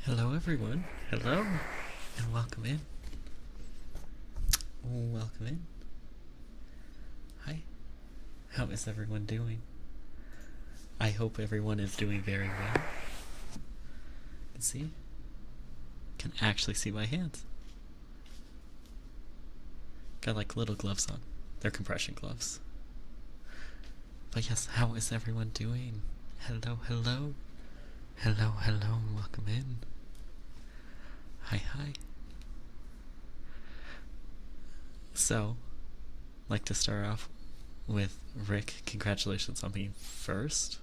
Hello everyone. Hello and welcome in. Welcome in. Hi. How is everyone doing? I hope everyone is doing very well. Can actually see my hands. Got like little gloves on. They're compression gloves. But yes, how is everyone doing? Hello, hello. Hello, hello, and welcome in. Hi, hi. So, like to start off with Rick, congratulations on being first.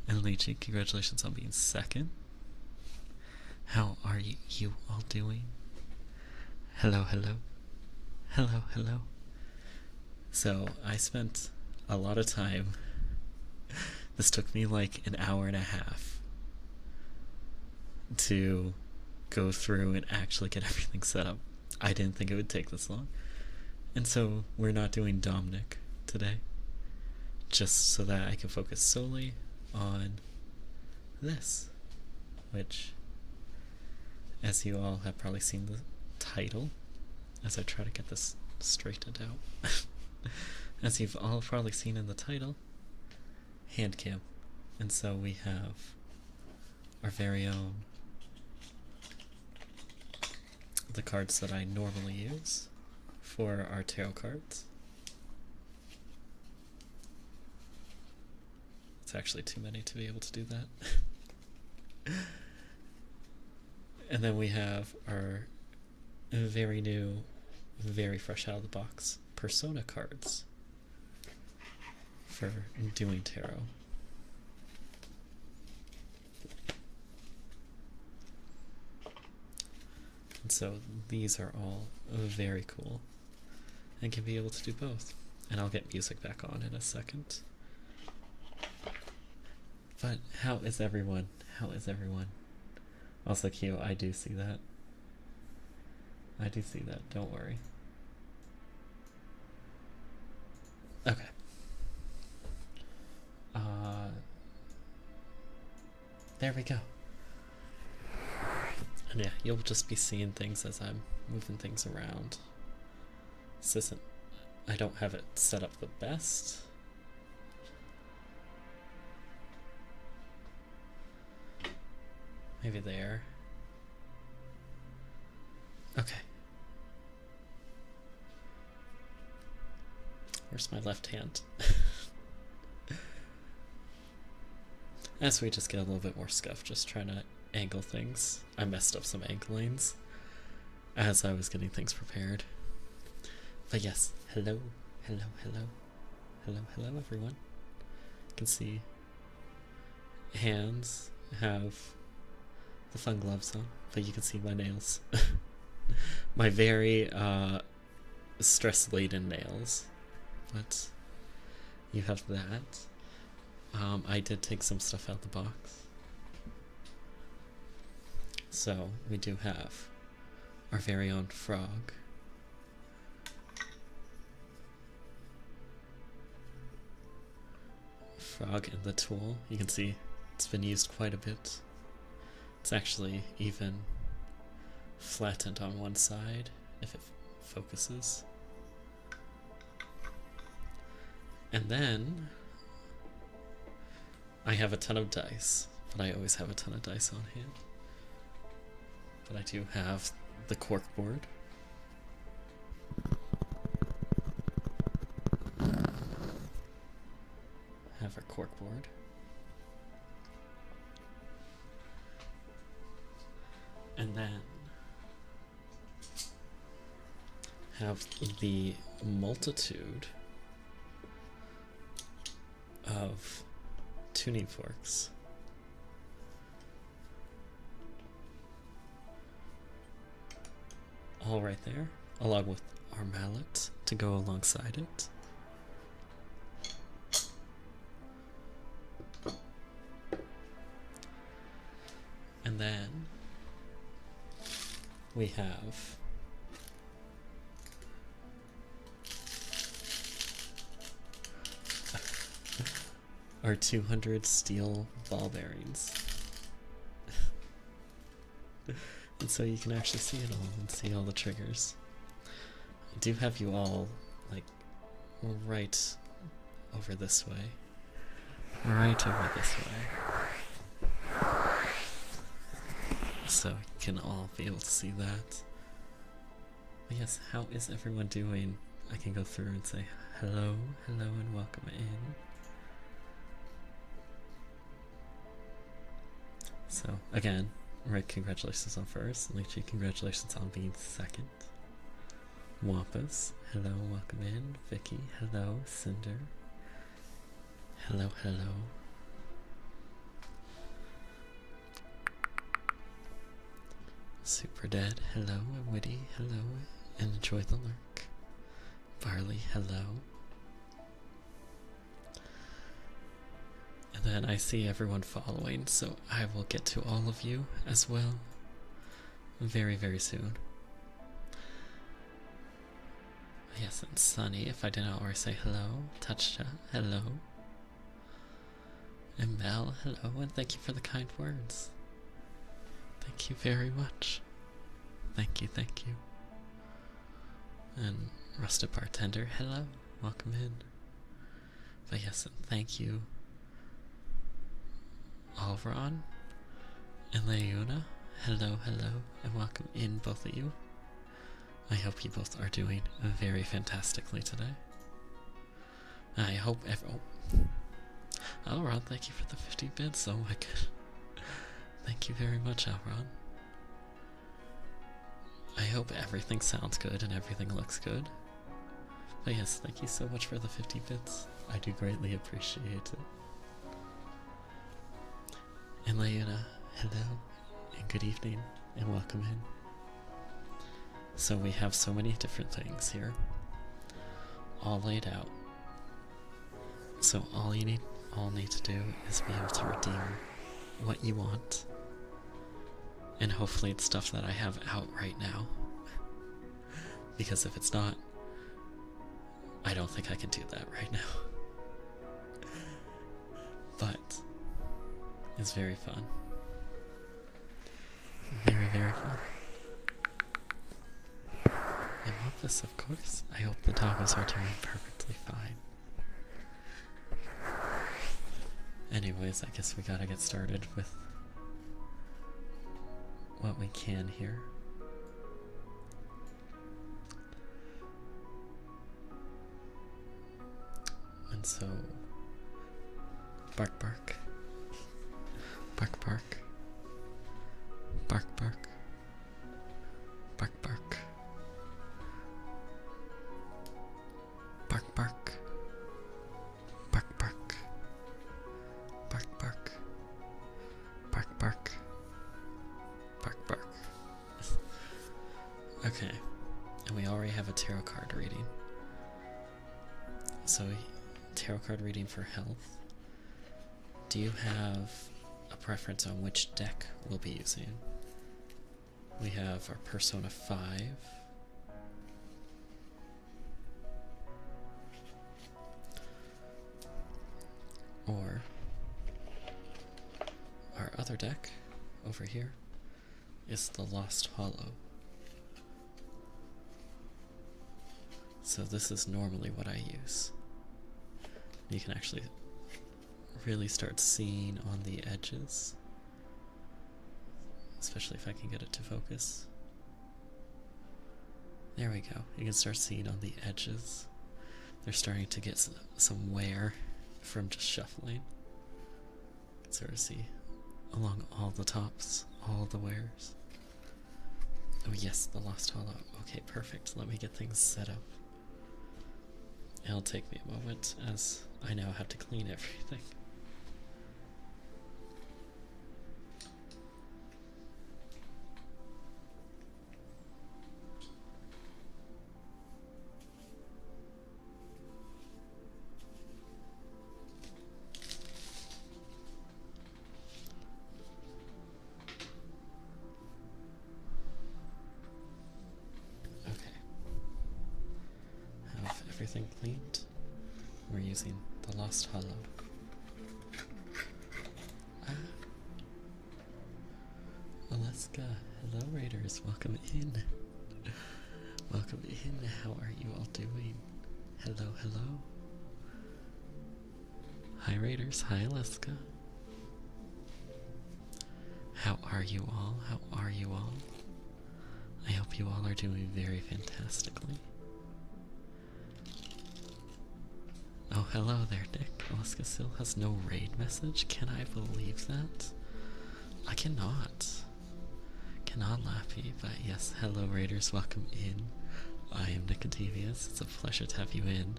And Lychee, congratulations on being second. How are you all doing? Hello, hello. Hello, hello. So, I spent a lot of time. This took me like an hour and a half to go through and actually get everything set up. I didn't think it would take this long. And so we're not doing Dominic today, just so that I can focus solely on this, which, as you all have probably seen the title, as I try to get this straightened out, as you've all probably seen in the title, Handcam. And so we have our very own, the cards that I normally use for our tarot cards. It's actually too many to be able to do that. And then we have our very new, very fresh out of the box persona cards for doing tarot. And so these are all very cool and can be able to do both. And I'll get music back on in a second. But how is everyone? How is everyone? Also, Q, I do see that. I do see that, don't worry. Okay. There we go. And yeah, you'll just be seeing things as I'm moving things around. This isn't, I don't have it set up the best. Maybe there. Okay. Where's my left hand? As we just get a little bit more scuff, just trying to angle things. I messed up some anglings as I was getting things prepared. But yes, hello, hello, hello, hello, hello everyone. You can see hands have the fun gloves on, but you can see my nails. My very stress-laden nails. But you have that. I did take some stuff out the box. So we do have our very own frog. Frog and the tool. You can see it's been used quite a bit. It's actually even flattened on one side if it focuses. And then I have a ton of dice, but I always have a ton of dice on hand. But I do have the cork board. Have our cork board. And then have the multitude of tuning forks. All right there, along with our mallet to go alongside it. And then we have our 200 steel ball bearings. And so you can actually see it all and see all the triggers. I do have you all, like, right over this way. Right over this way. So you can all be able to see that. But yes, how is everyone doing? I can go through and say hello, hello, and welcome in. So, again, right, congratulations on first. Lychee, congratulations on being second. Wampus, hello, welcome in. Vicky, hello. Cinder, hello, hello. Super Dead, hello. Witty, hello. And enjoy the lurk. Barley, hello. And then I see everyone following, so I will get to all of you as well very, very soon. Yes, and Sunny, if I didn't already say hello. Touchja, hello. And Mel, hello, and thank you for the kind words. Thank you very much. Thank you, thank you. And Rusted Bartender, hello, welcome in. But yes, and thank you, Alvaron and Leona, hello, hello, and welcome in, both of you. I hope you both are doing very fantastically today. I hope Alvaron, thank you for the 50 bits, oh my god. Thank you very much, Alvaron. I hope everything sounds good and everything looks good. But yes, thank you so much for the 50 bits. I do greatly appreciate it. And Leona, hello, and good evening, and welcome in. So we have so many different things here, all laid out. So all need to do is be able to redeem what you want. And hopefully it's stuff that I have out right now. Because if it's not, I don't think I can do that right now. But it's very fun. Very, very fun. I love this, of course. I hope the doggos are doing perfectly fine. Anyways, I guess we gotta get started with what we can here. And so, bark bark, bark bark, bark bark, bark bark, bark bark, bark bark, bark bark, bark bark, bark bark. Okay, and we already have a tarot card reading. So, tarot card reading for health. Do you have a preference on which deck we'll be using? We have our Persona 5. Or our other deck over here is the Lost Hollow. So this is normally what I use. You can actually really start seeing on the edges, especially if I can get it to focus. There we go. You can start seeing on the edges. They're starting to get some wear from just shuffling. You can sort of see along all the tops, all the wears. Oh yes, the Lost Hollow. Okay, perfect. Let me get things set up. It'll take me a moment as I now have to clean everything. Everything cleaned. We're using the Lost Hollow. Alaska. Hello, Raiders. Welcome in. Welcome in. How are you all doing? Hello, hello. Hi, Raiders. Hi, Alaska. How are you all? How are you all? I hope you all are doing very fantastically. Oh, hello there, Nick. Alaska still has no raid message? Can I believe that? I cannot. Cannot, Lappy, but yes, hello Raiders, welcome in. I am Nicodemus. It's a pleasure to have you in.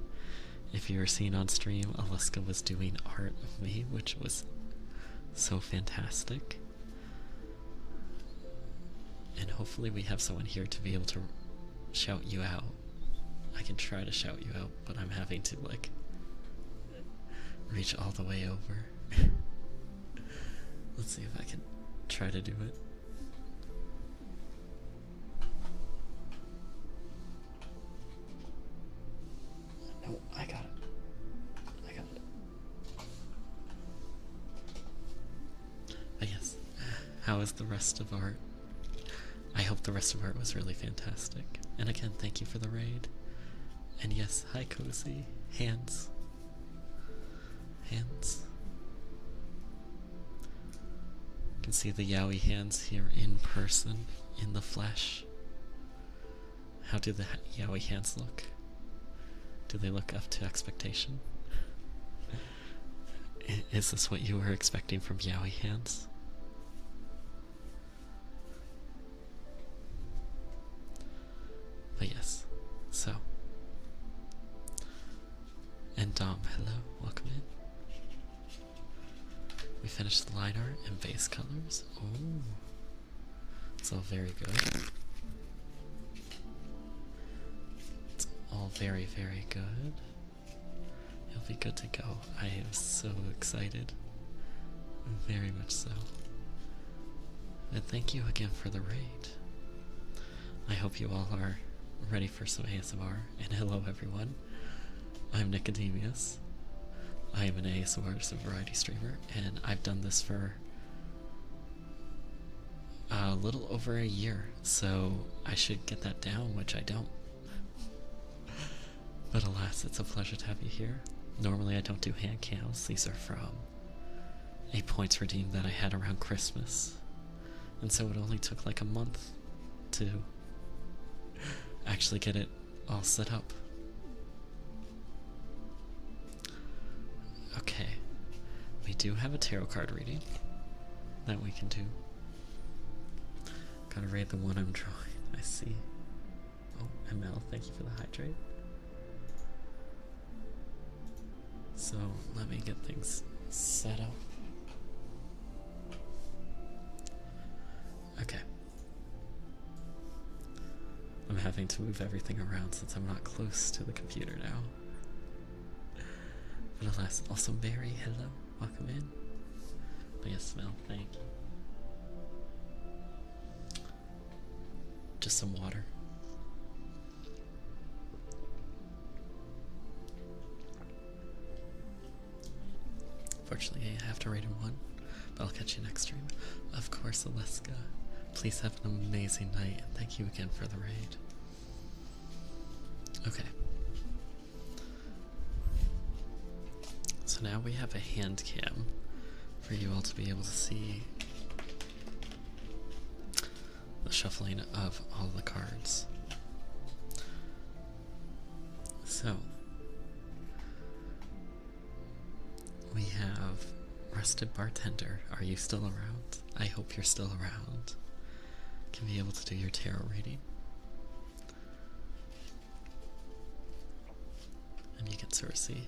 If you were seen on stream, Alaska was doing art of me, which was so fantastic. And hopefully we have someone here to be able to shout you out. I can try to shout you out, but I'm having to, like, reach all the way over. Let's see if I can try to do it. No, I got it. I got it. But yes, how is the rest of art? I hope the rest of art was really fantastic. And again, thank you for the raid. And yes, hi Cozy. Hands. Hands. You can see the Yowie hands here in person, in the flesh. How do the Yowie hands look? Do they look up to expectation? Is this what you were expecting from Yowie hands? But yes, so. And Dom, hello, welcome in. We finished the line art and base colors. Oh, it's all very good. It's all very, very good. It'll be good to go. I am so excited. Very much so. And thank you again for the raid. I hope you all are ready for some ASMR. And hello everyone. I'm Nicodemus. I am an ASMR artist and variety streamer, and I've done this for a little over a year, so I should get that down, which I don't. But alas, it's a pleasure to have you here. Normally I don't do hand cams. These are from a points redeemed that I had around Christmas, and so it only took like a month to actually get it all set up. Okay, we do have a tarot card reading that we can do. Gotta read the one I'm drawing, I see. Oh, ML, thank you for the hydrate. So, let me get things set up. Okay. I'm having to move everything around since I'm not close to the computer now. But alas, also Mary, hello, welcome in. But yes, Mel, thank you. Just some water. Fortunately, I have to rate in one, but I'll catch you next stream. Of course, Alaska. Please have an amazing night, and thank you again for the raid. Okay. So now we have a hand cam for you all to be able to see the shuffling of all the cards. So we have Rusted Bartender. Are you still around? I hope you're still around. Can be able to do your tarot reading. And you can sort of see.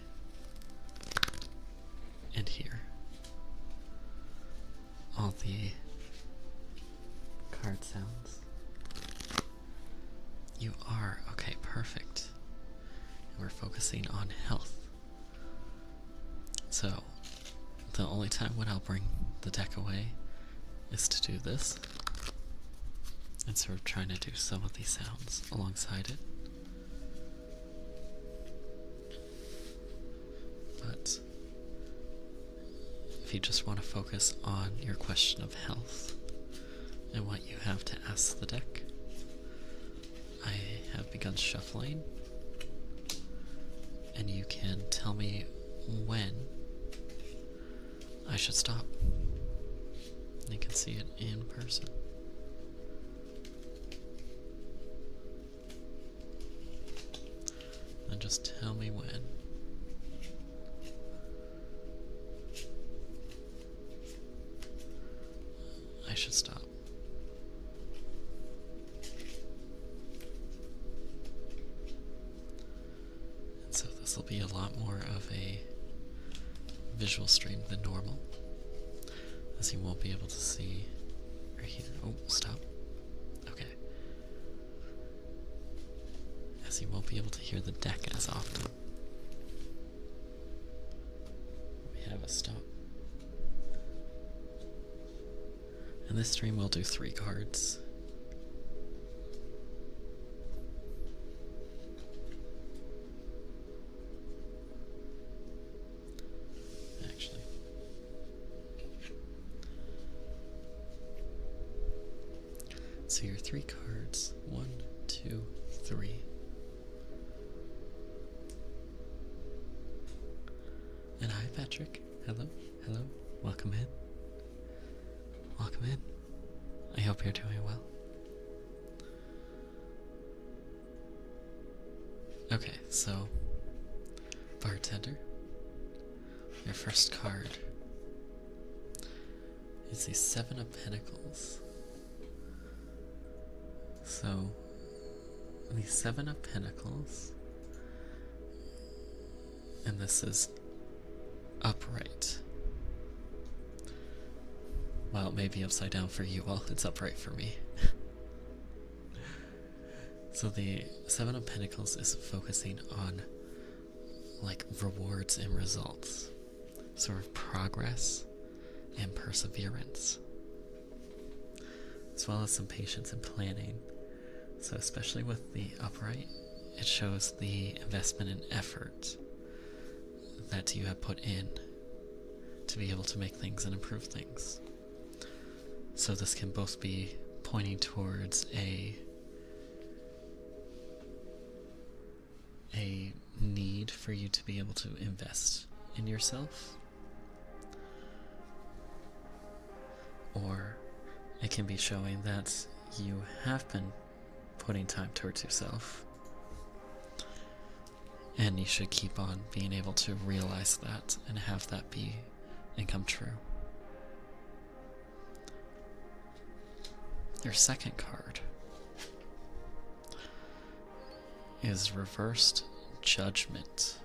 And here. All the card sounds. You are. Okay, perfect. And we're focusing on health. So, the only time when I'll bring the deck away is to do this. And sort of trying to do some of these sounds alongside it. But if you just want to focus on your question of health and what you have to ask the deck. I have begun shuffling, and you can tell me when I should stop. You can see it in person. And just tell me when. I should stop. And so this will be a lot more of a visual stream than normal, as you won't be able to see or hear. Oh, stop. Okay. As you won't be able to hear the deck as often. We have a stop. In this stream, we'll do 3 cards. Actually. So your 3 cards. 1, 2, 3. And hi, Patrick. Hello. Hello. Welcome in. Welcome in. I hope you're doing well. Okay, so bartender, your first card is the 7 of Pentacles. So the 7 of Pentacles, and this is upright. Well, it may be upside down for you all. It's upright for me. So the 7 of Pentacles is focusing on like rewards and results, sort of progress and perseverance, as well as some patience and planning. So especially with the upright, it shows the investment and effort that you have put in to be able to make things and improve things. So this can both be pointing towards a need for you to be able to invest in yourself, or it can be showing that you have been putting time towards yourself, and you should keep on being able to realize that and have that be and come true. Your second card is Reversed Judgment.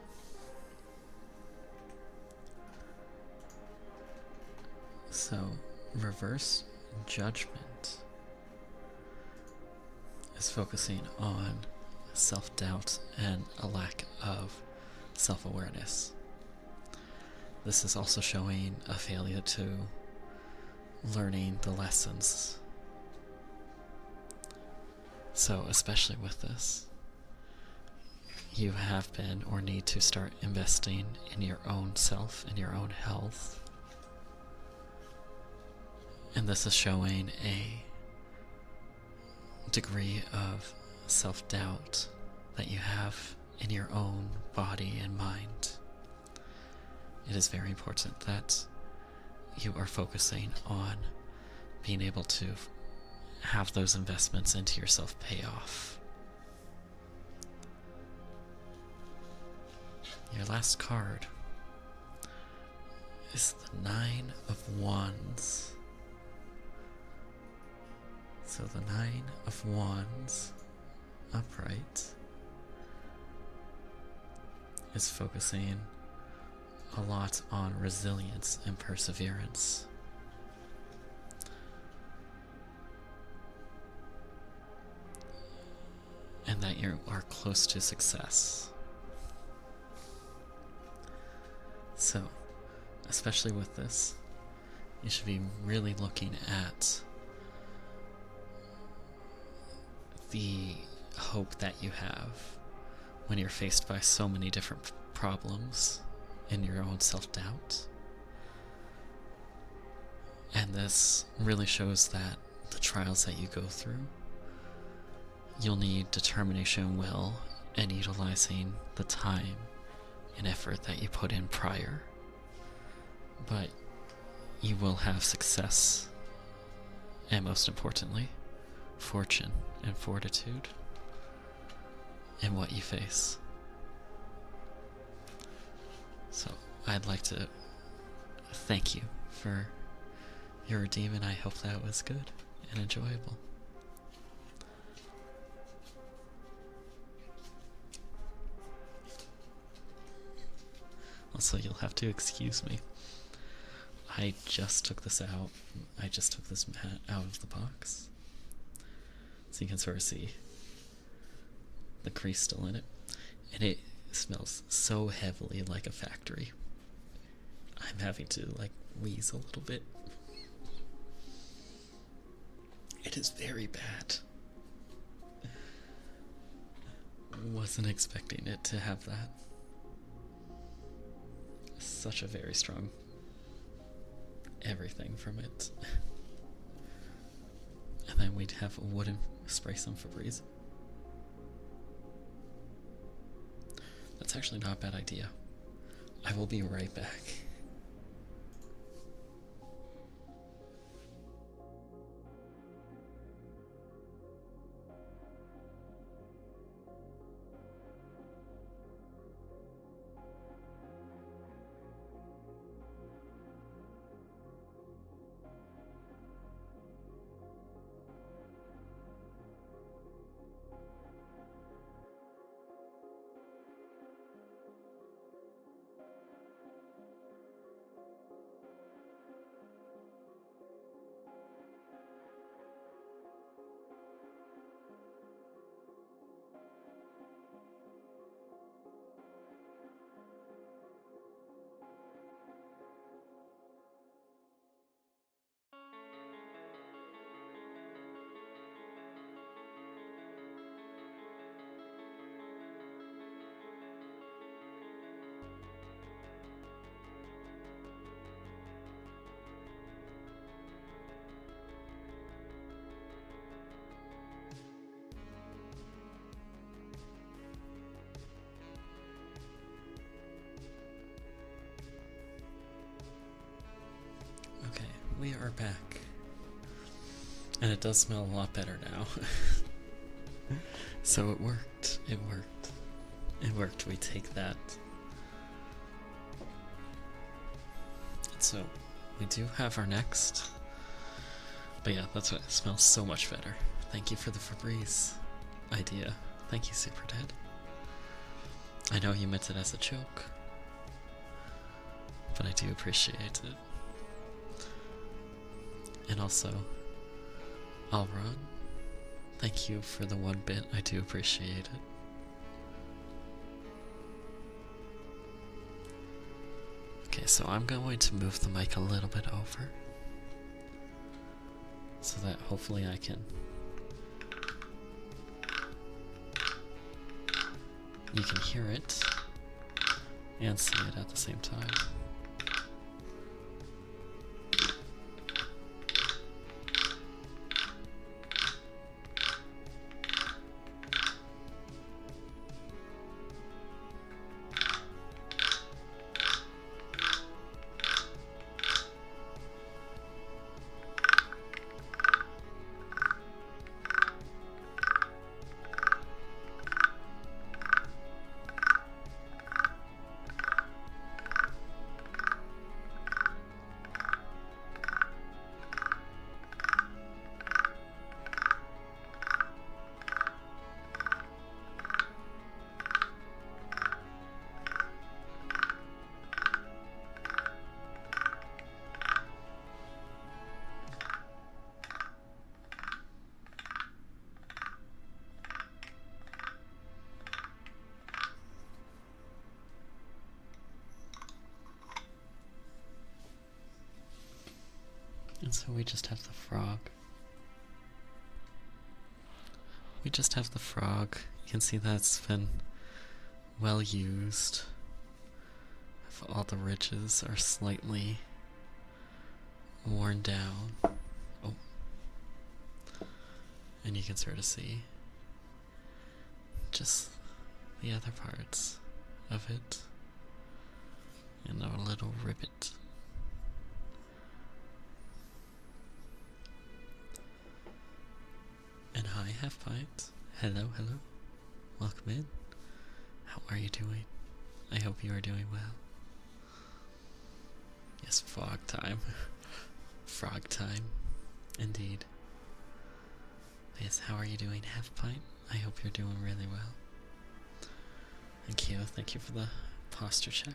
So, Reverse Judgment is focusing on self-doubt and a lack of self-awareness. This is also showing a failure to learning the lessons. So, especially with this, you have been or need to start investing in your own self, in your own health. And this is showing a degree of self-doubt that you have in your own body and mind. It is very important that you are focusing on being able to have those investments into yourself pay off. Your last card is the 9 of Wands. So the 9 of Wands upright is focusing a lot on resilience and perseverance. And that you are close to success. So, especially with this, you should be really looking at the hope that you have when you're faced by so many different problems in your own self-doubt. And this really shows that the trials that you go through, you'll need determination, will, and utilizing the time and effort that you put in prior. But you will have success, and most importantly, fortune and fortitude in what you face. So I'd like to thank you for your redeem, and I hope that was good and enjoyable. Also, you'll have to excuse me. I just took this out. I just took this mat out of the box. So you can sort of see the crease still in it. And it smells so heavily like a factory. I'm having to like wheeze a little bit. It is very bad. Wasn't expecting it to have that. Such a very strong everything from it. And then we'd have a wooden spray some Febreze. That's actually not a bad idea. I will be right back. Okay, we are back. And it does smell a lot better now. So it worked. It worked. It worked. We take that. So we do have our next. But yeah, that's what it smells so much better. Thank you for the Febreze idea. Thank you, Super Dead. I know you meant it as a joke, but I do appreciate it. And also, Alron, thank you for the 1 bit. I do appreciate it. Okay, so I'm going to move the mic a little bit over so that hopefully I can. You can hear it and see it at the same time. And so we just have the frog. We just have the frog. You can see that's been well used. If all the ridges are slightly worn down. Oh. And you can sort of see just the other parts of it in a little ribbit. And hi, Half Pint. Hello, hello. Welcome in. How are you doing? I hope you are doing well. Yes, frog time. Frog time. Indeed. Yes, how are you doing, Half Pint? I hope you're doing really well. And Keo, thank you for the posture check.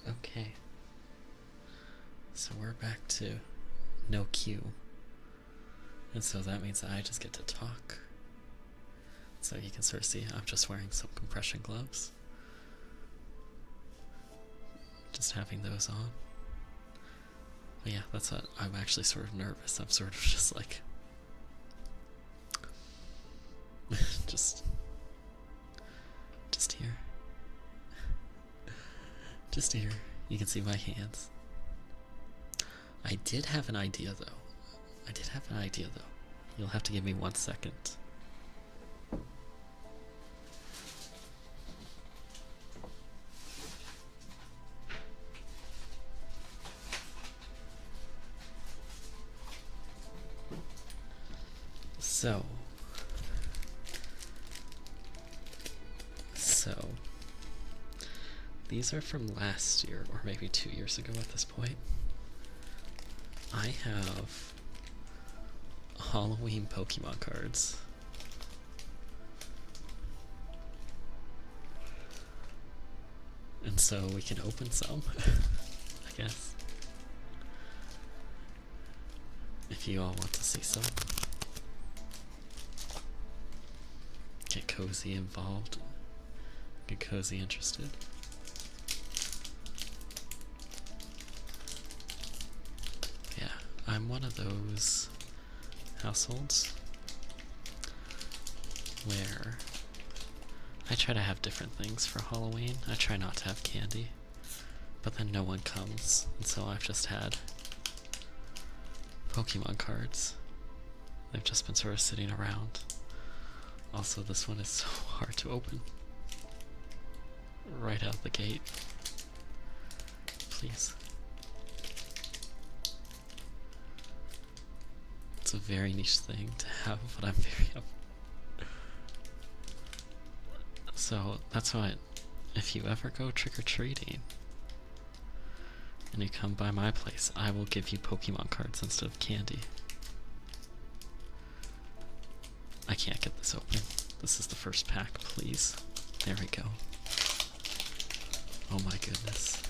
Okay. So we're back to no cue. And so that means I just get to talk. So you can sort of see I'm just wearing some compression gloves. Just having those on. But yeah, that's what I'm actually sort of nervous. I'm sort of just like just here. Just here. You can see my hands. I did have an idea though. You'll have to give me 1 second. So these are from last year, or maybe 2 years ago at this point. I have Halloween Pokemon cards. And so we can open some, I guess. If you all want to see some. Get cozy involved. Get cozy interested. Yeah, I'm one of those households where I try to have different things for Halloween. I try not to have candy, but then no one comes, and so I've just had Pokemon cards. They've just been sort of sitting around. Also, this one is so hard to open. Right out the gate. Please. It's a very niche thing to have, but I'm very up. So, that's why, if you ever go trick-or-treating, and you come by my place, I will give you Pokemon cards instead of candy. I can't get this open. This is the first pack, please. There we go. Oh my goodness.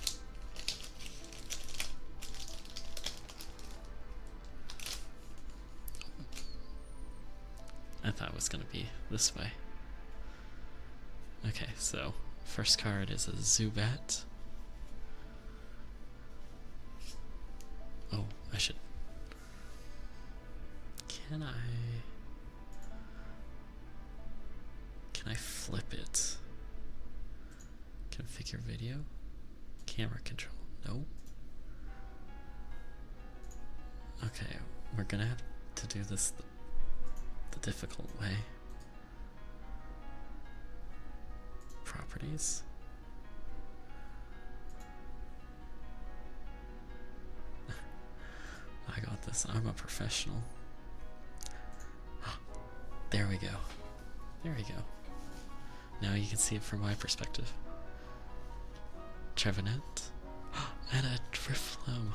I thought it was gonna be this way. Okay, so first card is a Zubat. Oh, I should. Can I flip it? Configure video? Camera control? No. Okay, we're gonna have to do this the difficult way. Properties. I got this. I'm a professional. There we go. There we go. Now you can see it from my perspective. Trevenant. And a Drifloon.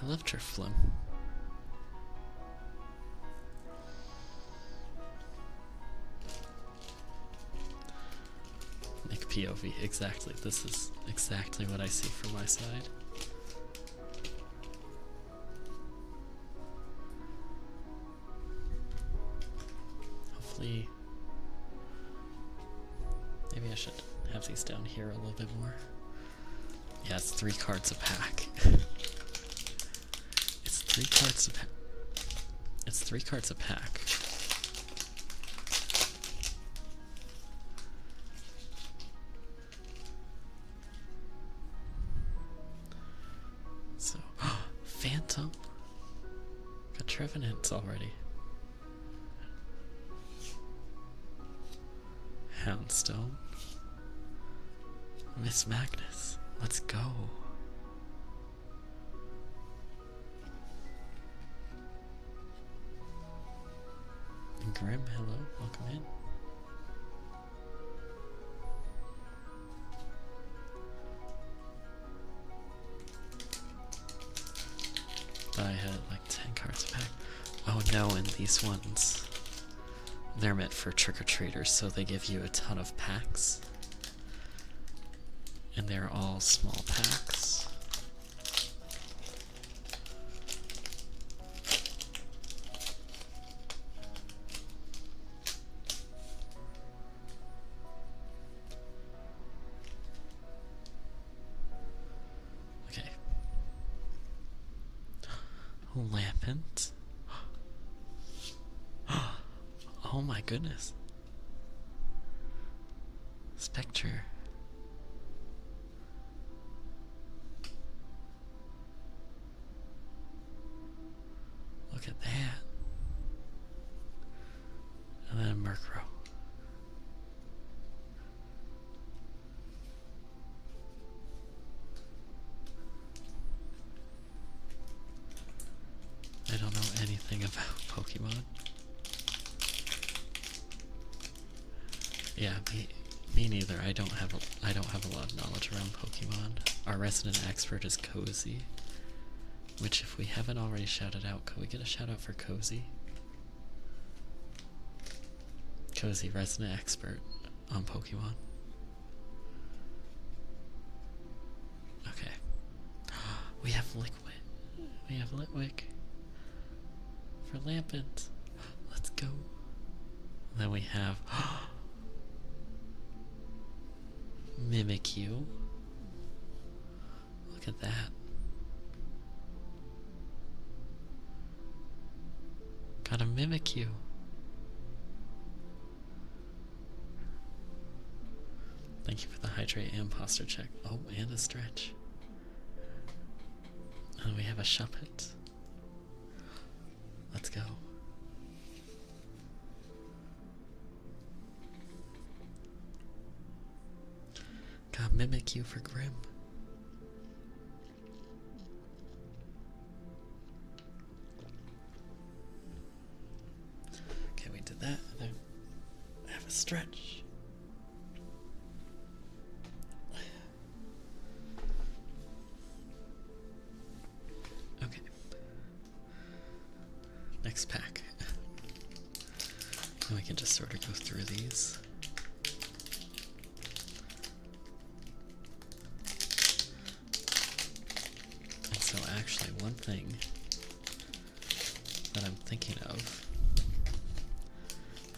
I love Drifloon. Make POV. Exactly. This is exactly what I see from my side. Hopefully. Maybe I should have these down here a little bit more. Yeah, it's 3 cards a pack. It's 3 cards a pack. It's 3 cards a pack. So, Phantom. Got Trevenants already. Houndstone. Miss Magnus. Let's go. Grim, hello. Welcome in. I had like 10 cards back. Oh no, and these ones, they're meant for trick-or-treaters, so they give you a ton of packs. And they're all small packs. Okay. Lampant. Oh my goodness. Spectre. Look at that. And then Murkrow. I don't know anything about Pokemon. Yeah, me neither. I don't have a lot of knowledge around Pokemon. Our resident expert is Cozy, which if we haven't already shouted out, could we get a shout out for Cozy? Cozy, resident expert on Pokemon. Okay. We have Liquid. We have Litwick for Lampant. Let's go. Then we have Mimikyu. Look at that. Got a Mimikyu. Thank you for the hydrate and posture check. Oh, and a stretch. And we have a Shuppet. Let's go. Got Mimikyu for Grim. Okay, we did that. And then I have a stretch. Okay. Next pack. And we can just sort of go through these. So actually, one thing that I'm thinking of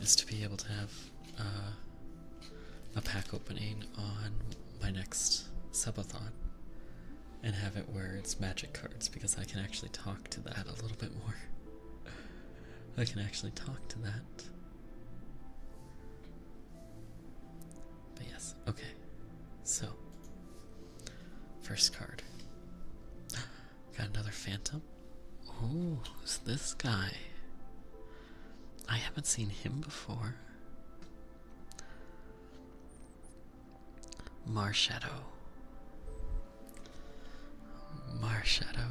is to be able to have a pack opening on my next subathon and have it where it's magic cards, because I can actually talk to that a little bit more. I can actually talk to that. But yes, okay. So, first card. Got another Phantom. Oh, who's this guy? I haven't seen him before. Marshadow. Marshadow.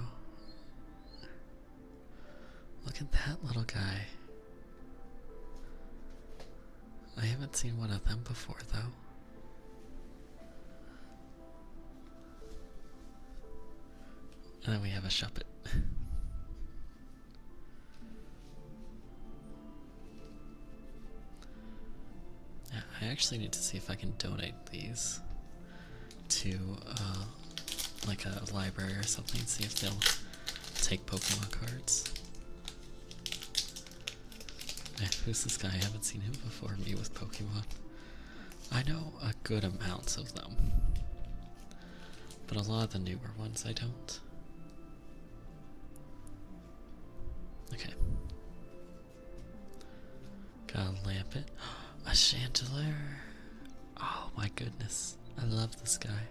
Look at that little guy. I haven't seen one of them before, though. And then we have a Shuppet. Yeah, I actually need to see if I can donate these to like a library or something, see if they'll take Pokemon cards. Yeah, who's this guy? I haven't seen him before. Me with Pokemon. I know a good amount of them, but a lot of the newer ones I don't. Okay. Got a Lampet. A Chandelure. Oh my goodness. I love this guy.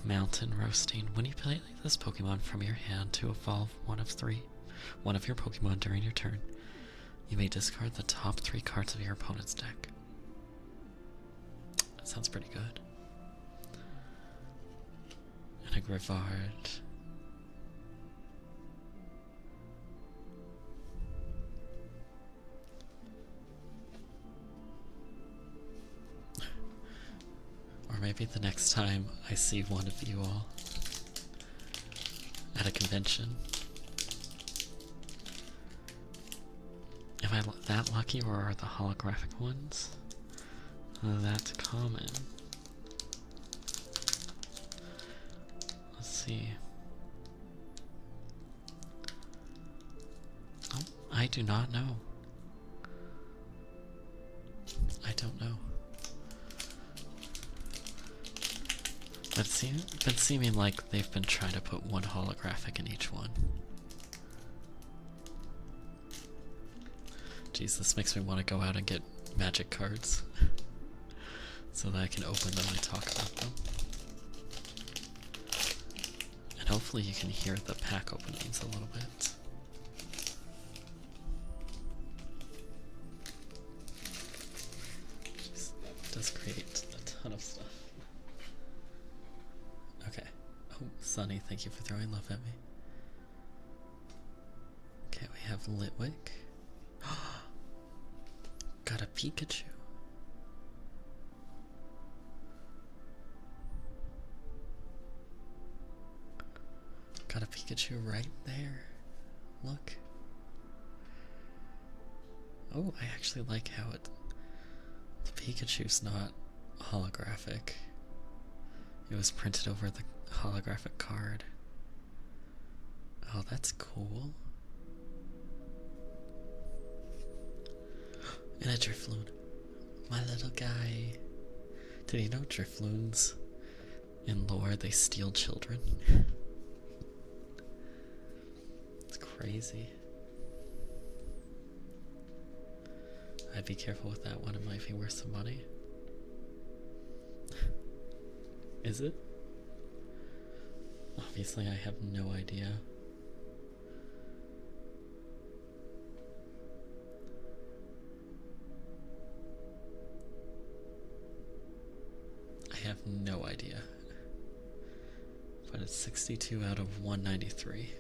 Mountain roasting. When you play this Pokemon from your hand to evolve one of your Pokemon during your turn, you may discard the top 3 cards of your opponent's deck. That sounds pretty good. And a Grivard. Or maybe the next time I see one of you all at a convention. Am I that lucky, or are the holographic ones that common? Let's see. Oh, I do not know. I don't know. But it's been seeming like they've been trying to put one holographic in each one. Jeez, this makes me want to go out and get magic cards so that I can open them and talk about them. And hopefully you can hear the pack openings a little bit. Jeez, it does create a ton of stuff. Okay. Oh, Sunny, thank you for throwing love at me. Okay, we have Litwick. Got a Pikachu. Got a Pikachu right there. Look. Oh, I actually like how the Pikachu's not holographic. It was printed over the holographic card. Oh, that's cool. And a Drifloon. My little guy. Did you know Drifloons in lore, they steal children? It's crazy. I'd be careful with that one, it might be worth some money. Is it? Obviously I have no idea. I have no idea. But it's 62 out of 193.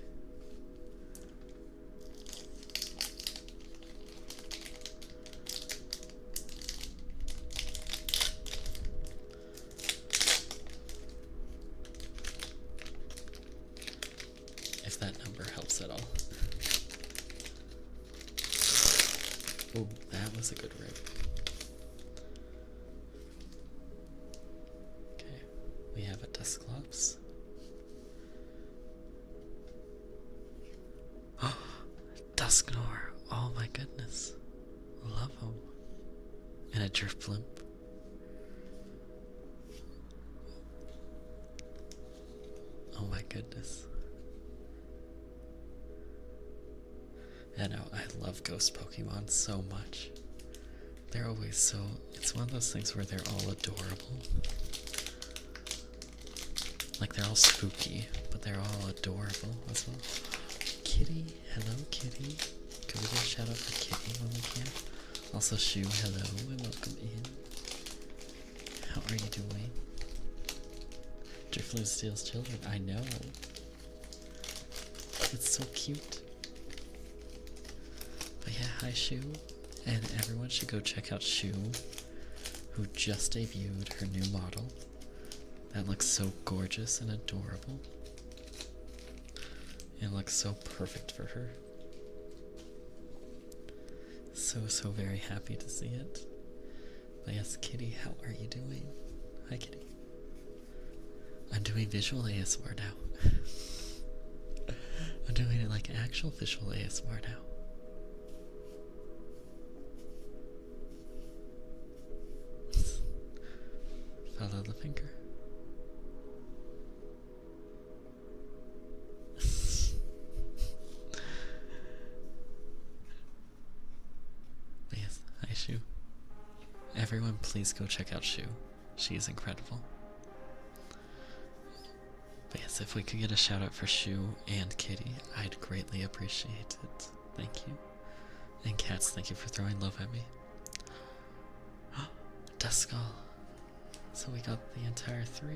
If that number helps at all. Oh, that was a good rip. Okay, we have a Dusclops. Dusknoir, oh my goodness. Love him. And a Drifblimp. Oh my goodness. I know, I love ghost Pokemon so much. They're always so... It's one of those things where they're all adorable. Like, they're all spooky, but they're all adorable as well. Kitty, hello Kitty. Can we get a shout out for Kitty when we can? Also, Shu, hello and welcome in. How are you doing? Drifloon steals children, I know. It's so cute. But yeah, hi Shu. And everyone should go check out Shu, who just debuted her new model. That looks so gorgeous and adorable. It looks so perfect for her. So very happy to see it. But yes, Kitty, how are you doing? Hi, Kitty. I'm doing visual ASMR now. I'm doing it like actual visual ASMR now. Follow the finger. But yes, hi Shu. Everyone please go check out Shu. She is incredible. Yes, if we could get a shout out for Shu and Kitty, I'd greatly appreciate it. Thank you. And Cats, thank you for throwing love at me. Duskull. So we got the entire 3.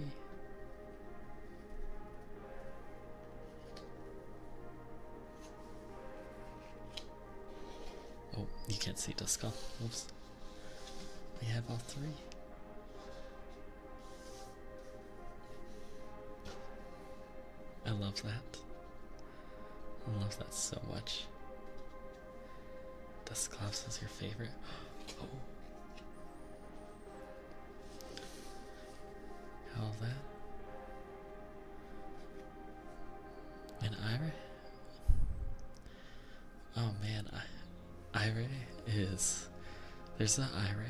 Oh, you can't see Duskull. Oops. We have all 3. I love that. I love that so much. Dusclops is your favorite. Oh. All that. And Ira? Oh man, Ira is... There's an Ira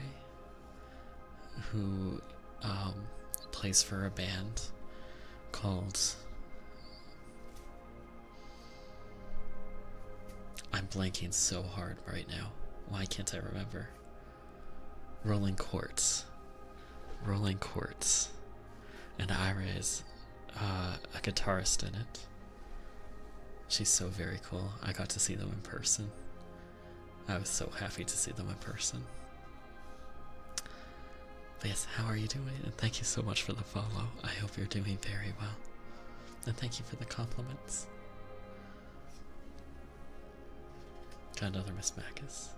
who plays for a band called... I'm blanking so hard right now. Why can't I remember? Rolling Quartz. Rolling Quartz. And Ira is a guitarist in it. She's so very cool. I got to see them in person. I was so happy to see them in person. But yes, how are you doing? And thank you so much for the follow. I hope you're doing very well. And thank you for the compliments. Got another Miss Macus.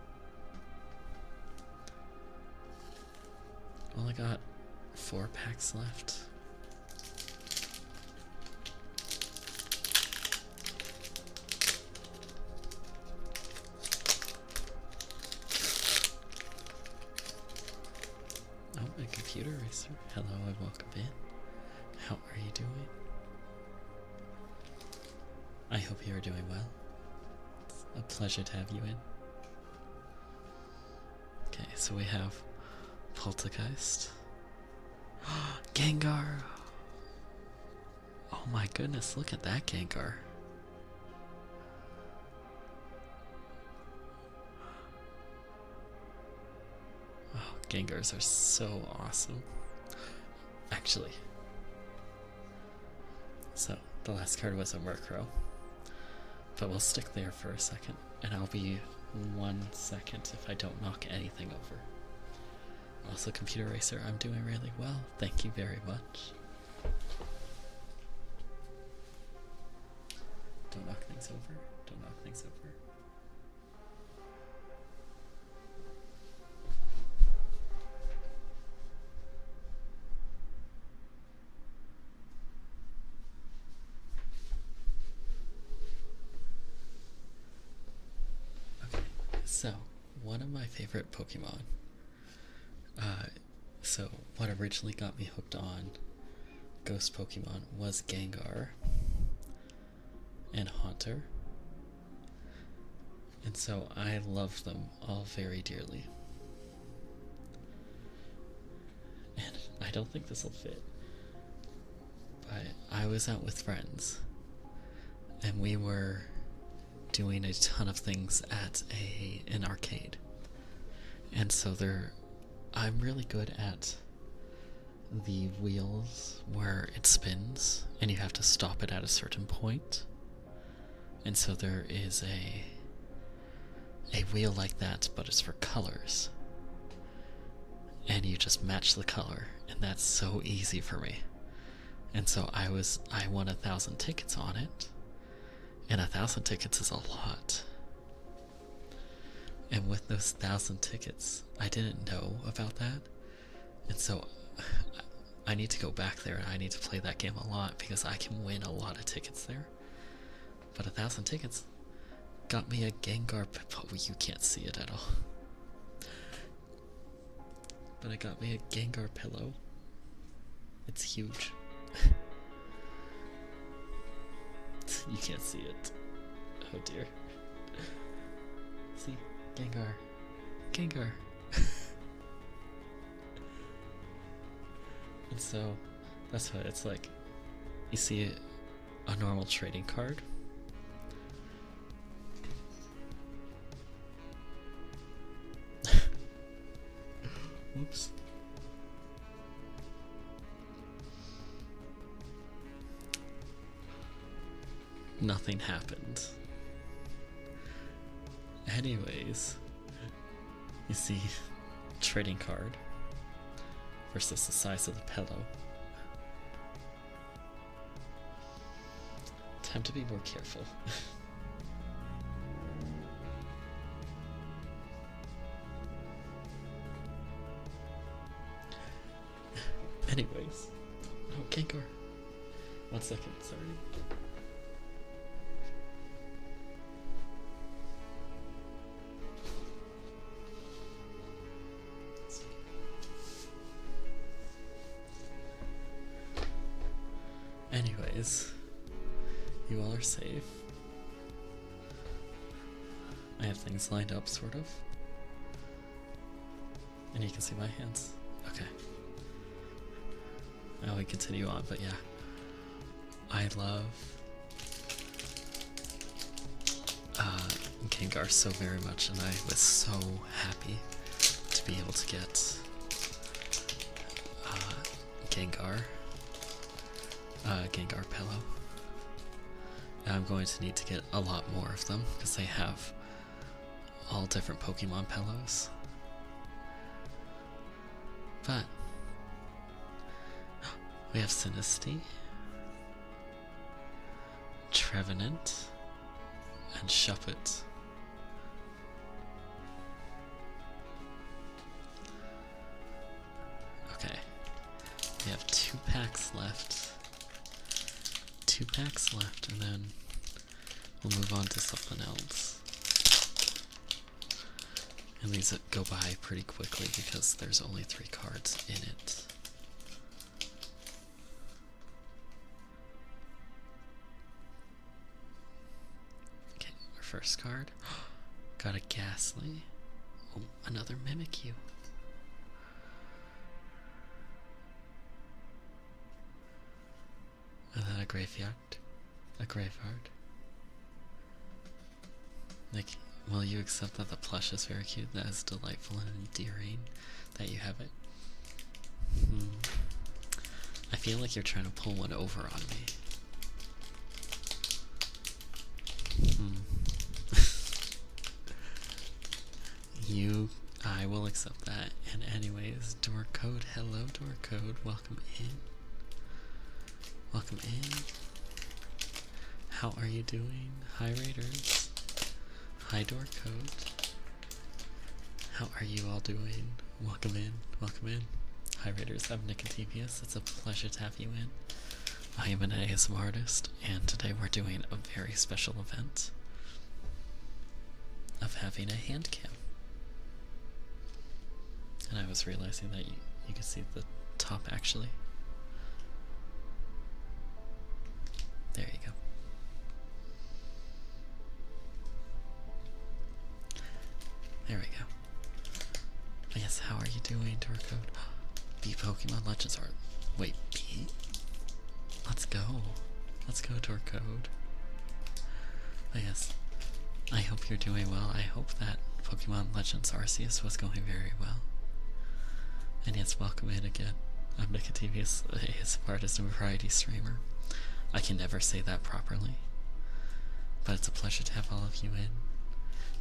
Only got 4 packs left. Oh, a computer racer. Hello and welcome in. How are you doing? I hope you are doing well. It's a pleasure to have you in. Okay, so we have Poltergeist. Gengar! Oh my goodness, look at that Gengar. Oh, Gengars are so awesome. Actually. So, the last card was a Murkrow. But we'll stick there for a second, and I'll be 1 second if I don't knock anything over. Also, Computer Racer, I'm doing really well. Thank you very much. Don't knock things over. Don't knock things over. Okay, so one of my favorite Pokemon. So what originally got me hooked on Ghost Pokemon was Gengar and Haunter. And so I love them all very dearly. And I don't think this will fit, but I was out with friends and we were doing a ton of things at an arcade. And so I'm really good at the wheels where it spins and you have to stop it at a certain point. And so there is a wheel like that, but it's for colors. And you just match the color, and that's so easy for me. And so I won 1,000 tickets on it, and 1,000 tickets is a lot. And with those 1,000 tickets, I didn't know about that. And so I need to go back there and I need to play that game a lot because I can win a lot of tickets there. But 1,000 tickets got me a Gengar. Oh, you can't see it at all. But it got me a Gengar pillow. It's huge. You can't see it. Oh dear. See? Gengar. Gengar. And so, that's what it's like. You see a normal trading card. Whoops. nothing happened. Anyways, you see, trading card versus the size of the pillow. Time to be more careful. Anyways, oh, Gengar. 1 second, sorry. Anyways, you all are safe. I have things lined up, sort of. And you can see my hands. Okay. Now we continue on, but yeah. I love Gengar so very much, and I was so happy to be able to get Gengar Pillow. Now I'm going to need to get a lot more of them because they have all different Pokemon pillows. But we have Sinistea, Trevenant, and Shuppet. Okay, we have 2 packs left. 2 packs left, and then we'll move on to something else. And these go by pretty quickly because there's only 3 cards in it. Okay, our first card. Got a Ghastly. Oh, another Mimikyu. And then a Graveyard. A Graveyard. Like, will you accept that the plush is very cute? That is delightful and endearing that you have it. I feel like you're trying to pull one over on me. I will accept that. And anyways, Door Code. Hello, Door Code. Welcome in. Welcome in. How are you doing? Hi, Raiders. Hi, Door Code. How are you all doing? Welcome in. Welcome in. Hi, Raiders. I'm Nicodemus. It's a pleasure to have you in. I am an ASM artist, and today we're doing a very special event of having a hand cam. And I was realizing that you can see the top actually. There you go. There we go. Yes, how are you doing, Door Code? B Pokemon Legends art. Wait, B? Let's go. Let's go, Door Code. But yes, I hope you're doing well. I hope that Pokemon Legends Arceus was going very well. And yes, welcome in again. I'm Nicodemus, a artist and variety streamer. I can never say that properly, but it's a pleasure to have all of you in.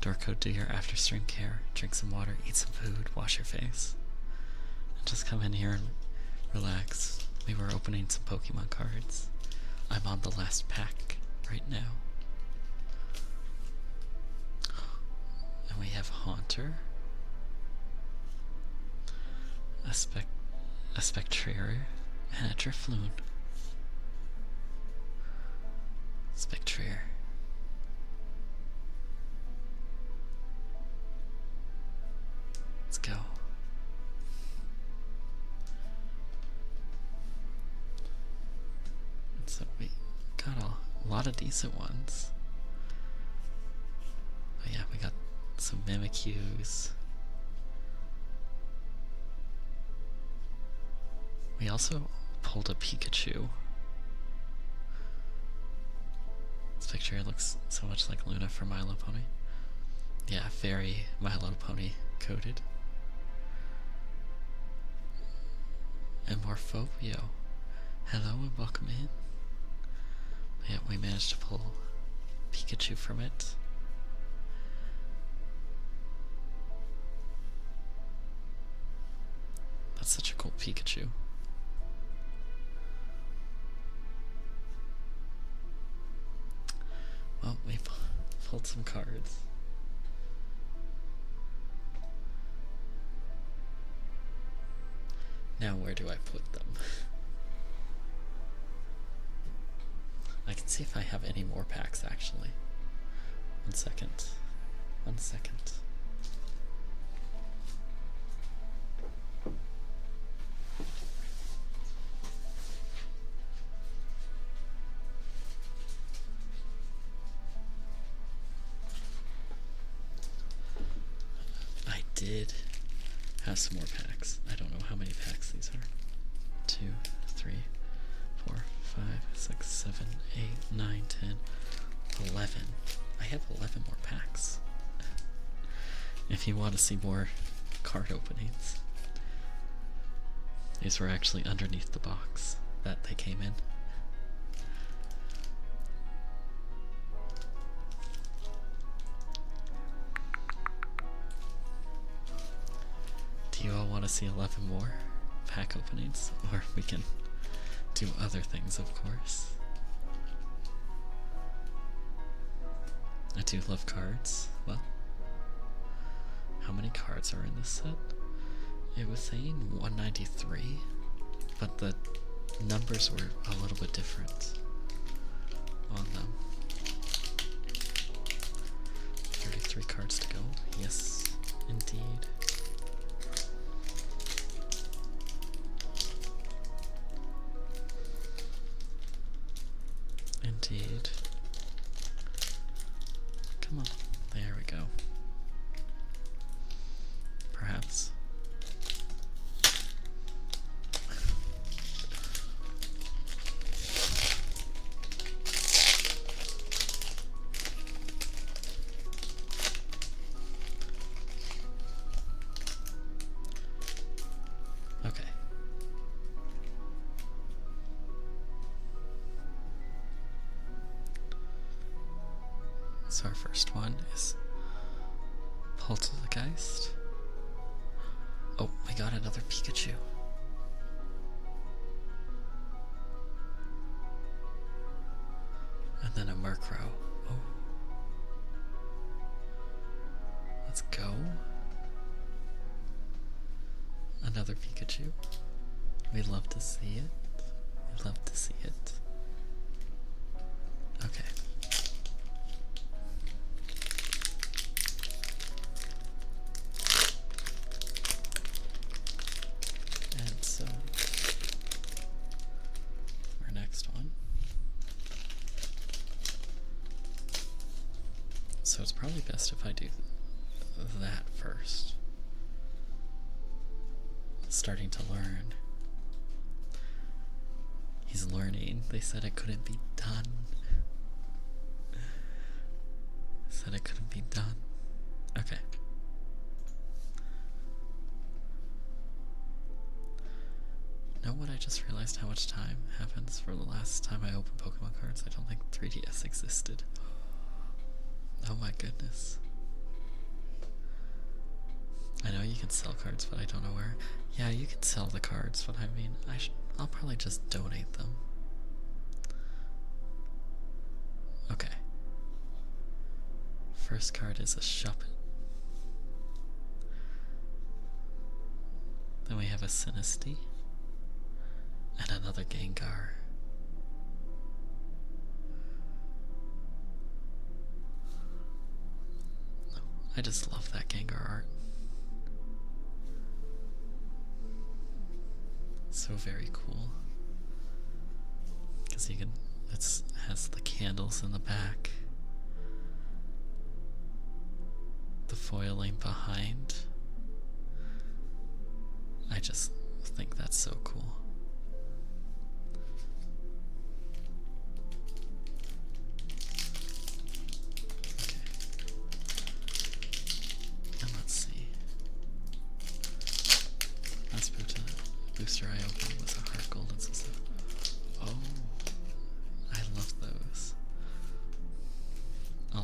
Door Code, do your after stream care, drink some water, eat some food, wash your face, and just come in here and relax. We were opening some Pokemon cards. I'm on the last pack right now. And we have Haunter, a Spectrier, and a Drifloon. Spectrier. Let's go. And so we got a lot of decent ones. Oh yeah, we got some Mimikyus. We also pulled a Pikachu. This picture looks so much like Luna from My Little Pony. Yeah, very My Little Pony coded. And Morphobio. Hello and welcome in. Yeah, we managed to pull Pikachu from it. That's such a cool Pikachu. Well, we pulled some cards. Now where do I put them? I can see if I have any more packs actually. 1 second. 1 second. I did have some more packs. I don't know how many packs these are. 2, 3, 4, 5, 6, 7, 8, 9, 10, 11. I have 11 more packs. If you want to see more card openings. These were actually underneath the box that they came in. Do you all want to see 11 more pack openings? Or we can do other things, of course. I do love cards. Well, how many cards are in this set? It was saying 193, but the numbers were a little bit different on them. 33 cards to go. Yes, indeed. Indeed. Come on. There we go. Perhaps. Okay. So our first one is Poltergeist. Oh, we got another Pikachu. And then a Murkrow. Oh. Let's go. Another Pikachu. We love to see it. We love to see it. Okay. And so, our next one. So it's probably best if I do that first. Starting to learn. He's learning. They said it couldn't be done. Said it couldn't be done. Okay. Know what? I just realized how much time happens for the last time I opened Pokemon cards. I don't think 3DS existed. Oh my goodness. I know you can sell cards, but I don't know where. Yeah, you can sell the cards, but I mean, I'll probably just donate them. Okay. First card is a Shuppet. Then we have a Sinistea. And another Gengar. I just love that Gengar art. So very cool. Because you can, it has the candles in the back. The foiling behind. I just think that's so cool. Booster I opened was a Heart Gold and some stuff. Oh, I love those.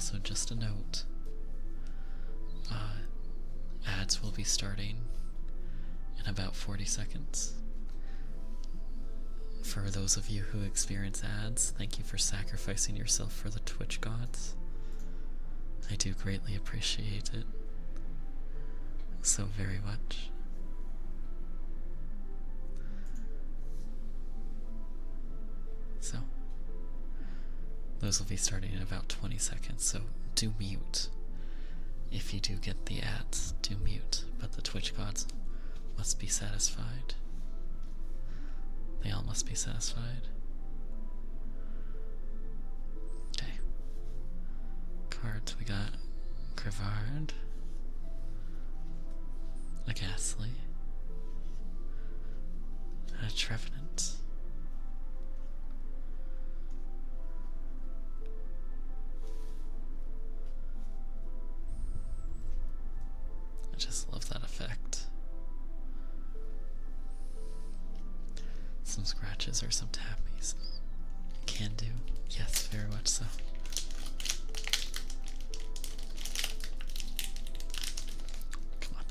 Also, just a note, ads will be starting in about 40 seconds. For those of you who experience ads, thank you for sacrificing yourself for the Twitch gods. I do greatly appreciate it so very much. So, those will be starting in about 20 seconds, so do mute. If you do get the ads, do mute, but the Twitch gods must be satisfied. They all must be satisfied. Okay. Cards, we got Crivard, a Ghastly, a Trevenant, I just love that effect. Some scratches or some tappies. Can do. Yes, very much so. Come on.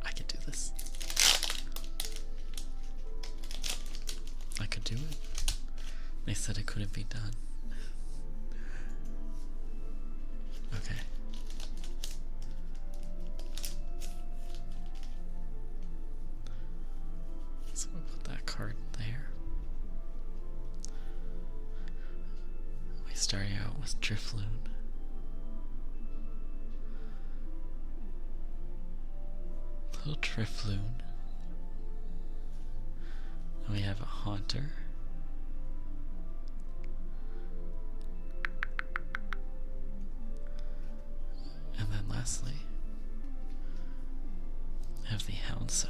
I can do this. I could do it. They said it couldn't be done. Okay. So we'll put that card there. We start out with Drifloon. Little Drifloon. And we have a Haunter. And then lastly, have the Houndstone.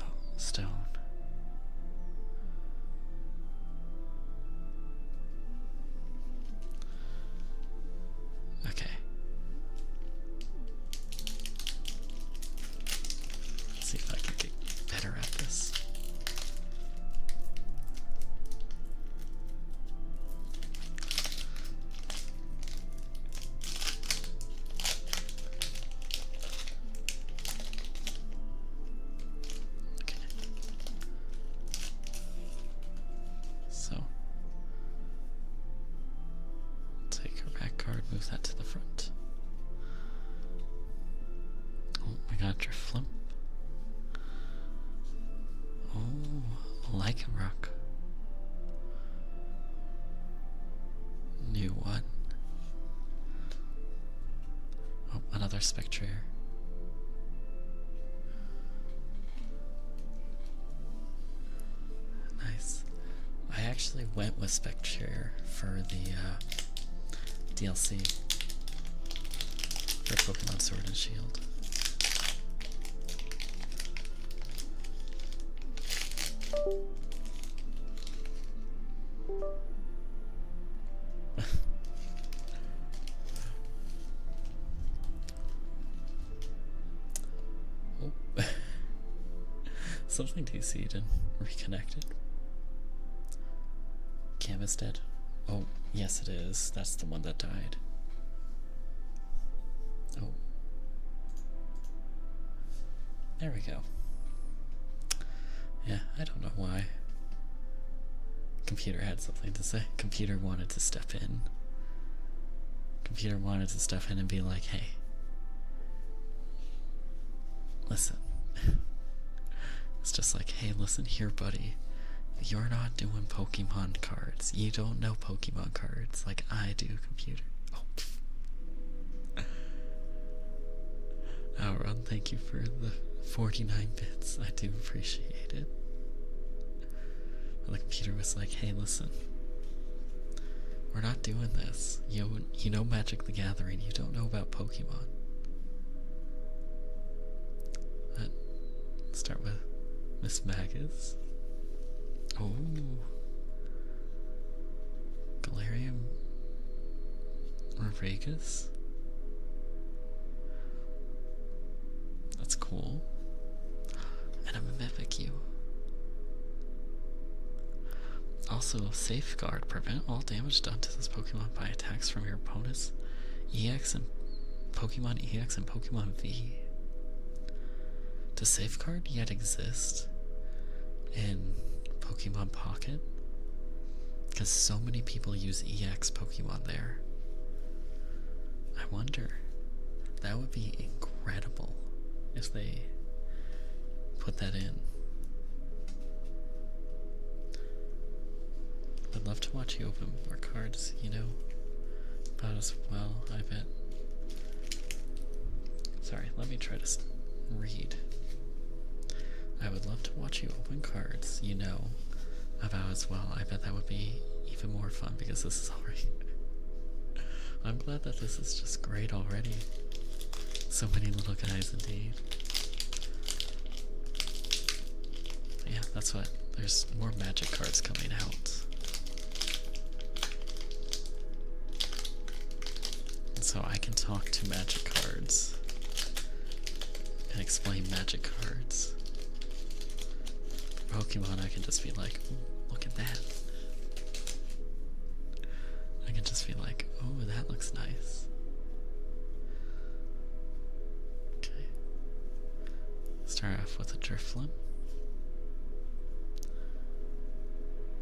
Okay. Let's see if I can get better at this. Okay. So, take her back card, move that to the front. Oh, we got Drifloon. Oh, Lycanroc. New one. Oh, another Spectrier. Nice. I actually went with Spectrier for the DLC for Pokemon Sword and Shield. Oh. Something DC'd and reconnected. Cam is dead. Oh, yes it is. That's the one that died. Oh. There we go. Yeah, I don't know why. Computer had something to say. Computer wanted to step in. Computer wanted to step in and be like, hey, listen. It's just like, hey, listen here, buddy. You're not doing Pokemon cards. You don't know Pokemon cards like I do, computer. Oh. Outrun, thank you for the 49 bits. I do appreciate it. And the computer was like, hey, listen. We're not doing this. You know Magic the Gathering. You don't know about Pokemon. Let's start with Miss Magus. Oh. Galarian Regus. That's cool. And a Mimikyu. Also, Safeguard. Prevent all damage done to this Pokemon by attacks from your opponents EX and Pokemon EX and Pokemon V to safeguard yet exist in Pokemon Pocket? Because so many people use EX Pokemon there. I wonder. That would be incredible if they put that in. I'd love to watch you open more cards, you know? About as well, I bet. Sorry, let me try to read. I would love to watch you open cards, you know, about as well. I bet that would be even more fun because this is already... I'm glad that this is just great already. So many little guys indeed. But yeah, that's what. There's more magic cards coming out. And so I can talk to magic cards and explain magic cards. For Pokemon, I can just be like, ooh, look at that. I can just be like, oh, that looks nice. Okay. Start off with a Drifloon.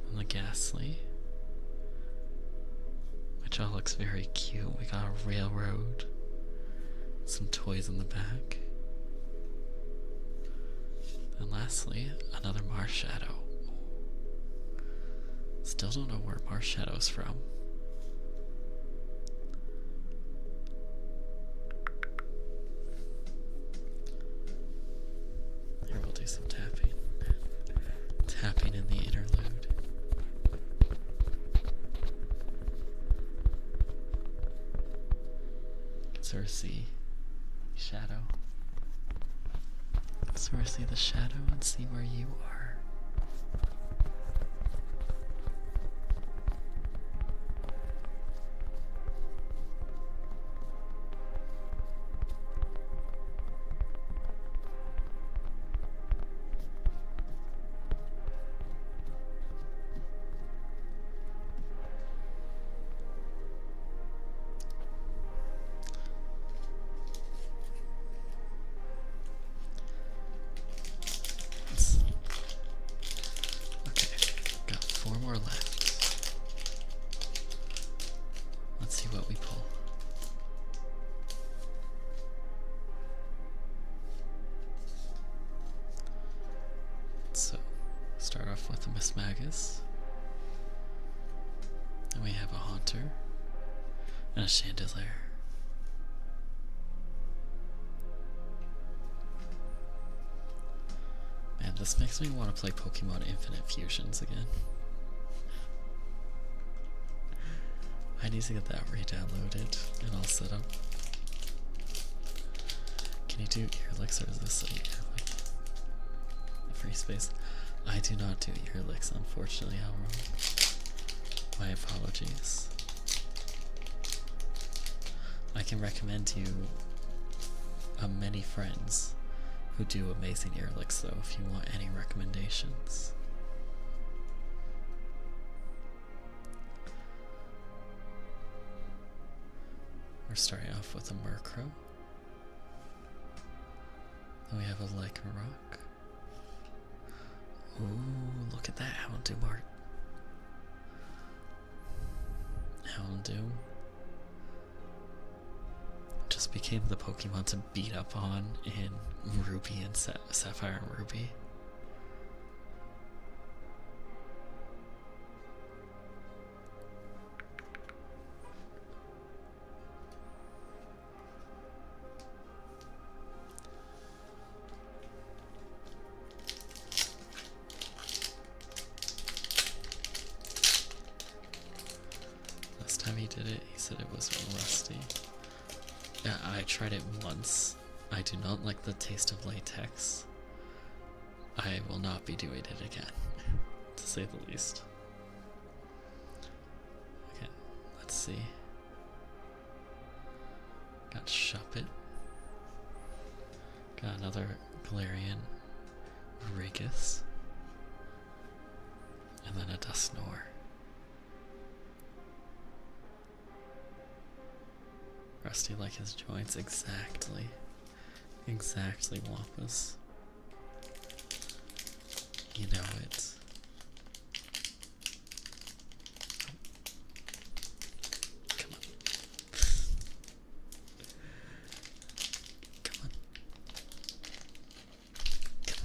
And the Ghastly. Which all looks very cute. We got a railroad. Some toys in the back. And lastly, another Marshadow. Still don't know where Marshadow's from. Here, we'll do some tapping. Tapping in the interlude. You can sort of see shadow. Sort of see the shadow and see where you are. Start off with a Miss Magus. And we have a Haunter. And a Chandelier. Man, this makes me want to play Pokemon Infinite Fusions again. I need to get that re-downloaded and all set up. Can you do Earlicks or is this a free space? I do not do Earlicks, unfortunately, Alron. My apologies. I can recommend you many friends who do amazing Earlicks, though, if you want any recommendations. We're starting off with a Murkrow. Then we have a Lycanroc. Ooh, look at that Houndoom art. Houndoom just became the Pokemon to beat up on in Ruby and Sapphire and Ruby. He did it, he said it was rusty. Yeah, I tried it once. I do not like the taste of latex. I will not be doing it again, to say the least. Okay, let's see. Got Shuppet. Got another Galarian Regus. And then a Dusknoir. crusty like his joints. Exactly. Exactly, Wampus. You know it. Come on. Come on. Come on.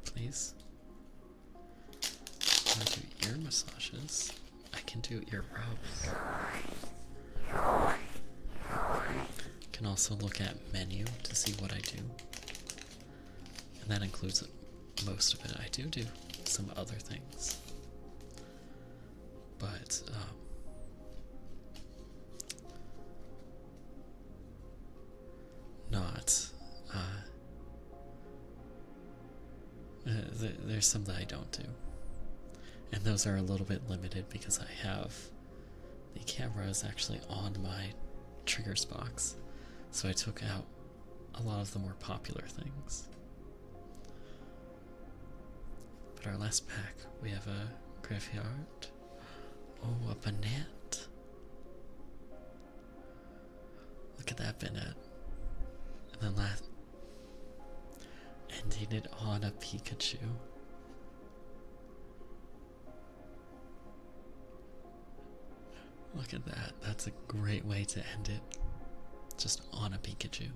Please. I do ear massages. I can do ear rubs. Can also look at menu to see what I do. And that includes most of it. I do some other things. But, not, there's some that I don't do. And those are a little bit limited because I have the camera is actually on my triggers box. So I took out a lot of the more popular things. But our last pack, we have a graveyard. Oh, a Banette. Look at that Banette. And then ending it on a Pikachu. Look at that. That's a great way to end it. Just on a Pikachu.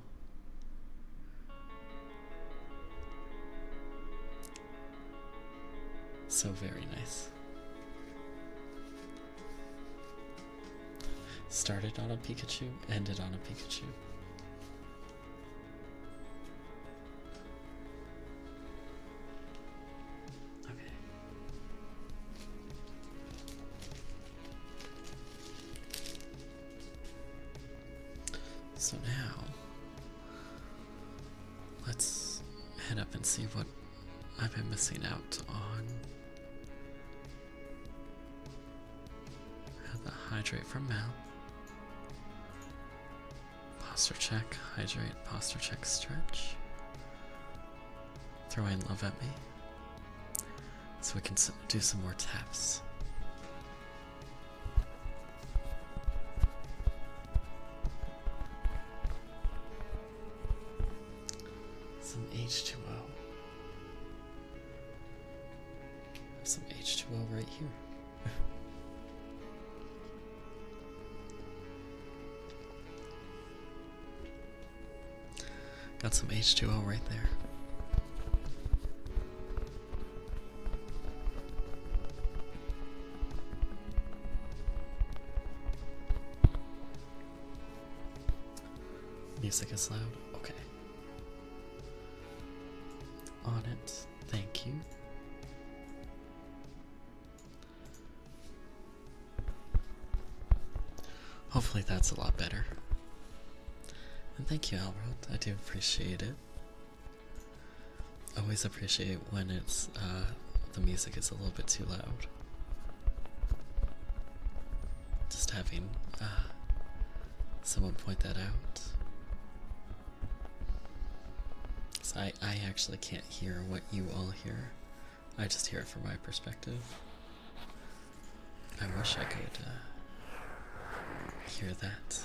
So very nice. Started on a Pikachu, ended on a Pikachu. Okay. So now, let's head up and see what I've been missing out on. Have the hydrate from Mal. Posture check, hydrate, posture check, stretch. Throwing love at me. So we can do some more taps. Some H2O. Some H2O right here. Got some H2O right there. Music is loud. Okay. On it. Thank you. Hopefully that's a lot better. And thank you, Albert. I do appreciate it. Always appreciate when it's the music is a little bit too loud. Just having someone point that out. So I actually can't hear what you all hear. I just hear it from my perspective. I wish I could hear that.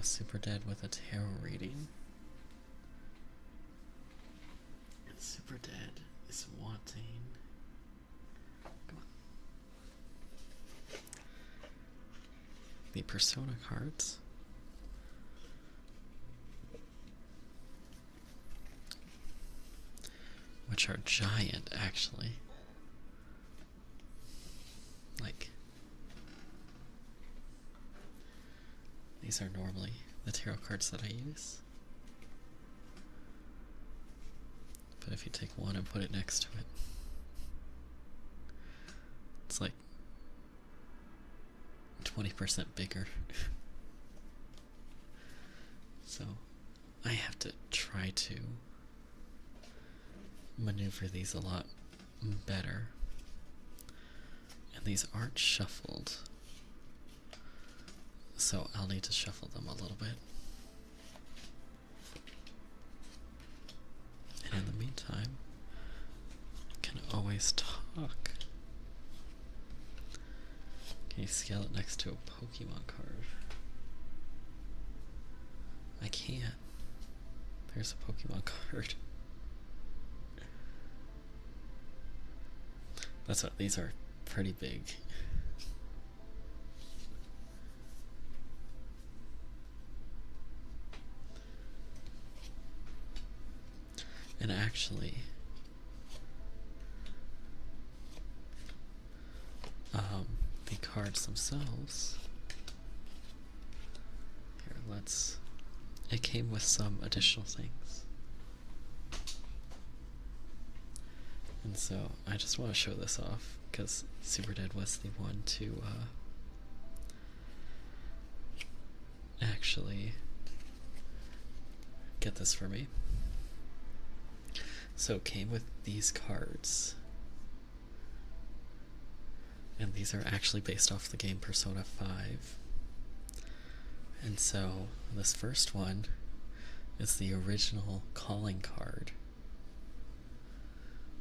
Super Dead with a tarot reading. And Super Dead is wanting. Come on. The Persona cards. Which are giant, actually. Like. These are normally the tarot cards that I use. But if you take one and put it next to it, it's like 20% bigger. So I have to try to maneuver these a lot better. And these aren't shuffled, so I'll need to shuffle them a little bit. And in the meantime, I can always talk. Can you scale it next to a Pokemon card? I can't. There's a Pokemon card. That's what, these are pretty big. And actually, the cards themselves, here, it came with some additional things. And so I just want to show this off because Super Dead was the one to actually get this for me. So it came with these cards, and these are actually based off the game Persona 5. And so this first one is the original calling card.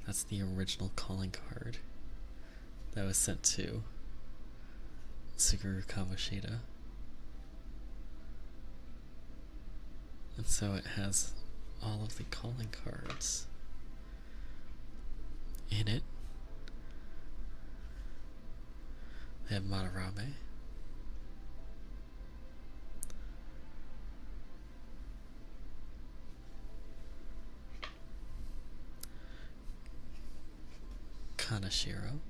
That's the original calling card that was sent to Suguru Kamoshida. And so it has all of the calling cards in it. They have Madarame. Kanashiro.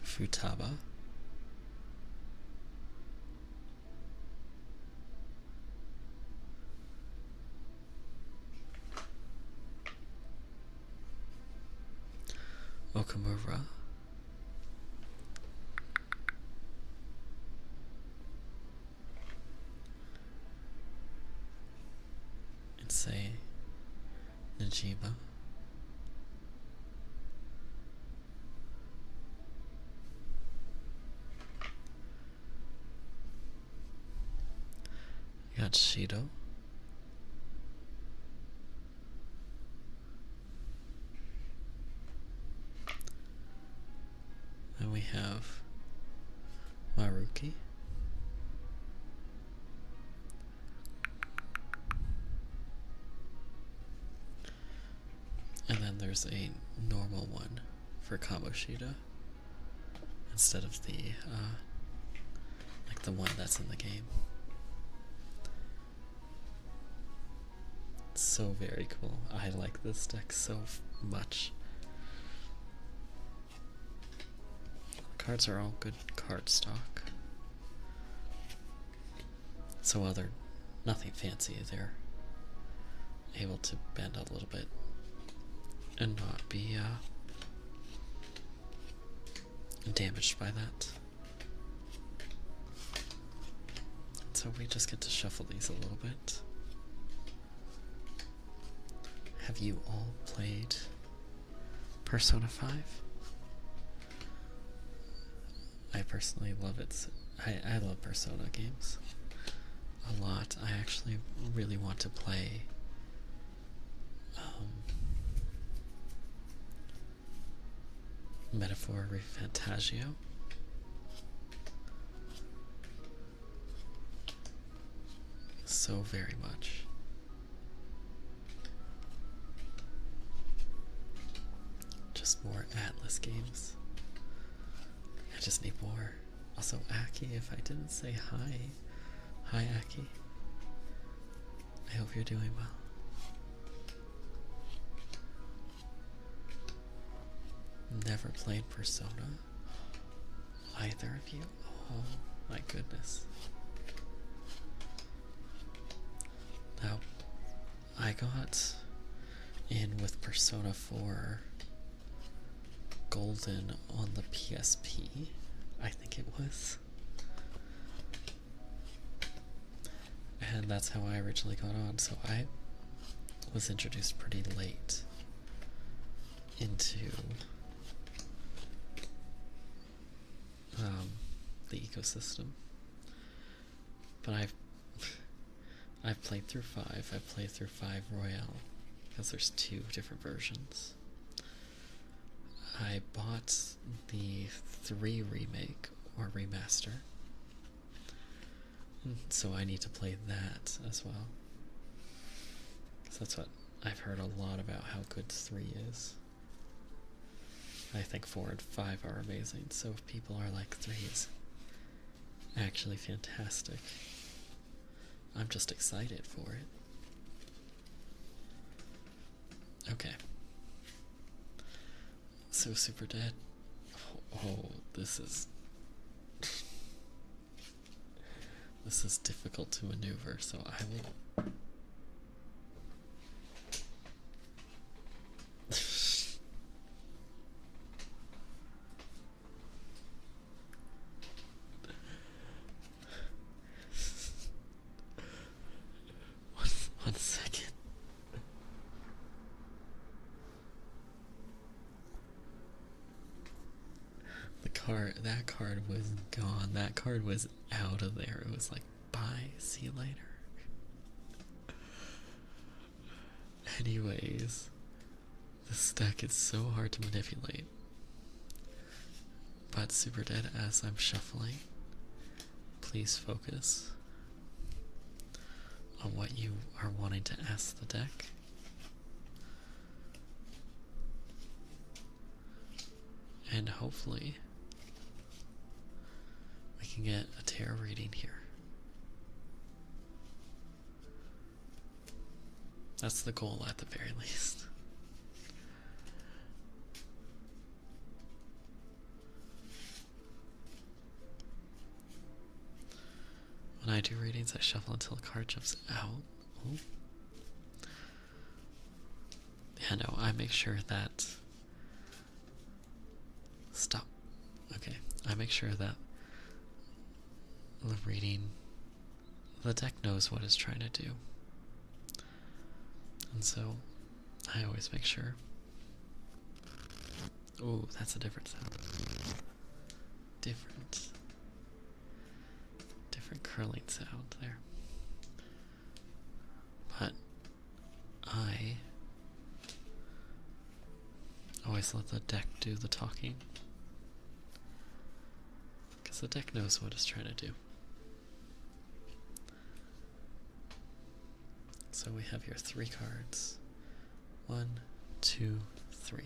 Futaba. Okamura. And say Najima. You got Shido. And we have Maruki. And then there's a normal one for Kamoshida instead of the like the one that's in the game. It's so very cool. I like this deck so much. Cards are all good card stock. So while they're nothing fancy, they're able to bend a little bit and not be damaged by that. So we just get to shuffle these a little bit. Have you all played Persona 5? I personally love it. I love Persona games a lot. I actually really want to play Metaphor Refantagio. So very much. Just more Atlas games. I just need more. Also, Aki, if I didn't say hi. Hi, Aki. I hope you're doing well. Never played Persona? Either of you? Oh my goodness. Now, I got in with Persona 4 Golden on the PSP, I think it was. And that's how I originally got on, so I was introduced pretty late into the ecosystem. But I've played through 5. I've played through 5 Royale, because there's 2 different versions. I bought the 3 remake or remaster, so I need to play that as well. So that's what I've heard a lot about, how good 3 is. I think 4 and 5 are amazing, so if people are like 3 is actually fantastic, I'm just excited for it. Okay. So Super Dead. Oh, this is this is difficult to maneuver, so I will one second. That card was gone. That card was out of there. It was like, bye, see you later. Anyways, this deck is so hard to manipulate. But Super Dead, as I'm shuffling, please focus on what you are wanting to ask the deck. And hopefully we can get a tarot reading here. That's the goal at the very least. When I do readings, I shuffle until a card jumps out. Ooh. Yeah, no, I make sure that... Stop. Okay, I make sure that the reading, the deck knows what it's trying to do. And so, I always make sure. Ooh, that's a different sound. Different curling sound there. But I always let the deck do the talking, because the deck knows what it's trying to do. So we have here 3 cards. 1, 2, 3.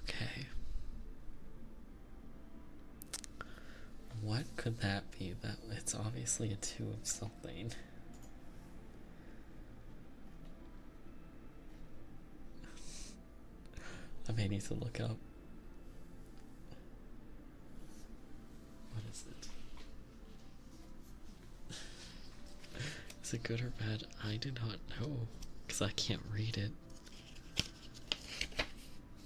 Okay. What could that be? That it's obviously a 2 of something. I may need to look up. What is it? Is it good or bad? I do not know, because I can't read it.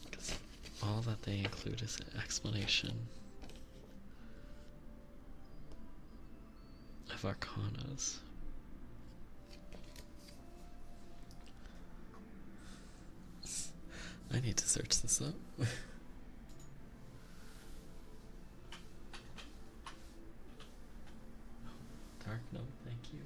Because all that they include is an explanation of arcanas. I need to search this up. Dark Note, thank you.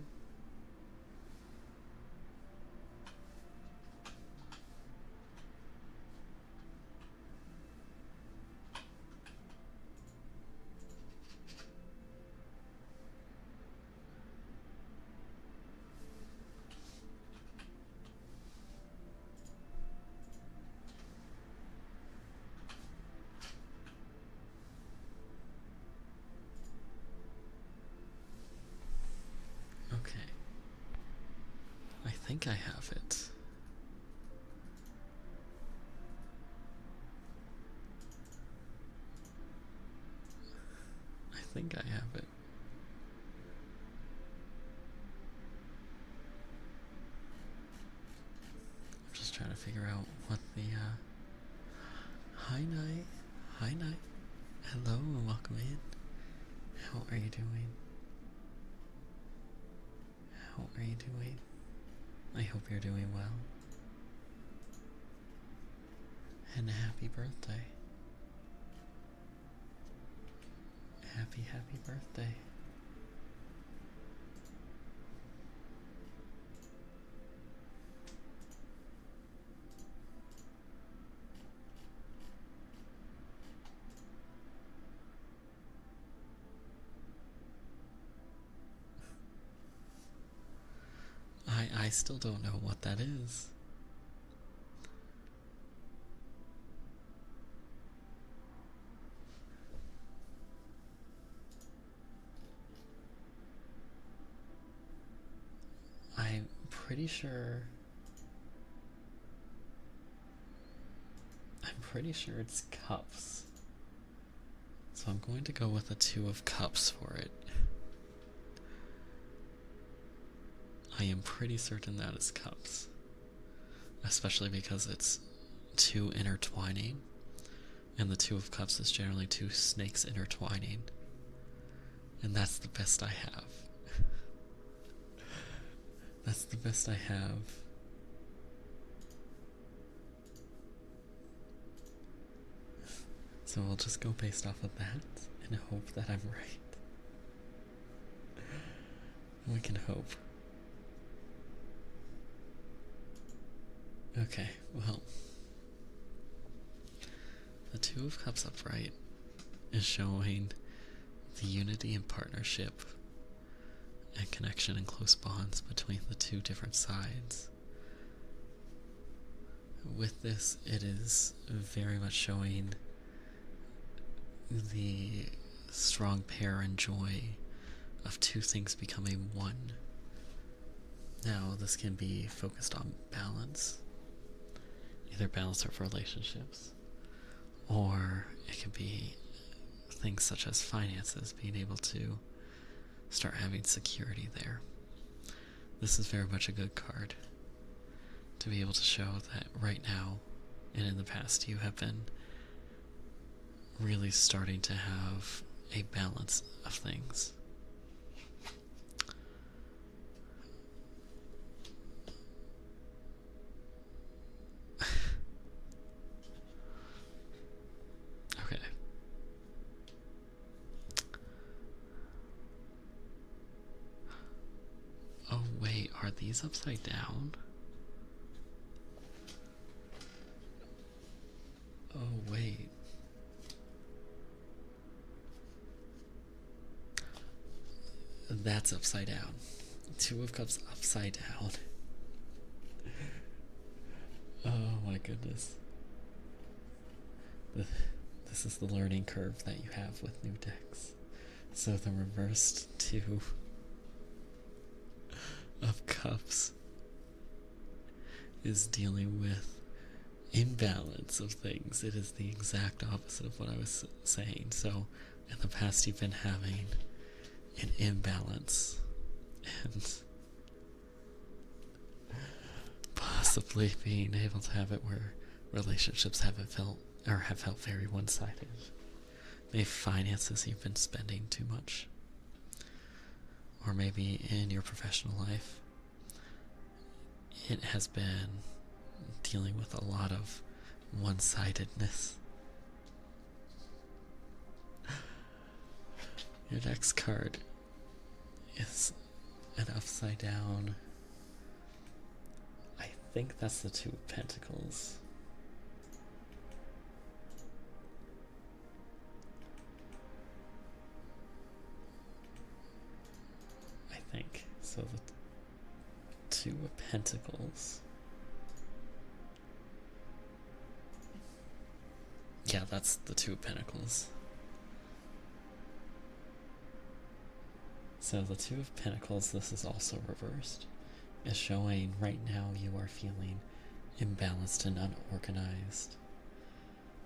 think I have it. I think I have it. I'm just trying to figure out what the, Hi, Night. Hi, Night. Hello and welcome in. How are you doing? How are you doing? I hope you're doing well. And happy birthday. Happy, happy birthday. I still don't know what that is. I'm pretty sure it's cups. So I'm going to go with a 2 of cups for it. I am pretty certain that is cups. Especially because it's 2 intertwining. And the 2 of cups is generally 2 snakes intertwining. And that's the best I have. That's the best I have. So we'll just go based off of that and hope that I'm right. We can hope. Okay, well, the 2 of Cups upright is showing the unity and partnership and connection and close bonds between the 2 different sides. With this, it is very much showing the strong pair and joy of 2 things becoming one. Now, this can be focused on balance, either balance of relationships, or it can be things such as finances, being able to start having security there. This is very much a good card to be able to show that right now and in the past you have been really starting to have a balance of things. Okay. Oh wait, are these upside down? Oh wait. That's upside down. 2 of Cups upside down. Oh my goodness. This is the learning curve that you have with new decks. So the reversed 2 of Cups is dealing with imbalance of things. It is the exact opposite of what I was saying. So in the past you've been having an imbalance and possibly being able to have it where relationships have felt very one-sided. Maybe finances, you've been spending too much, or maybe in your professional life it has been dealing with a lot of one-sidedness. Your next card is an upside down. I think that's the 2 of Pentacles. I think. So the 2 of Pentacles. Yeah, that's the 2 of Pentacles. So the 2 of Pentacles, this is also reversed, is showing right now you are feeling imbalanced and unorganized.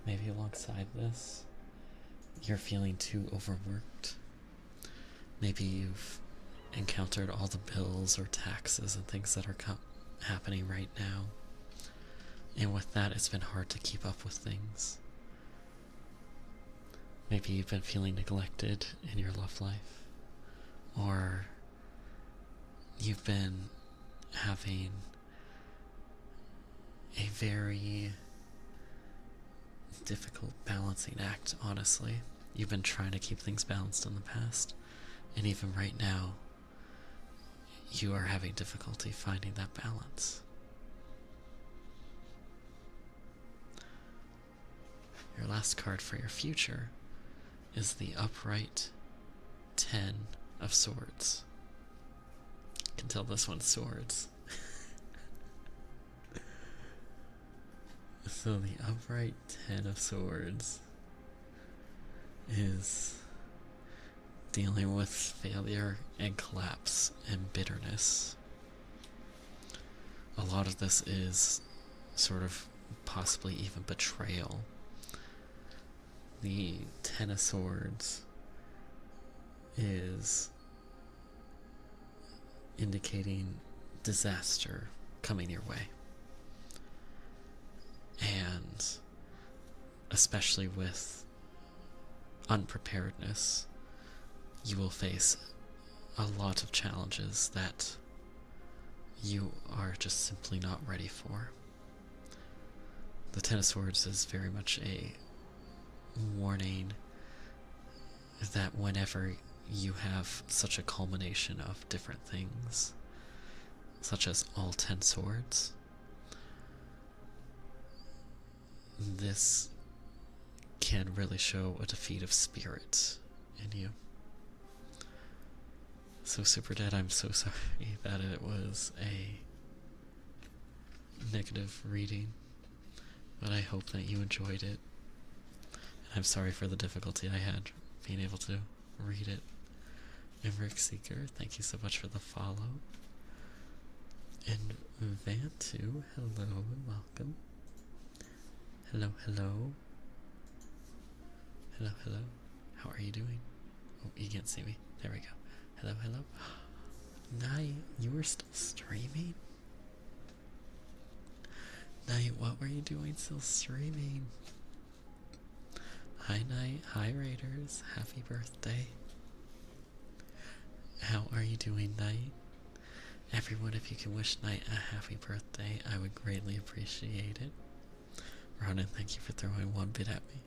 Maybe alongside this, you're feeling too overworked. Maybe you've encountered all the bills or taxes and things that are happening right now. And with that, it's been hard to keep up with things. Maybe you've been feeling neglected in your love life. Or you've been having a very difficult balancing act, honestly. You've been trying to keep things balanced in the past, and even right now, you are having difficulty finding that balance. Your last card for your future is the upright 10 of swords. You can tell this one's swords. So the upright 10 of swords is dealing with failure and collapse and bitterness. A lot of this is sort of possibly even betrayal. The 10 of swords is indicating disaster coming your way. And especially with unpreparedness, you will face a lot of challenges that you are just simply not ready for. The Ten of Swords is very much a warning that whenever you have such a culmination of different things, such as all 10 swords, this can really show a defeat of spirit in you. So Super Dead, I'm so sorry that it was a negative reading, but I hope that you enjoyed it. And I'm sorry for the difficulty I had being able to read it. And Rick Seeker, thank you so much for the follow. And Vantu, hello and welcome. Hello, hello. Hello, hello. How are you doing? Oh, you can't see me. There we go. Hello, hello. Night, you were still streaming? Night, what were you doing still streaming? Hi, Night. Hi, Raiders. Happy birthday. How are you doing, Night? Everyone, if you can wish Night a happy birthday, I would greatly appreciate it. Ronan, thank you for throwing one bit at me.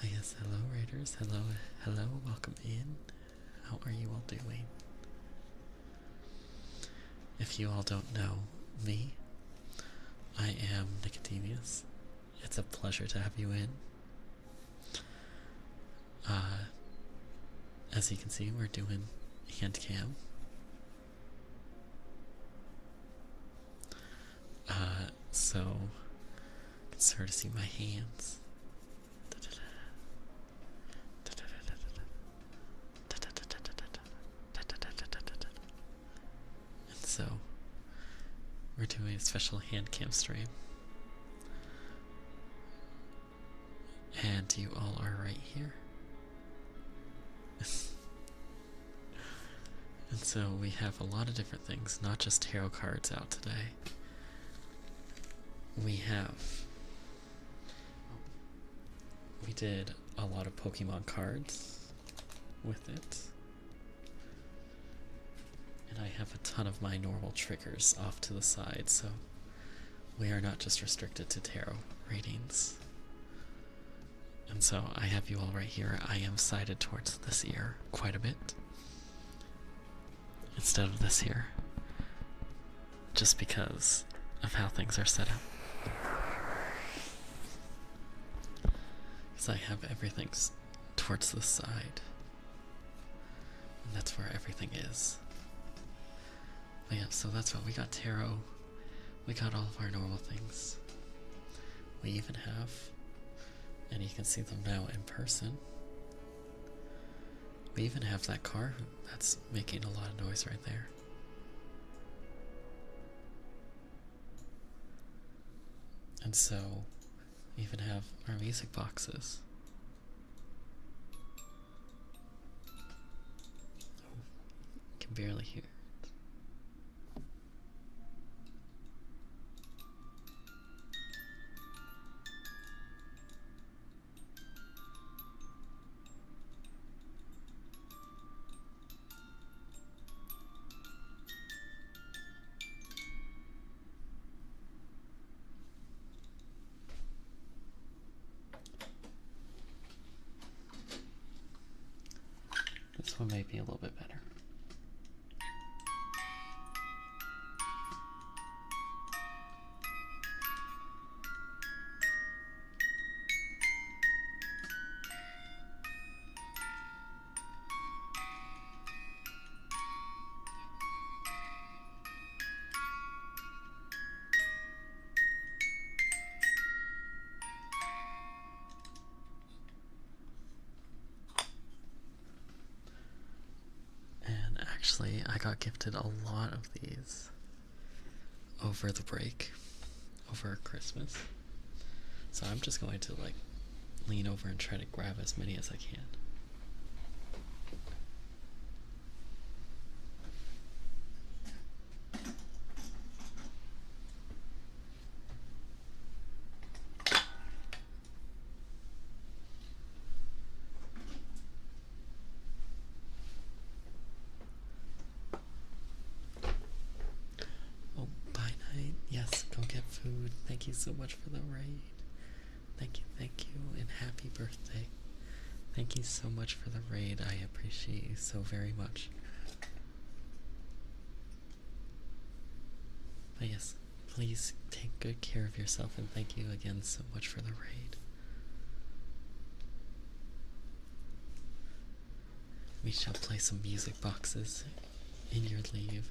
Yes, hello, Raiders. Hello, hello. Welcome in. How are you all doing? If you all don't know me, I am Nicodemus. It's a pleasure to have you in. As you can see, we're doing Handcam. So you can start to see my hands. And so we're doing a special Handcam stream. And you all are right here. And so we have a lot of different things, not just tarot cards out today. We did a lot of Pokemon cards with it. And I have a ton of my normal triggers off to the side, so we are not just restricted to tarot readings. And so I have you all right here. I am sided towards this ear quite a bit instead of this ear, just because of how things are set up. Because I have everything towards this side, and that's where everything is. But yeah, so that's what we got. Tarot, we got all of our normal things. We even have, and you can see them now in person, we even have that car that's making a lot of noise right there. And so, we even have our music boxes. Oh, I can barely hear it. This one may be a little bit better. Actually, I got gifted a lot of these over the break, over Christmas. So I'm just going to like lean over and try to grab as many as I can. Thank you so much for the raid. Thank you, and happy birthday. Thank you so much for the raid. I appreciate you so very much. But yes, please take good care of yourself, and thank you again so much for the raid. We shall play some music boxes in your leave.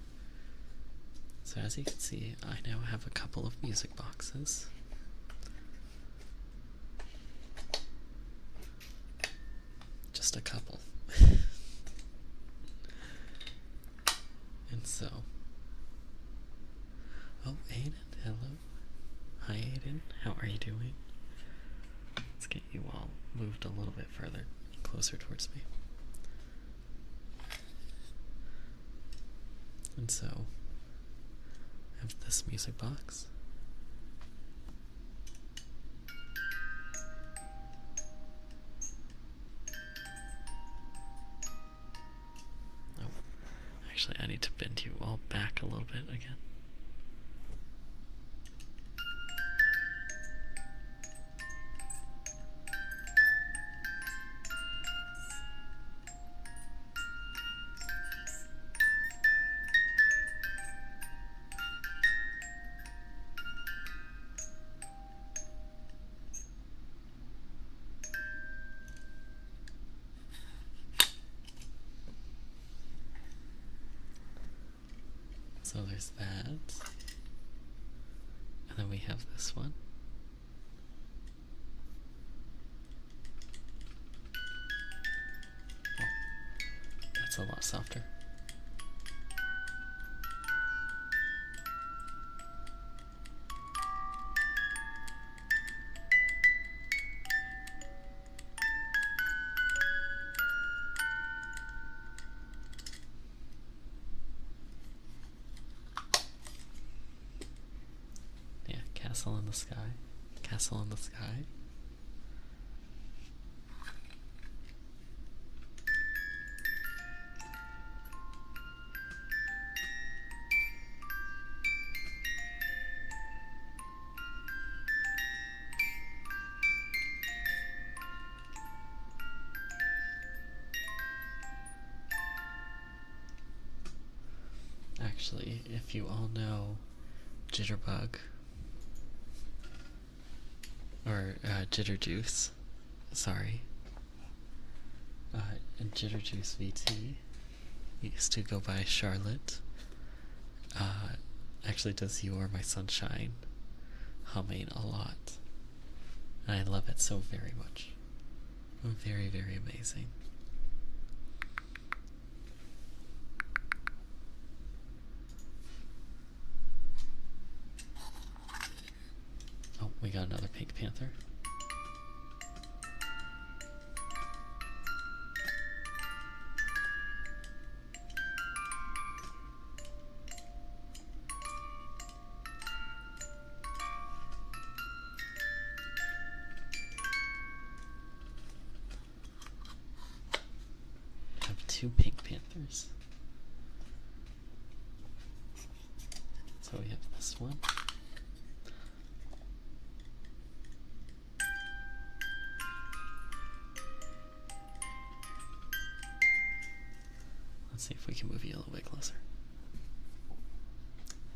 So as you can see, I now have a couple of music boxes. Just a couple. And so... Oh, Aiden, hello. Hi Aiden, how are you doing? Let's get you all moved a little bit further, closer towards me. And so... I have this music box. Oh, actually I need to bend you all back a little bit again. So there's that. And then we have this one. Oh, that's a lot softer. Castle in the sky. Castle in the sky. Actually, if you all know Jitterbug, or Jitterjuice, sorry, Jitterjuice VT used to go by Charlotte, actually does You Are My Sunshine humming a lot. And I love it so very much. Very, very amazing. Oh, we Pink Panther. Have 2 Pink Panthers. So we have this one. Let's see if we can move you a little bit closer.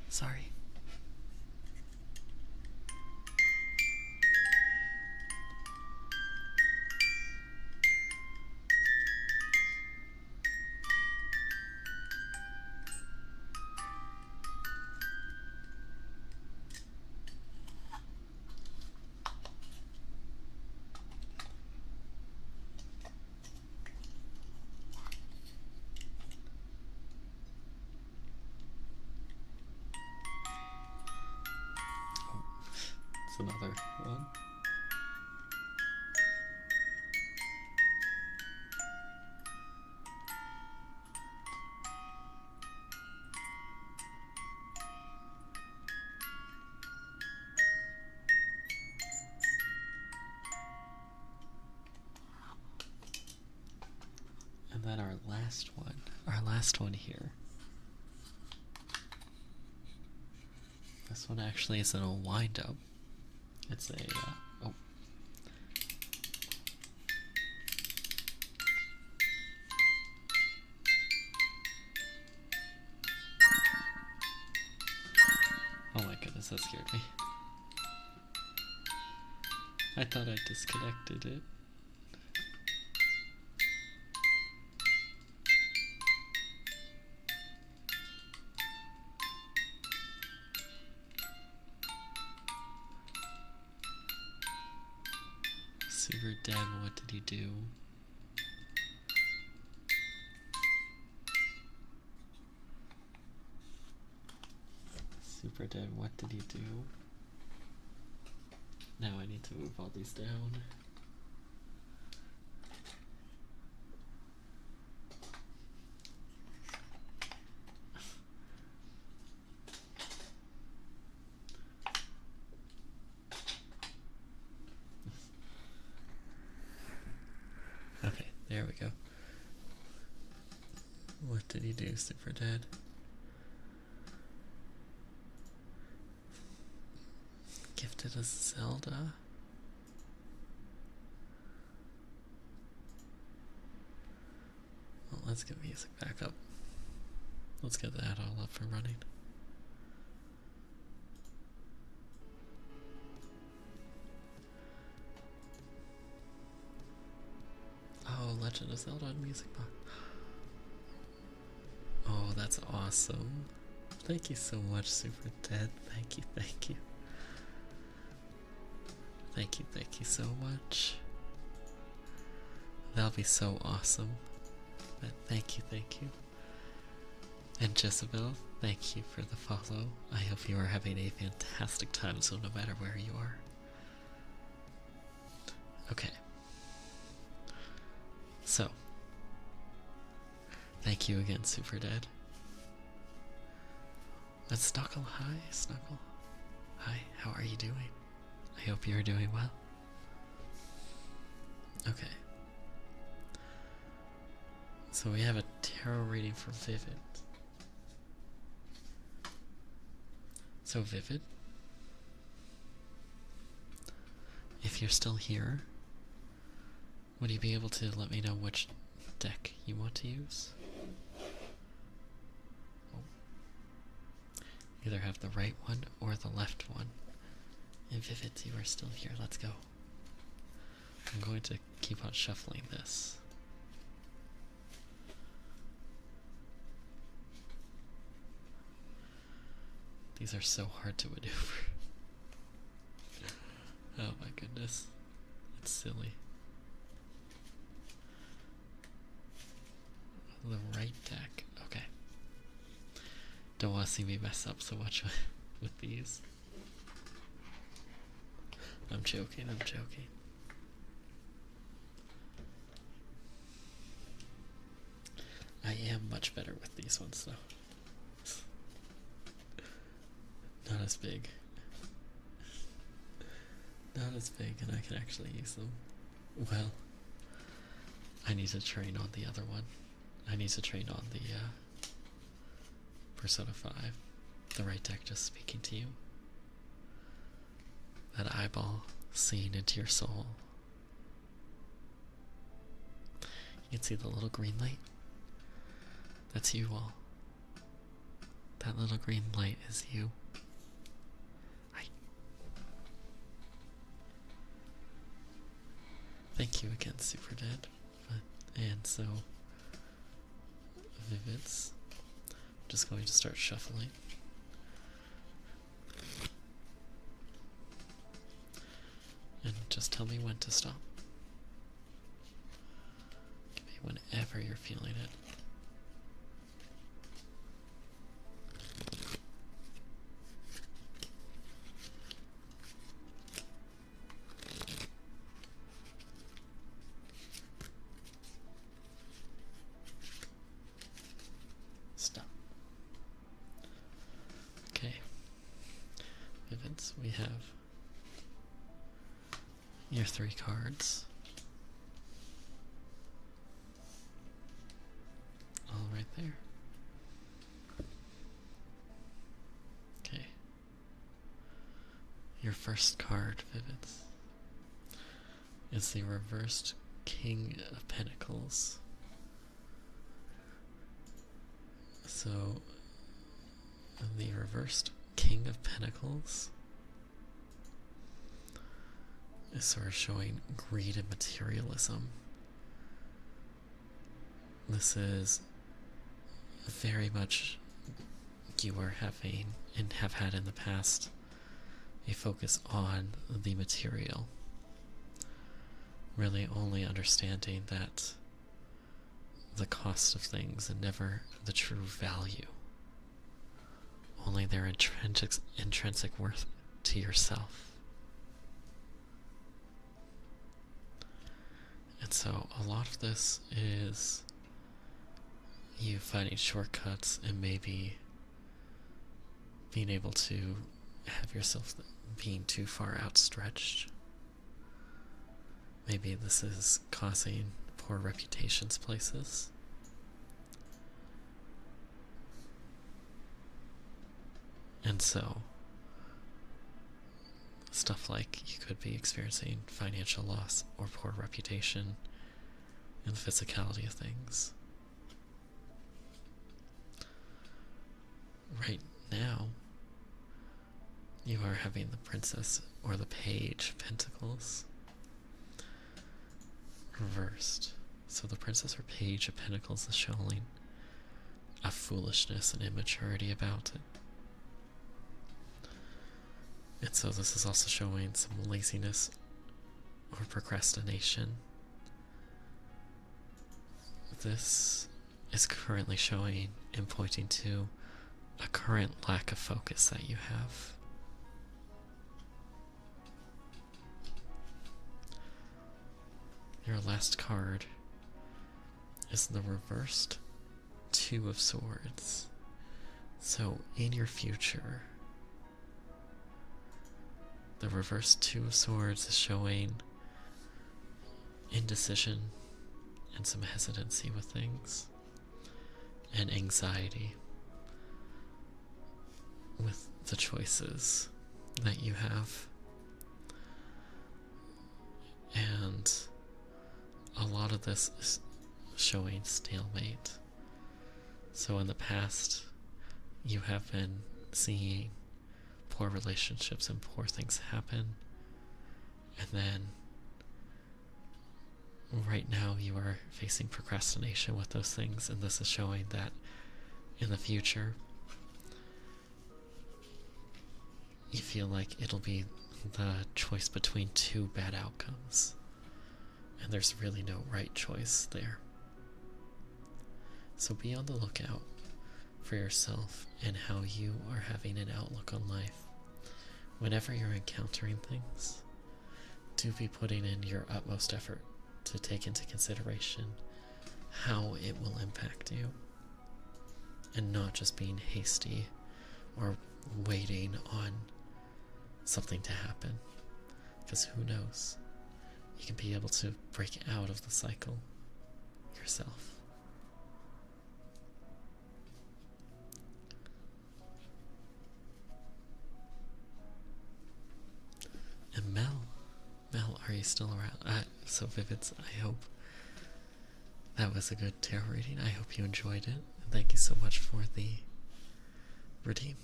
Sorry. Another one. And then our last one here. This one actually isn't a wind up. It's a, oh. Oh my goodness, that scared me. I thought I disconnected it. Super Dead, what did he do? Super Dead, what did he do? Now I need to move all these down. Okay, there we go. What did he do, Super Dead? Gifted us Zelda. Well, let's get music back up. Let's get that all up and running. Oh, Legend of Zelda on Music Box. Oh, that's awesome. Thank you so much, Super Dead. Thank you, thank you. Thank you so much. That'll be so awesome. But thank you. And Jezebel, thank you for the follow. I hope you are having a fantastic time, so no matter where you are. Okay. So, thank you again, Super Dead. Let's Snuckle. Hi, Snuckle. Hi, how are you doing? I hope you're doing well. Okay. So we have a tarot reading for Vivid. So Vivid, if you're still here, would you be able to let me know which deck you want to use? Oh. Either have the right one or the left one. And Vivid, you are still here. Let's go. I'm going to keep on shuffling this. These are so hard to maneuver. Oh my goodness. It's silly. The right deck. Okay. Don't want to see me mess up so much with these. I'm joking, I'm joking. I am much better with these ones though. Not as big. Not as big, and I can actually use them. Well, I need to train on the other one. I need to train on the Persona 5. The right deck just speaking to you. That eyeball seeing into your soul. You can see the little green light? That's you all. That little green light is you. Thank you again, Super Dead. And so, Vivids. Just going to start shuffling. And just tell me when to stop. Give me whenever you're feeling it. Stop. Okay. Vivids, we have your 3 cards. All right there. Okay. Your first card, Vivids, is the reversed King of Pentacles. So, the reversed King of Pentacles is sort of showing greed and materialism. This is very much you are having and have had in the past a focus on the material. Really only understanding that the cost of things and never the true value. Only their intrinsic worth to yourself. And so a lot of this is you finding shortcuts and maybe being able to have yourself being too far outstretched. Maybe this is causing poor reputations places. And so, stuff like you could be experiencing financial loss or poor reputation in the physicality of things. Right now, you are having the Princess or the Page of Pentacles reversed. So the Princess or Page of Pentacles is showing a foolishness and immaturity about it. And so this is also showing some laziness or procrastination. This is currently showing and pointing to a current lack of focus that you have. Your last card is the reversed Two of Swords. So in your future, the reversed Two of Swords is showing indecision and some hesitancy with things and anxiety with the choices that you have. And a lot of this is showing stalemate. So in the past, you have been seeing poor relationships and poor things happen. And then right now you are facing procrastination with those things, and this is showing that in the future you feel like it'll be the choice between two bad outcomes, and there's really no right choice there. So be on the lookout for yourself and how you are having an outlook on life whenever you're encountering things do be putting in your utmost effort to take into consideration how it will impact you, and not just being hasty or waiting on something to happen, because who knows, you can be able to break out of the cycle yourself. And Mel, are you still around? So Vivids, I hope that was a good tarot reading. I hope you enjoyed it. And thank you so much for the redeem.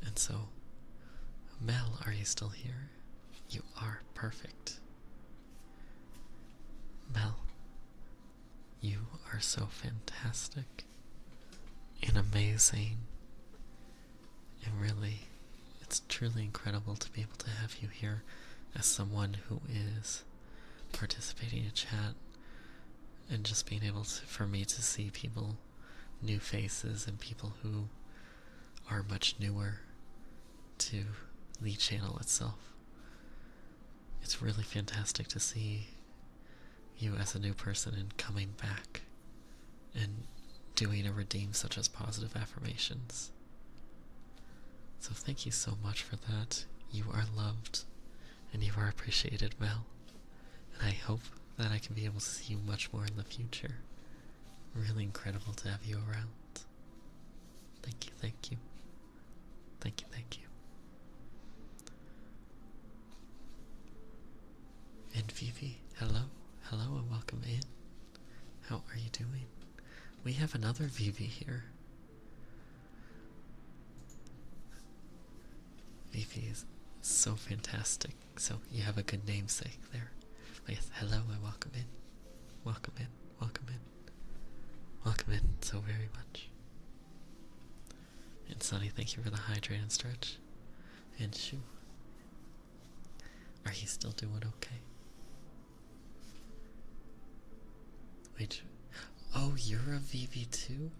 And so, Mel, are you still here? You are perfect. Mel, you are so fantastic and amazing. And really, it's truly incredible to be able to have you here as someone who is participating in chat, and just being able to, for me to see people, new faces, and people who are much newer to the channel itself. It's really fantastic to see you as a new person and coming back and doing a redeem such as positive affirmations. So thank you so much for that. You are loved and you are appreciated, Mel. And I hope that I can be able to see you much more in the future. Really incredible to have you around. Thank you, thank you. Thank you, thank you. And Vivi, hello and welcome in. How are you doing? We have another Vivi here. Vivi is so fantastic. So you have a good namesake there. But yes, hello and welcome in. Welcome in, welcome in. Welcome in so very much. And Sunny, thank you for the hydrate and stretch. And Shu, are you still doing okay? Wait, oh, you're a VV too?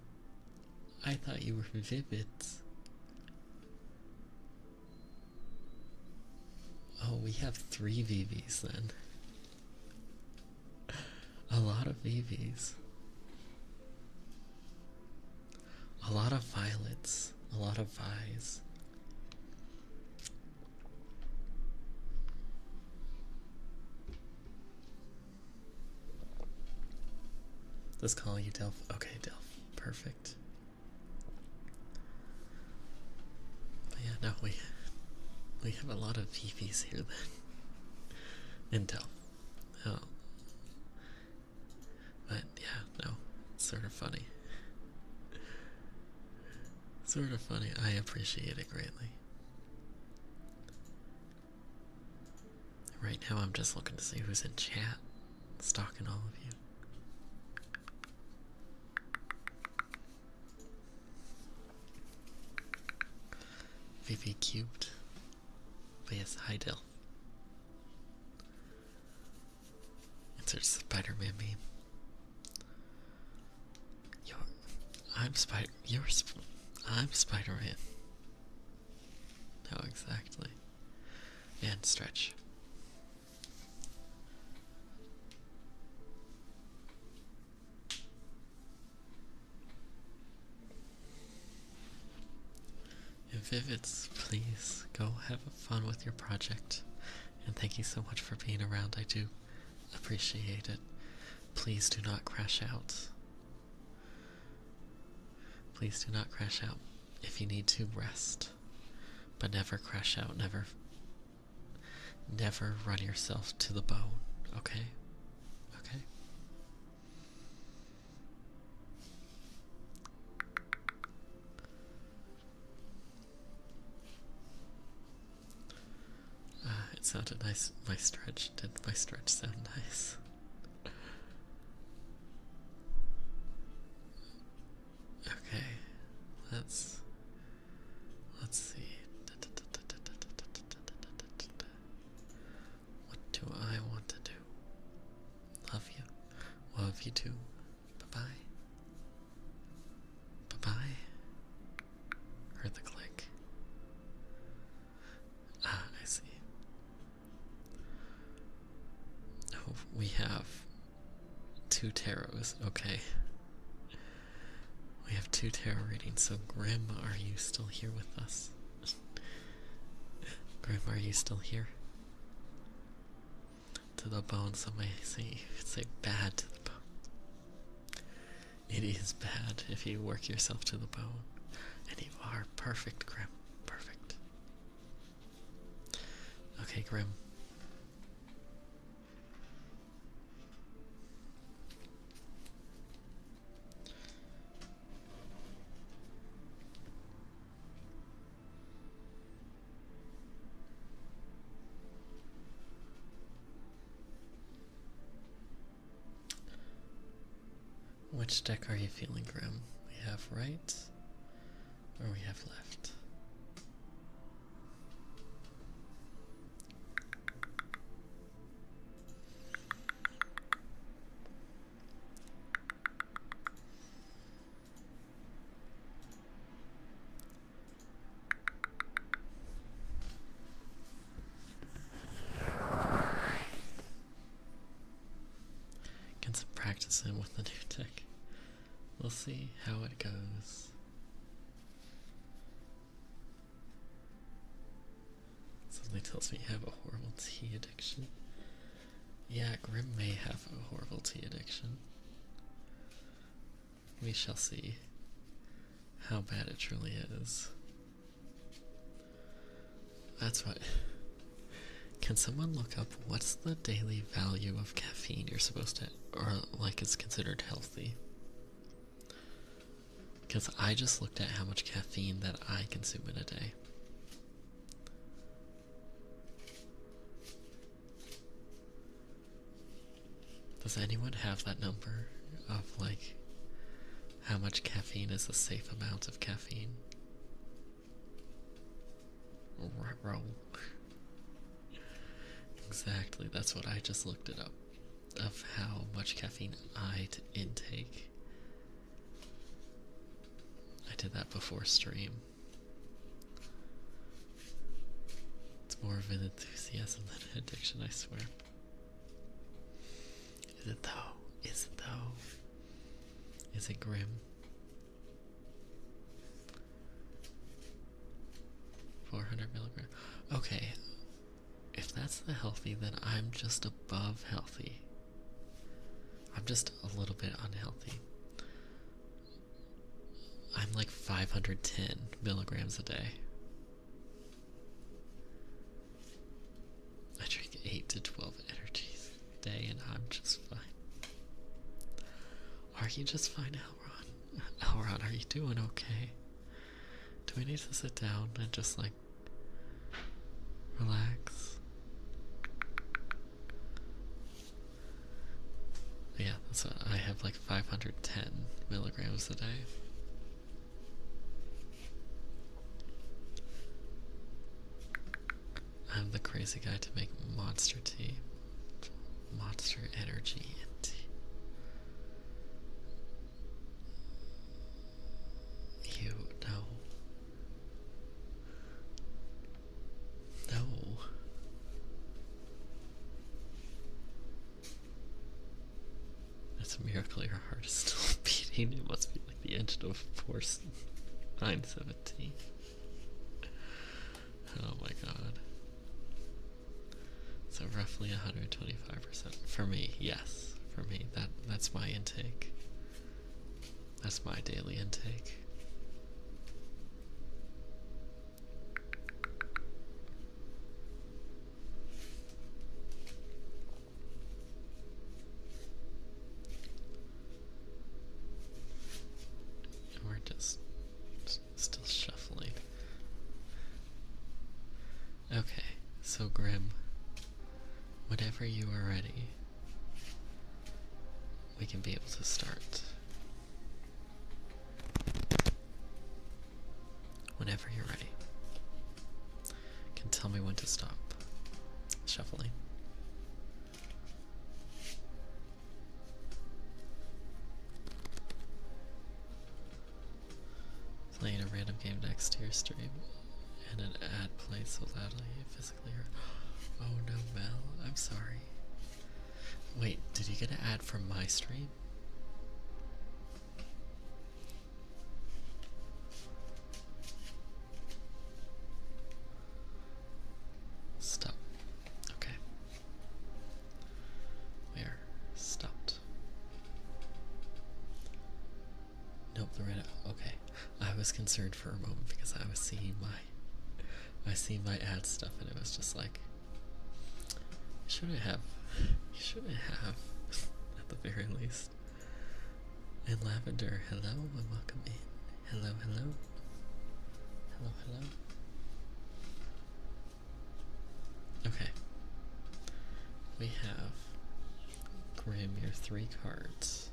I thought you were Vivids. Oh, we have 3 VVs then. A lot of VVs. A lot of violets. A lot of Vi's. Let's call you Delph. Okay, Delph. Perfect. But yeah, no, we have a lot of VVs here then. And Delph. Oh. But yeah, no. It's sort of funny. Sort of funny. I appreciate it greatly. Right now I'm just looking to see who's in chat. Stalking all of you. VV cubed. But yes, hi Dill. Insert Spider-Man meme. I'm Spider-Man. No, exactly. And stretch. And Vivids, please go have fun with your project. And thank you so much for being around. I do appreciate it. Please do not crash out. Please do not crash out. If you need to, rest. But never crash out. Never run yourself to the bone. Okay? Okay? It sounded nice. My stretch. Did my stretch sound nice? Okay. Let's see. What do I want to do? Love you. Love you too. Bye-bye. Bye-bye. Heard the click. we have 2 tarots, okay. We have 2 tarot readings, so Grim, are you still here with us? Grim, are you still here? To the bone, some may say bad to the bone. It is bad if you work yourself to the bone. And you are perfect, Grim. Perfect. Okay, Grim. Which deck are you feeling, Grim? We have right, or we have left? Get some practice in with the new deck. We'll see how it goes. Something tells me you have a horrible tea addiction. Yeah, Grim may have a horrible tea addiction. We shall see how bad it truly is. That's what. Can someone look up what's the daily value of caffeine you're supposed to, or like is considered healthy? Because I just looked at how much caffeine that I consume in a day. Does anyone have that number of like how much caffeine is a safe amount of caffeine? Roll. Exactly, that's what I just looked it up. Of how much caffeine I intake. I did that before stream. It's more of an enthusiasm than an addiction, I swear. Is it though? Is it though? Is it Grim? 400 milligrams. Okay. If that's the healthy, then I'm just above healthy. I'm just a little bit unhealthy. I'm like 510 milligrams a day. I drink 8 to 12 energies a day and I'm just fine. Are you just fine, Elron? Elron, are you doing okay? Do we need to sit down and just like relax? Yeah, that's what I have, like 510 milligrams a day. I'm the crazy guy to make monster tea. Monster energy and tea. You, no. No. It's a miracle your heart is still beating. It must be like the engine of Force 917. Oh my god. So roughly 125%. For me, yes. For me, that's my intake. That's my daily intake. And we're just still shuffling. Okay, so Grim, whenever you are ready, we can be able to start. Whenever you're ready. You can tell me when to stop shuffling. Playing a random game next to your stream and an ad plays so loudly you physically hurt. Oh no, Mel, I'm sorry. Wait, you get an ad from my stream? Stop. Okay. We are stopped. Nope, the red. Okay. I was concerned for a moment because I was seeing my ad stuff and it was just like, you shouldn't have at the very least. And Lavender, hello and welcome in. Hello, hello. Hello, hello. Okay. We have Grim, your 3 cards.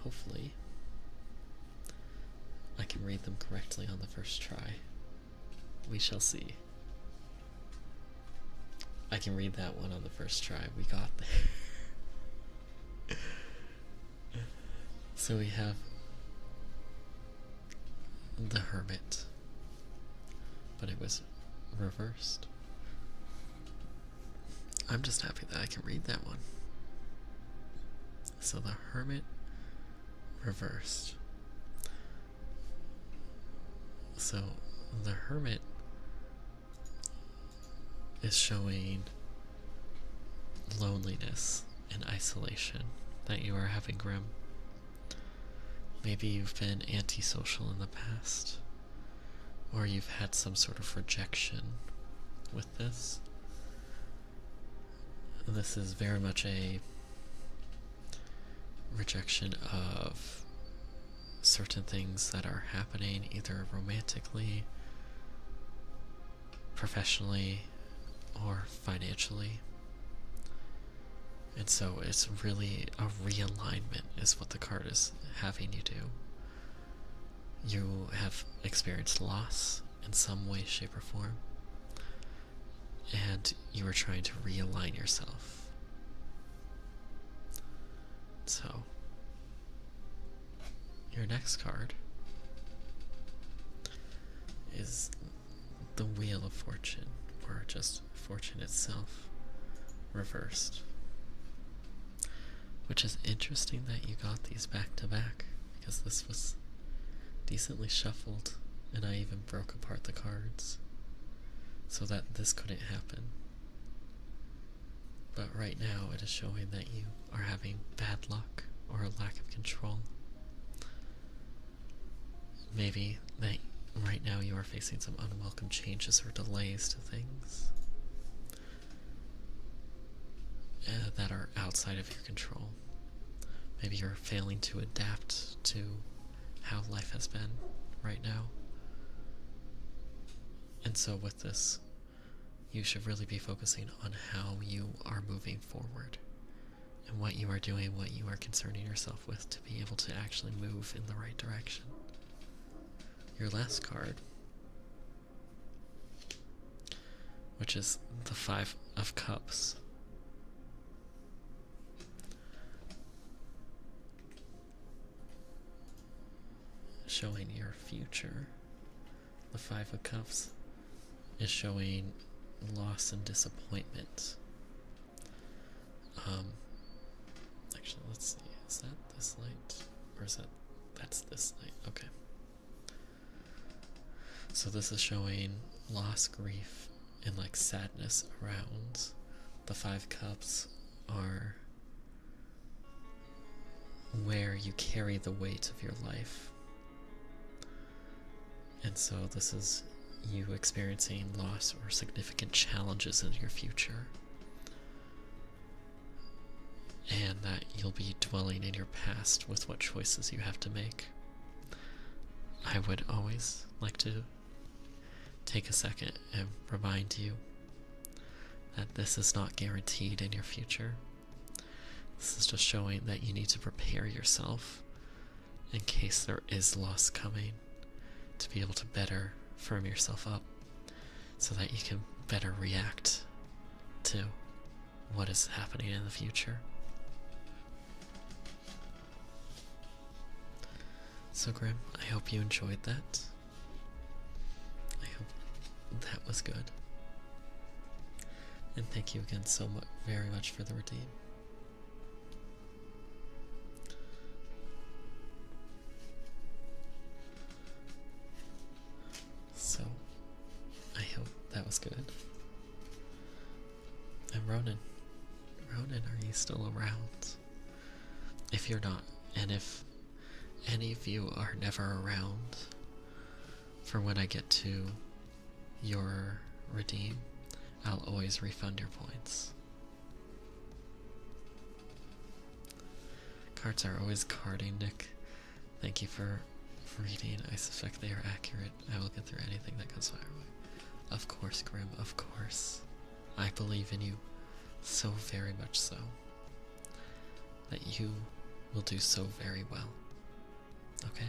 Hopefully I can read them correctly on the first try. We shall see. I can read that one on the first try. We got there. So we have the Hermit, but it was reversed. I'm just happy that I can read that one. So the Hermit reversed. So the Hermit is showing loneliness and isolation that you are having, Grim. Maybe you've been antisocial in the past, or you've had some sort of rejection with this. This is very much a rejection of certain things that are happening, either romantically, professionally, or financially. And so it's really a realignment is what the card is having you do. You have experienced loss in some way, shape, or form, and you are trying to realign yourself. So your next card is the Wheel of Fortune, or just fortune itself reversed. Which is interesting that you got these back to back, because this was decently shuffled and I even broke apart the cards so that this couldn't happen. But right now it is showing that you are having bad luck or a lack of control. Maybe that right now you are facing some unwelcome changes or delays to things that are outside of your control. Maybe you're failing to adapt to how life has been right now. And so with this, you should really be focusing on how you are moving forward and what you are doing, what you are concerning yourself with to be able to actually move in the right direction. Your last card, which is the 5 of Cups. Showing your future. The 5 of Cups is showing loss and disappointment. Actually, let's see. Is that this light? Or is that's this light? Okay. So this is showing loss, grief, and like sadness around. The 5 Cups are where you carry the weight of your life. And so this is you experiencing loss or significant challenges in your future. And that you'll be dwelling in your past with what choices you have to make. I would always like to take a second and remind you that this is not guaranteed in your future. This is just showing that you need to prepare yourself in case there is loss coming, to be able to better firm yourself up so that you can better react to what is happening in the future. So Grim, I hope you enjoyed that. I hope that was good. And thank you again so much, very much for the redeem. And Ronan, are you still around? If you're not, and if any of you are never around for when I get to your redeem, I'll always refund your points. Cards are always carding, Nick. Thank you for reading. I suspect they are accurate. I will get through anything that comes my way. Of course, Grim, of course. I believe in you so very much so that you will do so very well. Okay?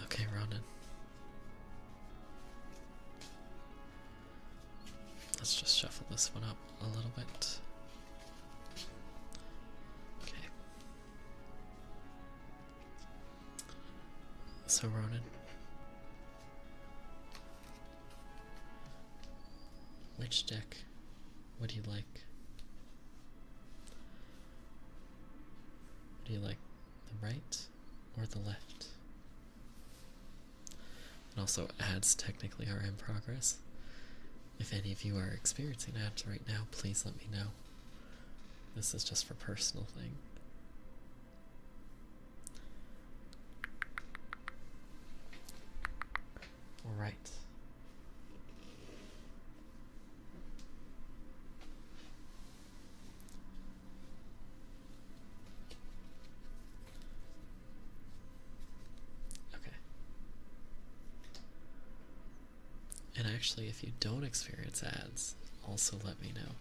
Okay, Ronan. Let's just shuffle this one up a little bit. Okay. So, Ronan, which deck would you like? Do you like the right or the left? And also, ads technically are in progress. If any of you are experiencing ads right now, please let me know. This is just for personal thing. Alright. Okay. And actually, if you don't experience ads, also let me know.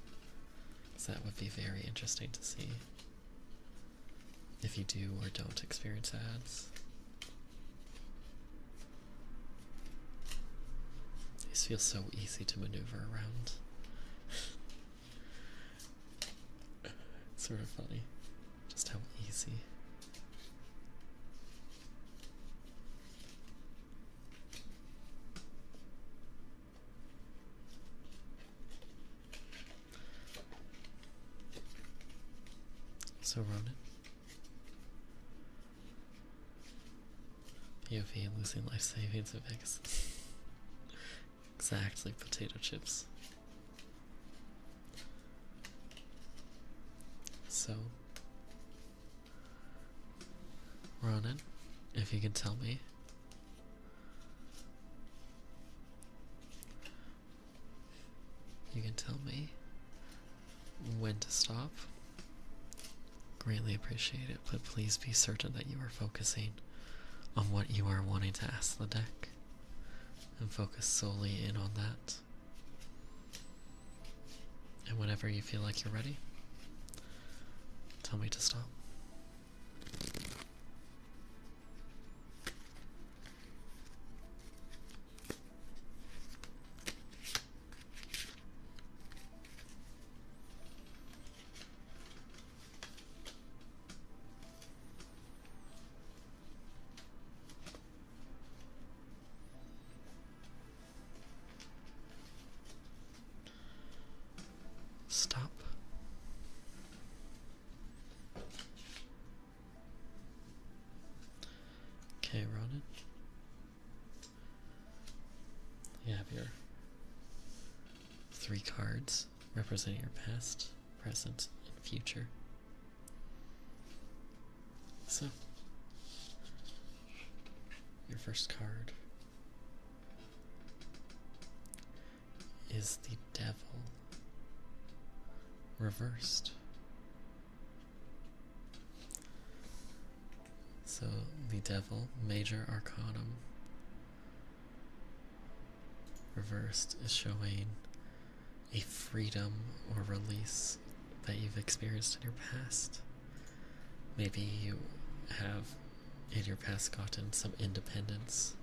Because that would be very interesting to see. If you do or don't experience ads. These feel so easy to maneuver around. It's sort of funny. Just how easy. So, Ronan, POV losing life savings in Vegas. Exactly, potato chips. So, Ronan, if you can tell me, when to stop. Greatly appreciate it, but please be certain that you are focusing on what you are wanting to ask the deck, and focus solely in on that. And whenever you feel like you're ready, tell me to stop. Stop. Okay, Ronan. You have your 3 cards representing your past, present, and future. So, your first card is the Devil reversed. So the Devil, Major Arcanum, reversed, is showing a freedom or release that you've experienced in your past. Maybe you have in your past gotten some independence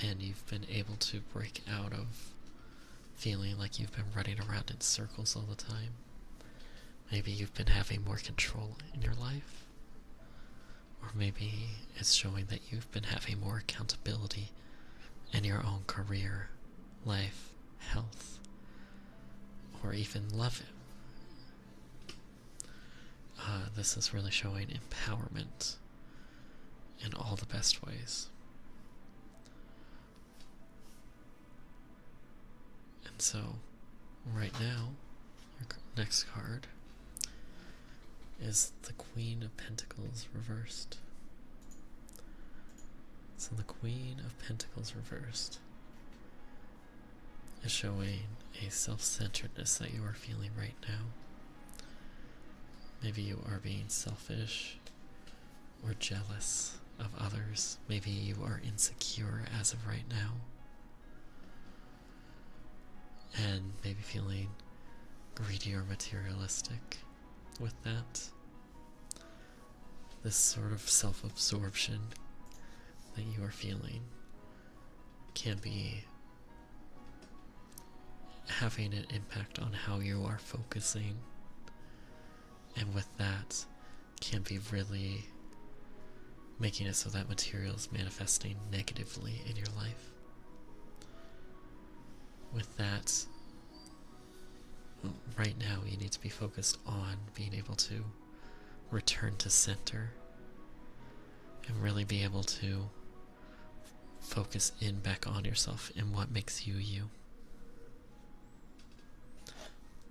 and you've been able to break out of feeling like you've been running around in circles all the time. Maybe you've been having more control in your life. Or maybe it's showing that you've been having more accountability in your own career, life, health, or even love. This is really showing empowerment in all the best ways. And so, right now, your next card is the Queen of Pentacles reversed. So the Queen of Pentacles reversed is showing a self-centeredness that you are feeling right now. Maybe you are being selfish or jealous of others. Maybe you are insecure as of right now. And maybe feeling greedy or materialistic with that. This sort of self-absorption that you are feeling can be having an impact on how you are focusing, and with that can be really making it so that material is manifesting negatively in your life. With that, right now you need to be focused on being able to return to center and really be able to focus in back on yourself and what makes you you.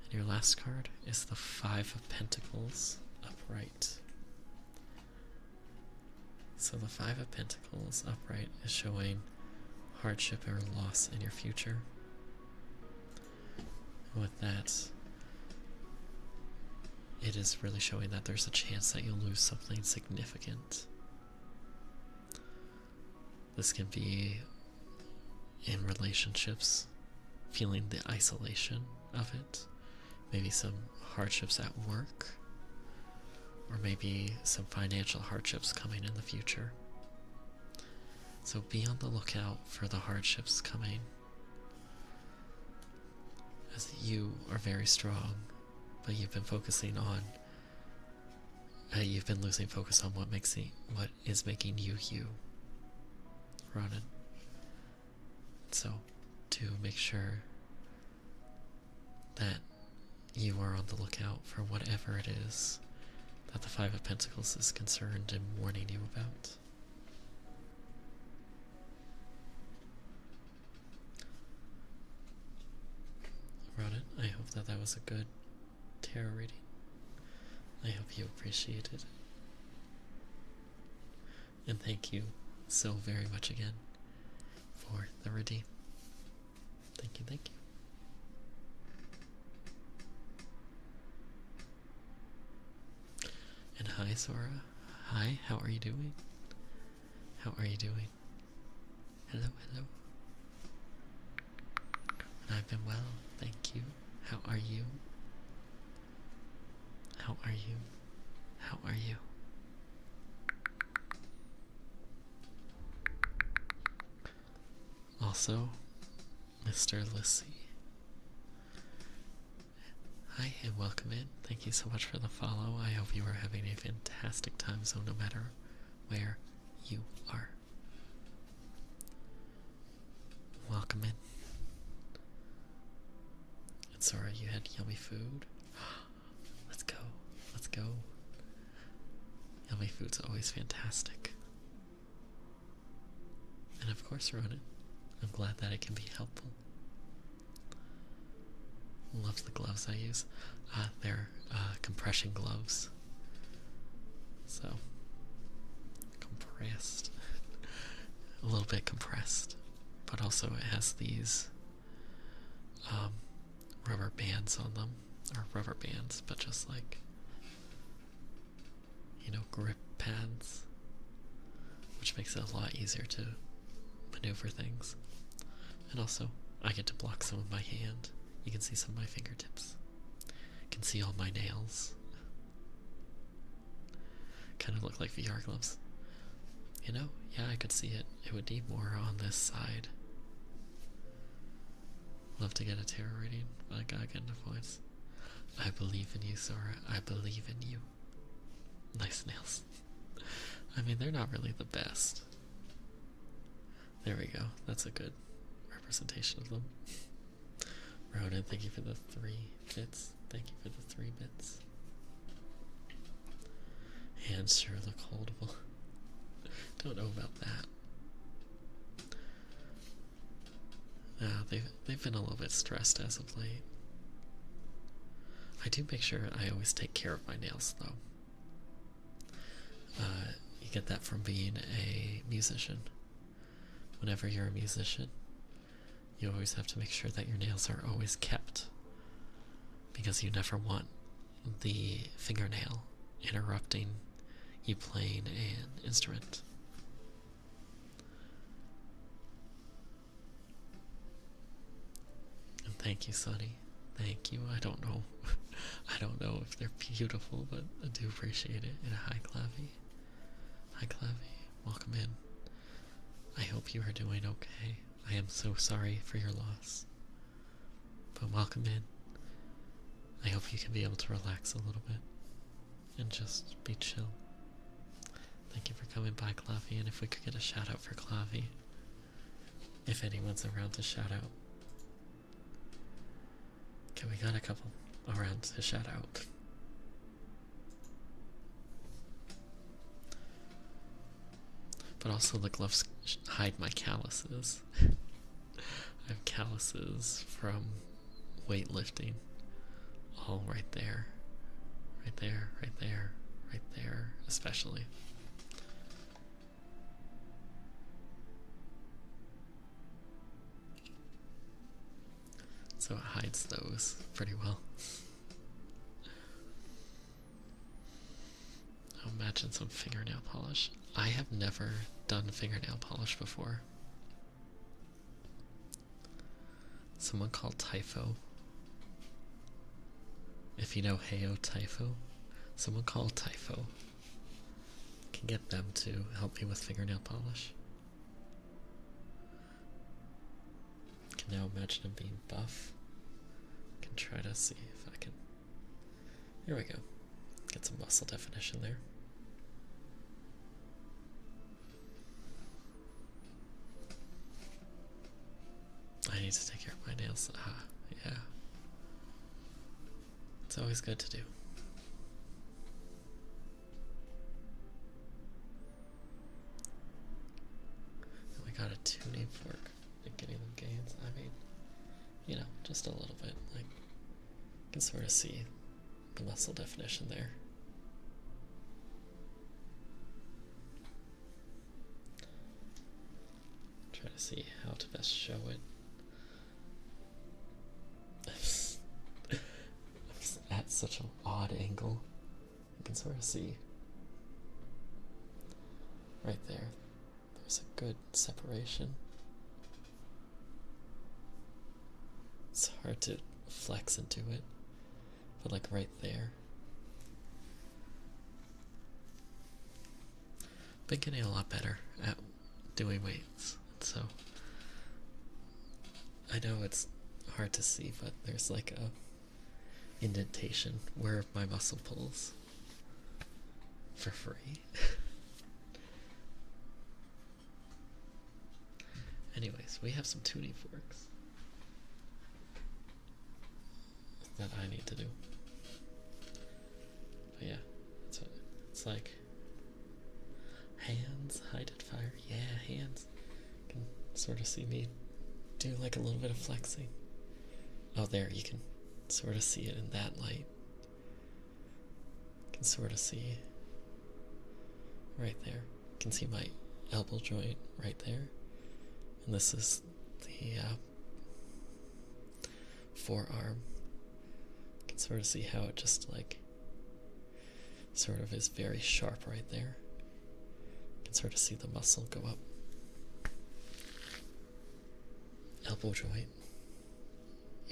And your last card is the Five of Pentacles upright. So the Five of Pentacles upright is showing hardship or loss in your future. And with that, it is really showing that there's a chance that you'll lose something significant. This can be in relationships, feeling the isolation of it, maybe some hardships at work, or maybe some financial hardships coming in the future. So be on the lookout for the hardships coming, as you are very strong, but you've been focusing on, you've been losing focus on what is making you you, Ronan. So to make sure that you are on the lookout for whatever it is that the Five of Pentacles is concerned and warning you about. Ronan, I hope that that was a good tarot reading. I hope you appreciated it. And thank you so very much again for the redeem. Thank you, thank you. And hi, Sora. Hi, how are you doing? How are you doing? Hello, hello. And I've been well, thank you. How are you? How are you? How are you? Also, Mr. Lissy. Hi and welcome in. Thank you so much for the follow. I hope you are having a fantastic time zone no matter where you are. Welcome in. And Sora, you had yummy food? Let's go. Let's go. Yummy food's always fantastic. And of course, Ronan, I'm glad that it can be helpful. Love the gloves I use. They're compression gloves. So, compressed. A little bit compressed. But also it has these rubber bands on them. Or rubber bands, but just like, grip pads. Which makes it a lot easier to maneuver things. And also, I get to block some of my hand. You can see some of my fingertips. You can see all my nails. Kind of look like VR gloves. Yeah, I could see it. It would need more on this side. Love to get a tarot reading, but I gotta get enough voice. I believe in you, Sora. I believe in you. Nice nails. I mean, they're not really the best. There we go. That's a good representation of them. Ronan, thank you for the 3 bits. Thank you for the 3 bits. Hands sure look holdable. don't know about that. They've been a little bit stressed as of late. I do make sure I always take care of my nails, though. You get that from being a musician. Whenever you're a musician, you always have to make sure that your nails are always kept, because you never want the fingernail interrupting you playing an instrument. And thank you, Sonny. Thank you. I don't know. I don't know if they're beautiful, but I do appreciate it. And hi, Clavy. Hi, Clavy. Welcome in. I hope you are doing okay. I am so sorry for your loss. But welcome in. I hope you can be able to relax a little bit and just be chill. Thank you for coming by, Clavy, and if we could get a shout out for Clavy. If anyone's around to shout out. Okay, we got a couple around to shout out. But also the gloves hide my calluses. I have calluses from weightlifting. All right there. Right there, right there, right there, especially. So it hides those pretty well. I'll imagine some fingernail polish. I have never done fingernail polish before. Someone called Typho. If you know Heyo Typho, someone called Typho. Can get them to help me with fingernail polish. Can now imagine him being buff. Can try to see if I can. Here we go. Get some muscle definition there. I need to take care of my nails. Yeah. It's always good to do. And we got a tuning fork and getting them gains. I mean, you know, just a little bit. Like, you can sort of see the muscle definition there. Try to see how to best show it. At such an odd angle, you can sort of see right there. There's a good separation. It's hard to flex into it, but like right there. Been getting a lot better at doing weights, so I know it's hard to see, but there's like a indentation where my muscle pulls for free. Anyways, we have some tuning forks that I need to do. But yeah, it's like hands, hidden fire. Yeah, hands. You can sort of see me do like a little bit of flexing. Oh, there, you can sort of see it in that light. You can sort of see right there. You can see my elbow joint right there. And this is the forearm. You can sort of see how it just like sort of is very sharp right there. You can sort of see the muscle go up. Elbow joint.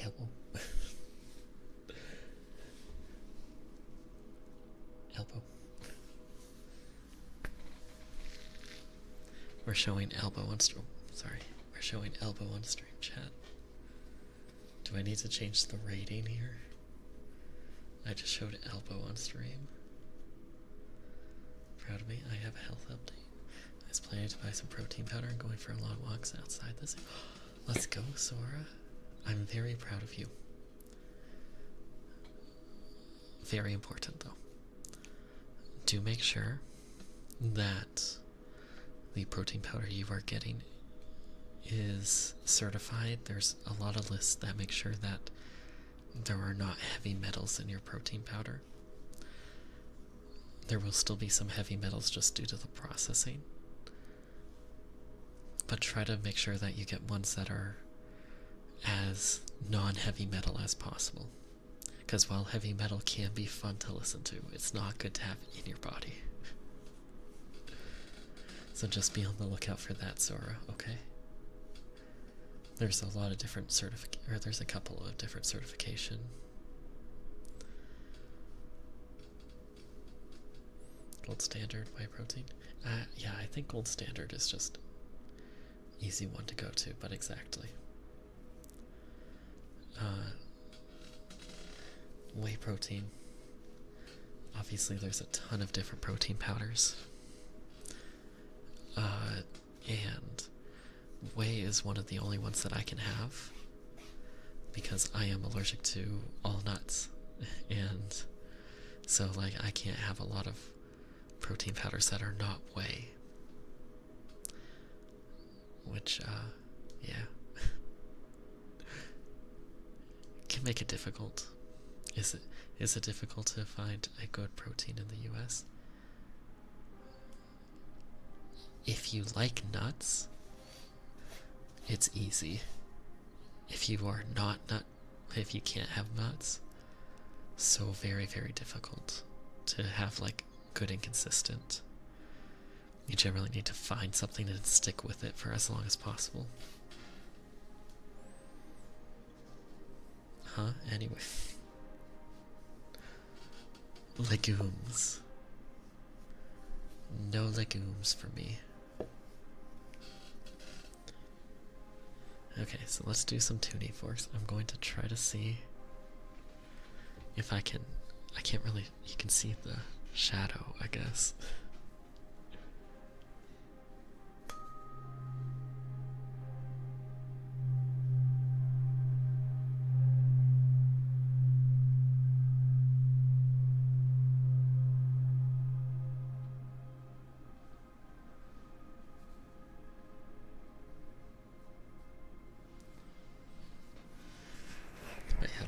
Elbow. Elbow. We're showing elbow on stream. Sorry, we're showing elbow on stream chat. Do I need to change the rating here? I just showed elbow on stream. Proud of me. I have a health update. I was planning to buy some protein powder and going for long walks outside this. Let's go, Sora. I'm very proud of you. Very important though. Do make sure that the protein powder you are getting is certified, there's a lot of lists that make sure that there are not heavy metals in your protein powder. There will still be some heavy metals just due to the processing, but try to make sure that you get ones that are as non-heavy metal as possible. Because while heavy metal can be fun to listen to, it's not good to have in your body. So just be on the lookout for that, Sora, okay? There's a lot of different there's a couple of different certification. Gold standard, whey protein. Yeah, I think gold standard is just easy one to go to, but exactly. Whey protein. Obviously, there's a ton of different protein powders. And whey is one of the only ones that I can have because I am allergic to all nuts. And so, like, I can't have a lot of protein powders that are not whey. Which, yeah. Can make it difficult. Is it difficult to find a good protein in the US? If you like nuts, it's easy. If you are if you can't have nuts, so very, very difficult to have like good and consistent. You generally need to find something and stick with it for as long as possible. Anyway. Legumes. No legumes for me. Okay, so let's do some tuning forks. I'm going to try to see if I can't really, you can see the shadow, I guess.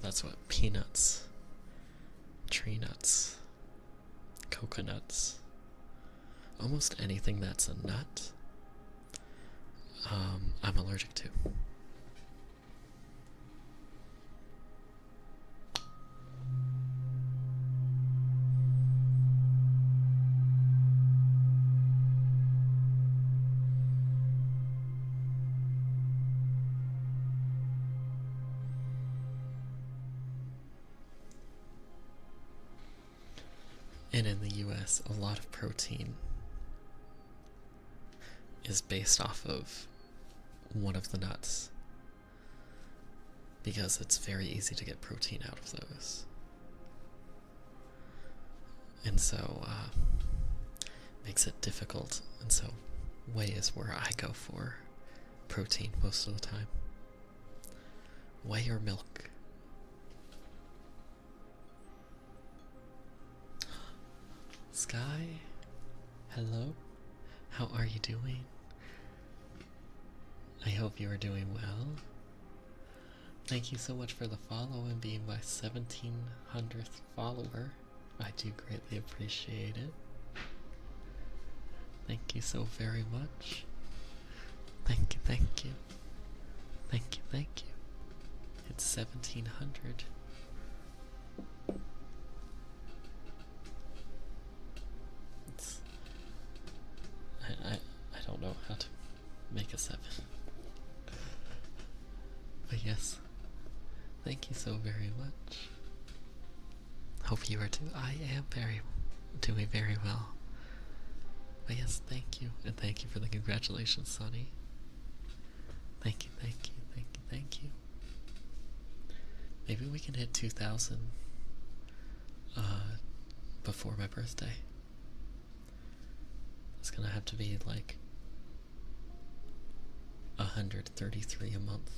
That's what peanuts, tree nuts, coconuts, almost anything that's a nut, I'm allergic to. And in the US, a lot of protein is based off of one of the nuts because it's very easy to get protein out of those. And so, makes it difficult. And so, whey is where I go for protein most of the time. Whey or milk. Sky, hello, how are you doing? I hope you are doing well. Thank you so much for the follow and being my 1700th follower. I do greatly appreciate it. Thank you so very much. Thank you, thank you. Thank you, thank you. It's 1700. I don't know how to make a 7. But yes, thank you so very much. Hope you are too. I am doing very well. But yes, thank you. And thank you for the congratulations, Sonny. Thank you, thank you, thank you, thank you. Maybe we can hit 2,000 before my birthday. It's gonna have to be like 133 a month.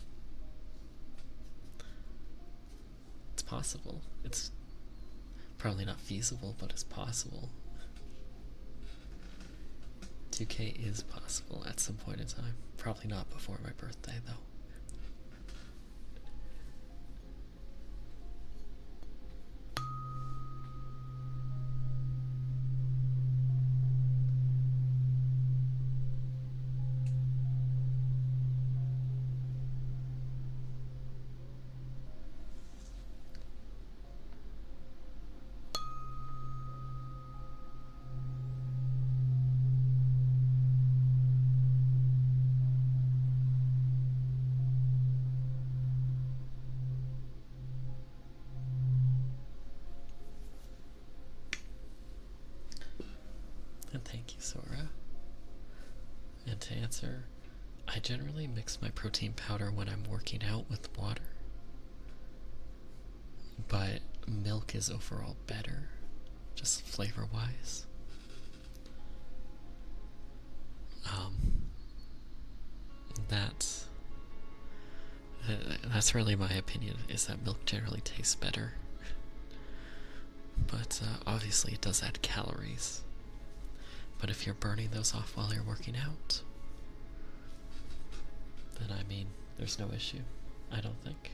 It's possible. It's probably not feasible, but it's possible. 2K is possible at some point in time. Probably not before my birthday, though. And thank you, Sora. And to answer, I generally mix my protein powder when I'm working out with water. But milk is overall better, just flavor-wise. That's really my opinion, is that milk generally tastes better. But obviously it does add calories. But if you're burning those off while you're working out, then I mean, there's no issue, I don't think.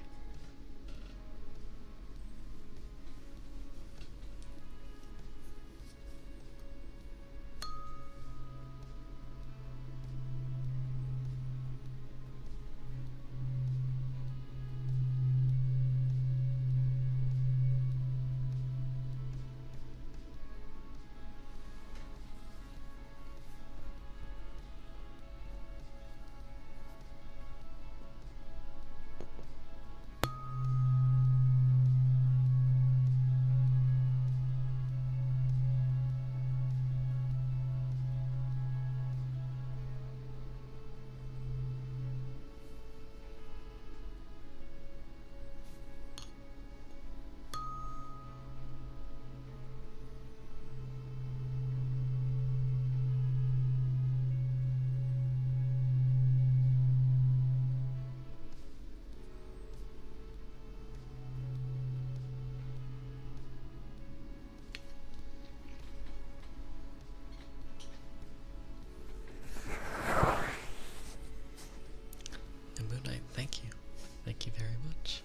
Thank you very much.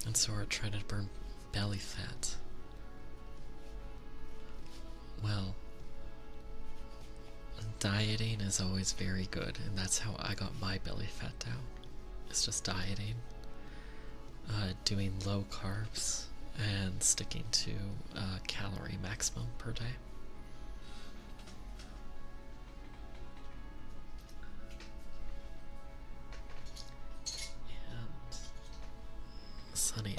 And Sora trying to burn belly fat. Well, dieting is always very good, and that's how I got my belly fat down. It's just dieting, doing low carbs, and sticking to calorie maximum per day. Sunny,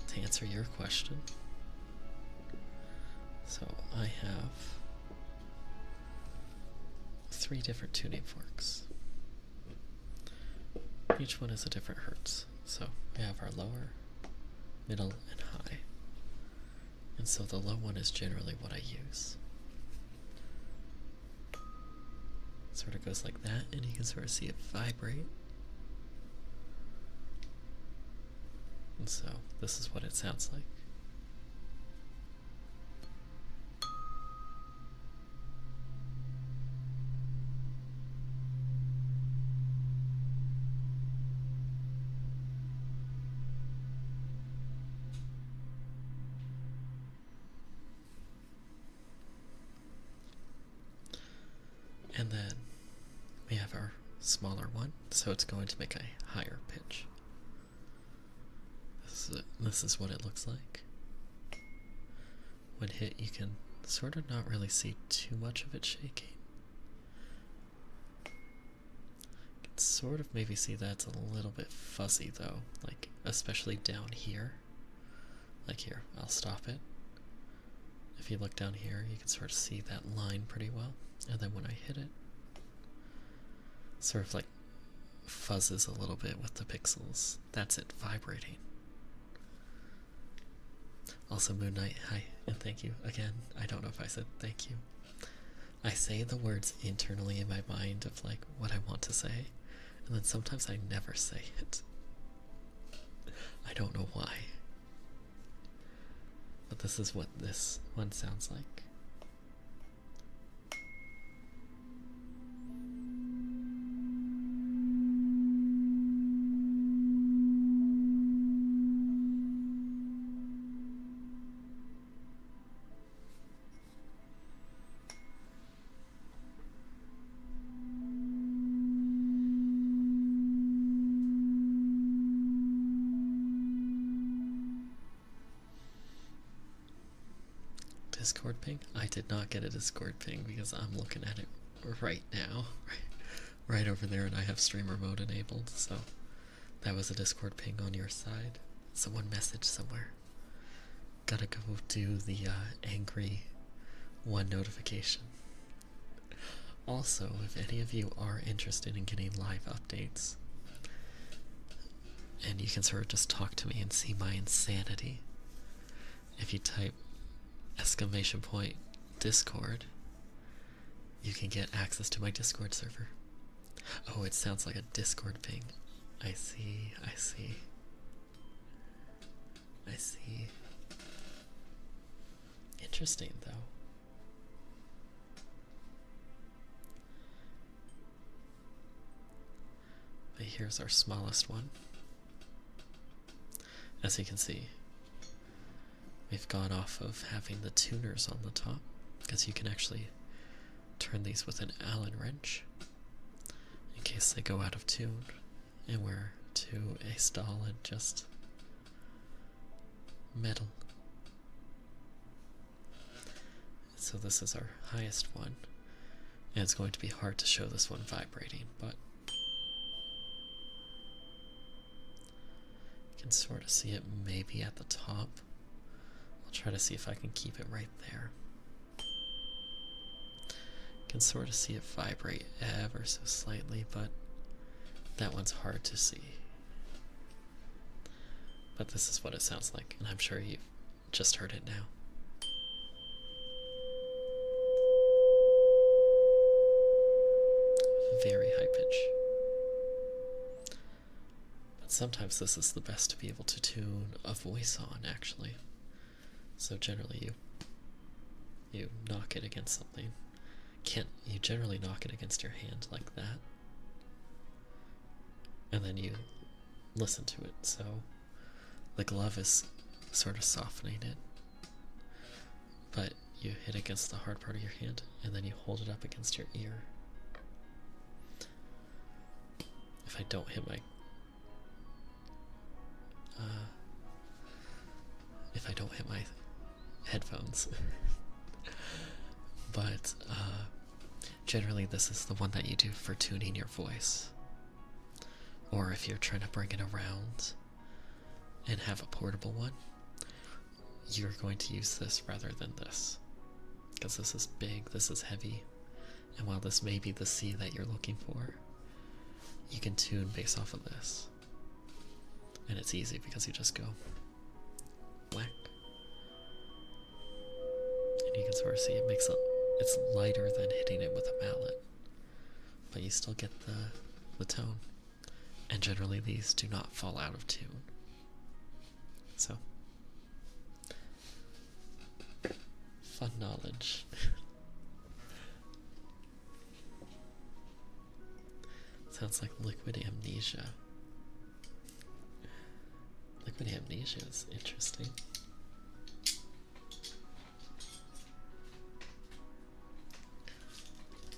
to answer your question, so I have 3 different tuning forks. Each one is a different hertz. So we have our lower, middle, and high. And so the low one is generally what I use. It sort of goes like that, and you can sort of see it vibrate. And so this is what it sounds like. And then we have our smaller one, so it's going to make a higher pitch. This is what it looks like. When hit, you can sort of not really see too much of it shaking. You can sort of maybe see that it's a little bit fuzzy though, like especially down here. Like here, I'll stop it. If you look down here, you can sort of see that line pretty well. And then when I hit it, sort of like fuzzes a little bit with the pixels. That's it, vibrating. Also, Moon Knight, hi, and thank you again. I don't know if I said thank you. I say the words internally in my mind of like what I want to say, and then sometimes I never say it. I don't know why. But this is what this one sounds like. Discord ping? I did not get a Discord ping because I'm looking at it right now. Right over there, and I have streamer mode enabled, so that was a Discord ping on your side. Someone messaged somewhere. Gotta go do the angry one notification. Also, if any of you are interested in getting live updates, and you can sort of just talk to me and see my insanity, if you type !Discord, you can get access to my Discord server. Oh, it sounds like a Discord ping. I see. Interesting, though. But here's our smallest one. As you can see, we've gone off of having the tuners on the top, because you can actually turn these with an Allen wrench in case they go out of tune, and we're to a solid just metal. So this is our highest one, and it's going to be hard to show this one vibrating, but you can sort of see it maybe at the top. I'll try to see if I can keep it right there. You can sort of see it vibrate ever so slightly, but that one's hard to see. But this is what it sounds like, and I'm sure you've just heard it now. Very high pitch. But sometimes this is the best to be able to tune a voice on, actually. So generally you knock it against something. You generally knock it against your hand like that. And then you listen to it. So the glove is sort of softening it. But you hit against the hard part of your hand, and then you hold it up against your ear. If I don't hit my headphones. But generally this is the one that you do for tuning your voice, or if you're trying to bring it around and have a portable one, you're going to use this rather than this, because this is big, this is heavy, and while this may be the C that you're looking for, you can tune based off of this, and it's easy because you just go whack. And you can sort of see it's lighter than hitting it with a mallet, but you still get the tone. And generally these do not fall out of tune. So, fun knowledge. Sounds like liquid amnesia. Liquid amnesia is interesting.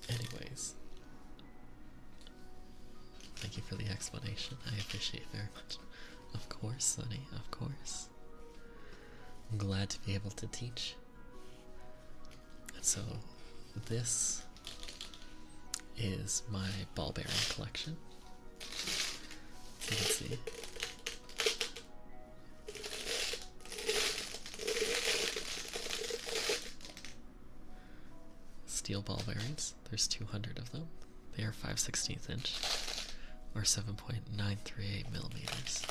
Anyways, thank you for the explanation. I appreciate it very much. Of course, Sonny, of course. I'm glad to be able to teach. And so, this is my ball bearing collection. So you can see. Steel ball bearings. There's 200 of them. They are 5/16 inch, or 7.938 millimeters.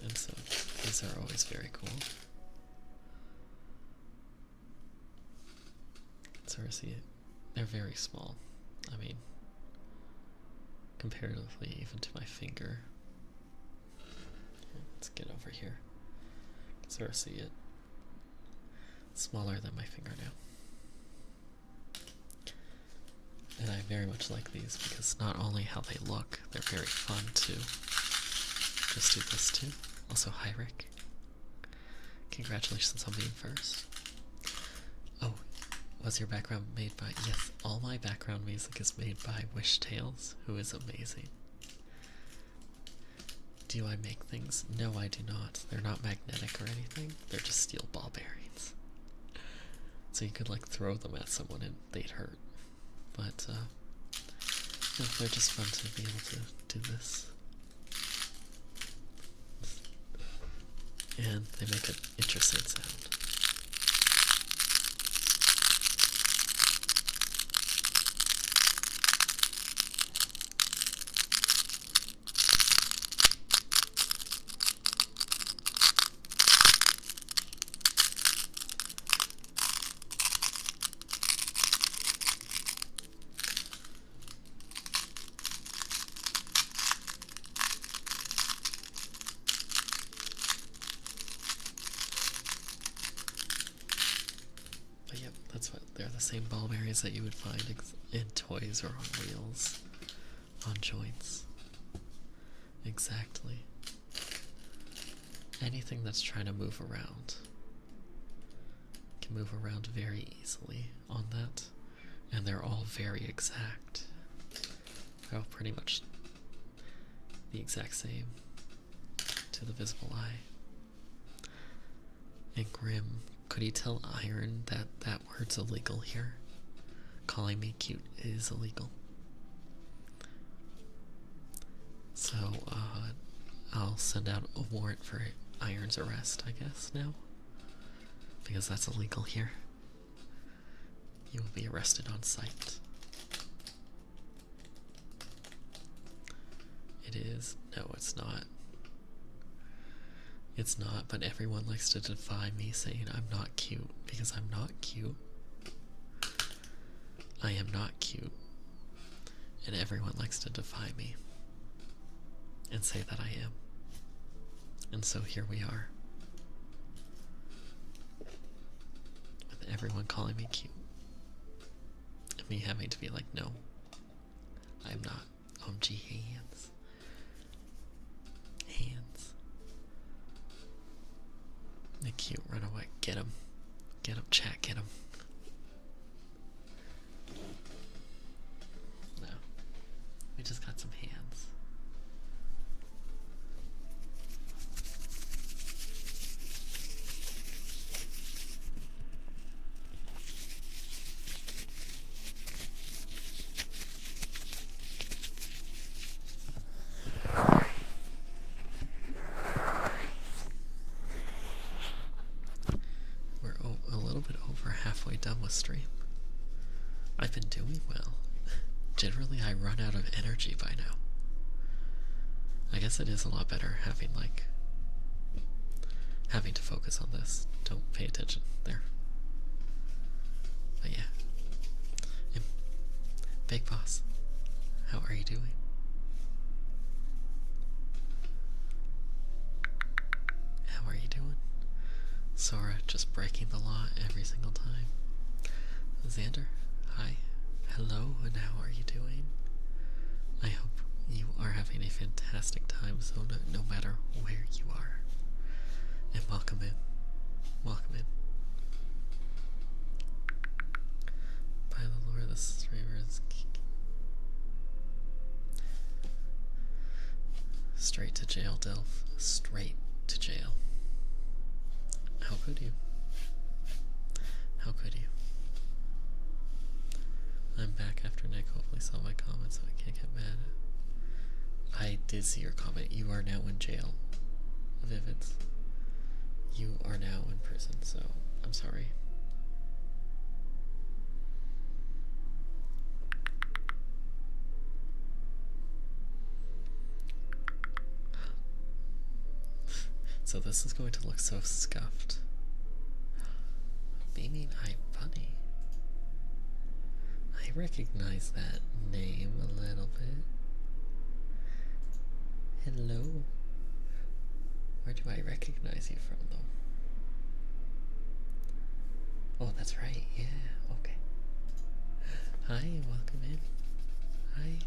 And so these are always very cool. So see, they're very small. I mean, comparatively even to my finger. Let's get over here. Sort of see it. Smaller than my fingernail. And I very much like these because not only how they look, they're very fun too. Just do this too. Also, hi Rick. Congratulations on being first. Oh, was your background made by... Yes, all my background music is made by Wish Tales, who is amazing. Do I make things? No, I do not. They're not magnetic or anything. They're just steel ball bearings. So you could like throw them at someone and they'd hurt. But no, they're just fun to be able to do this. And they make an interesting sound. That's what they're the same ball bearings that you would find in toys or on wheels, on joints. Exactly. Anything that's trying to move around can move around very easily on that, and they're all very exact. They're all pretty much the exact same to the visible eye. And Grim, could you tell Iron that that word's illegal here? Calling me cute is illegal. So, I'll send out a warrant for Iron's arrest, I guess, now. Because that's illegal here. You will be arrested on sight. It is? No, it's not. It's not, but everyone likes to defy me saying I'm not cute because I'm not cute. I am not cute. And everyone likes to defy me and say that I am. And so here we are. With everyone calling me cute. And me having to be like, no, I'm not. OMG hands. Hands. They're cute, run away. Get him. Get him, chat, get him. No. We just got some hands. Done with stream. I've been doing well. Generally, I run out of energy by now. I guess it is a lot better having to focus on this. Don't pay attention there. But yeah. And Big Boss, how are you doing? How are you doing? Sora just breaking the law every single time. Xander, hi, hello, and how are you doing? I hope you are having a fantastic time, so no matter where you are. And welcome in. Welcome in. By the Lord, the streamer is straight to jail, Delph. Straight to jail. How could you? How could you? I'm back after Nick hopefully saw my comment so I can't get mad. I did see your comment. You are now in jail. Vivids. You are now in prison, so I'm sorry. So this is going to look so scuffed. Beaming Eye Bunny. I recognize that name a little bit. Hello. Where do I recognize you from, though? Oh, that's right. Yeah, okay. Hi, welcome in. Hi.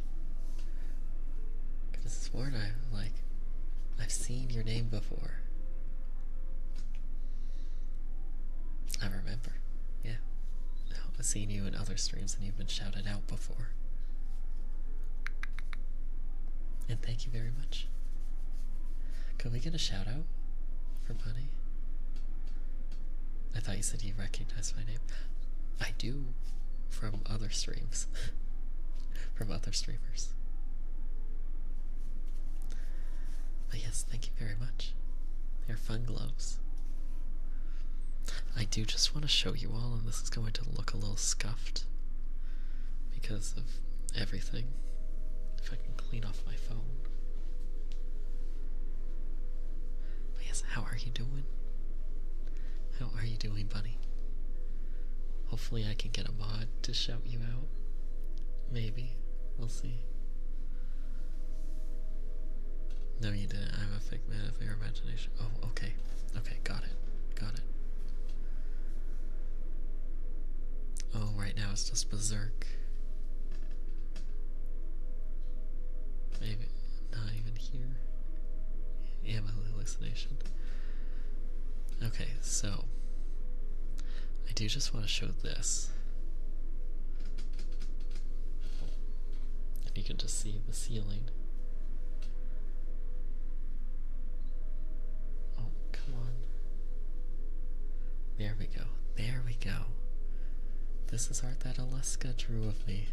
Could have sworn I've seen your name before. I remember. Yeah. I've seen you in other streams and you've been shouted out before. And thank you very much. Could we get a shout out for Bunny? I thought you said you recognized my name. I do, from other streams. From other streamers. But yes, thank you very much. They're fun gloves. I do just want to show you all, and this is going to look a little scuffed because of everything. If I can clean off my phone. But yes, how are you doing? How are you doing, Bunny? Hopefully I can get a mod to shout you out. Maybe. We'll see. No, you didn't. I'm a figment of your imagination. Oh, okay. Okay, got it. Got it. Oh, right now it's just berserk. Maybe not even here. Yeah, my hallucination. Okay, so I do just want to show this. And you can just see the ceiling. Oh, come on. There we go. There we go. This is art that Alaska drew of me.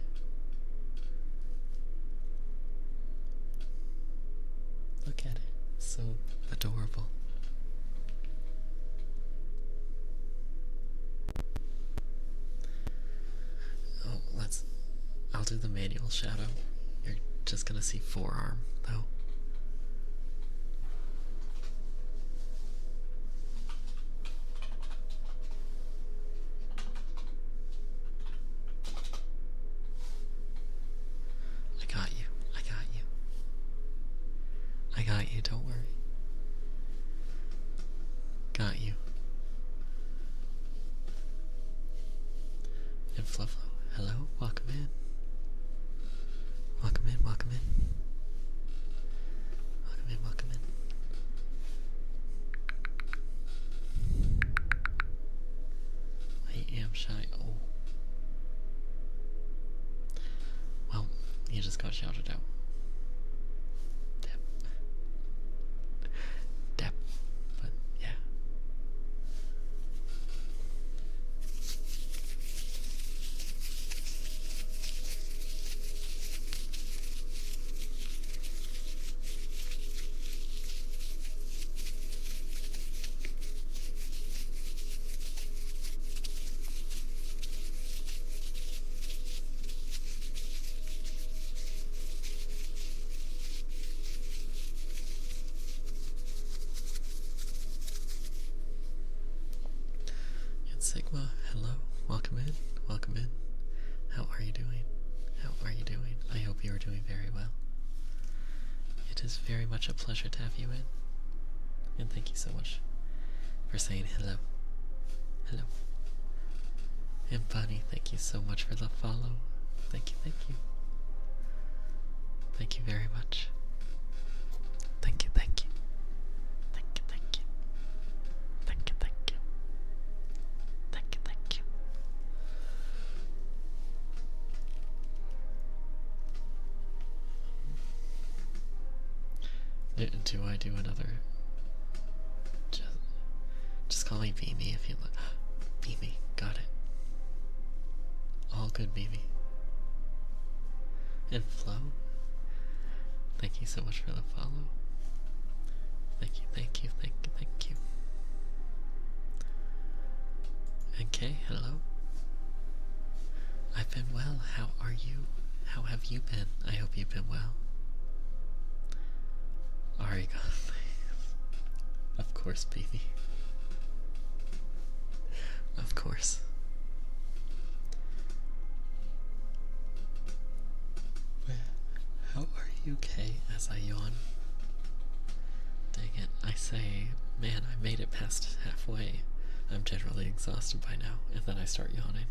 Look at it. So adorable. Oh, I'll do the manual shadow. You're just gonna see forearm, though. I got you. I got you. I got you, don't worry. Got you. And Flufflo, hello, welcome in. Welcome in, welcome in. Welcome in, welcome in. I am shy. Oh. Well, you just got shouted out. Dep. Dep. But, yeah. Sigma, hello, welcome in, welcome in. How are you doing? How are you doing? I hope you are doing very well. It is very much a pleasure to have you in. And thank you so much for saying hello. Hello. And Bunny, thank you so much for the follow. Thank you, thank you. Thank you very much. Thank you, thank you. Thank you, thank you. Thank you, thank you. Thank you, thank you. Do I do another? Just call me Beamy if you like. Beamy, got it. All good, Beamy. And Flo, thank you so much for the follow. Thank you, thank you, thank you, thank you. And Kay, hello. I've been well. How are you? How have you been? I hope you've been well. Arigato. Of course, baby. Of course. How are you, Kay, as I yawn? Dang it. I say, man, I made it past halfway. I'm generally exhausted by now, and then I start yawning.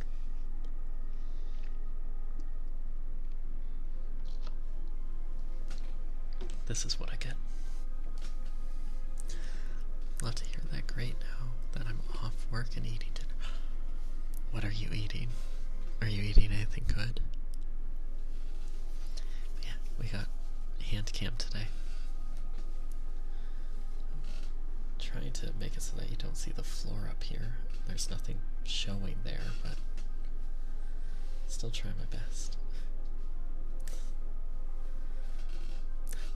This is what I get. Love to hear that. Great now that I'm off work and eating dinner. What are you eating? Are you eating anything good? Yeah, we got Handcam today. I'm trying to make it so that you don't see the floor up here. There's nothing showing there, but still try my best.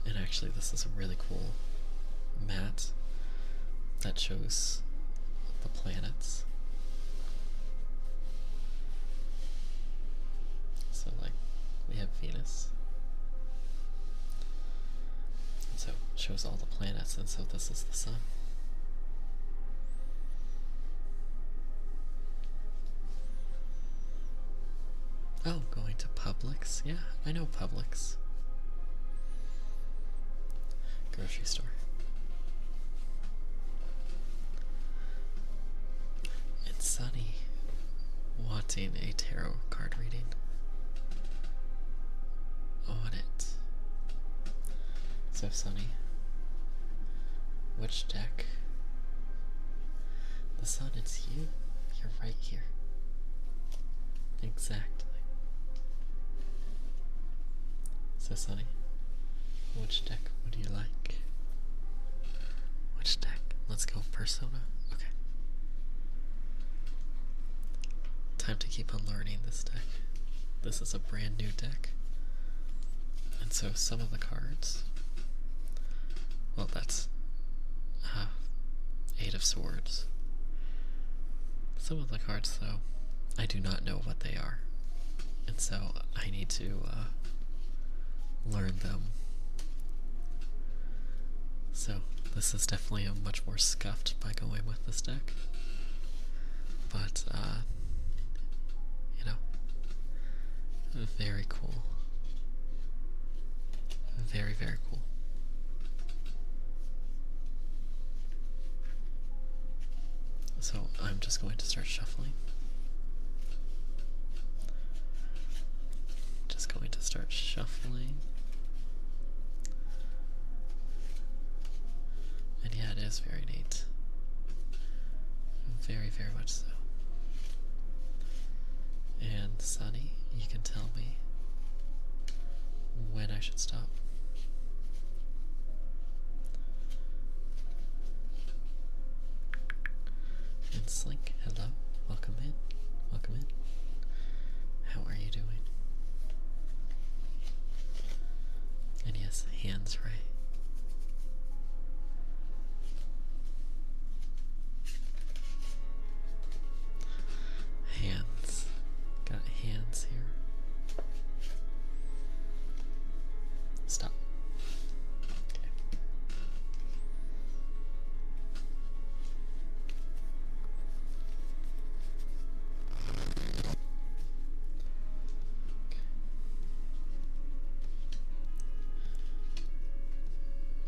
And actually, this is a really cool map that shows the planets. So, like, we have Venus. And so it shows all the planets, and so this is the sun. Oh, going to Publix? Yeah, I know Publix. Grocery store. It's Sunny wanting a tarot card reading on it. So Sunny, which deck? The sun, it's you. You're right here. Exactly. So Sunny, which deck would you like? Which deck? Let's go Persona. Okay. Time to keep on learning this deck. This is a brand new deck. And so some of the cards, well, that's Eight of Swords. Some of the cards, though, I do not know what they are. And so I need to learn them. So this is definitely a much more scuffed by going with this deck. But, you know, very cool. Very, very cool. So I'm just going to start shuffling. Just going to start shuffling. And yeah, it is very neat. Very, very much so. And Sunny, you can tell me when I should stop. And Slink, hello, welcome in, welcome in. How are you doing? And yes, hands right. Hands. Got hands here. Stop. Okay.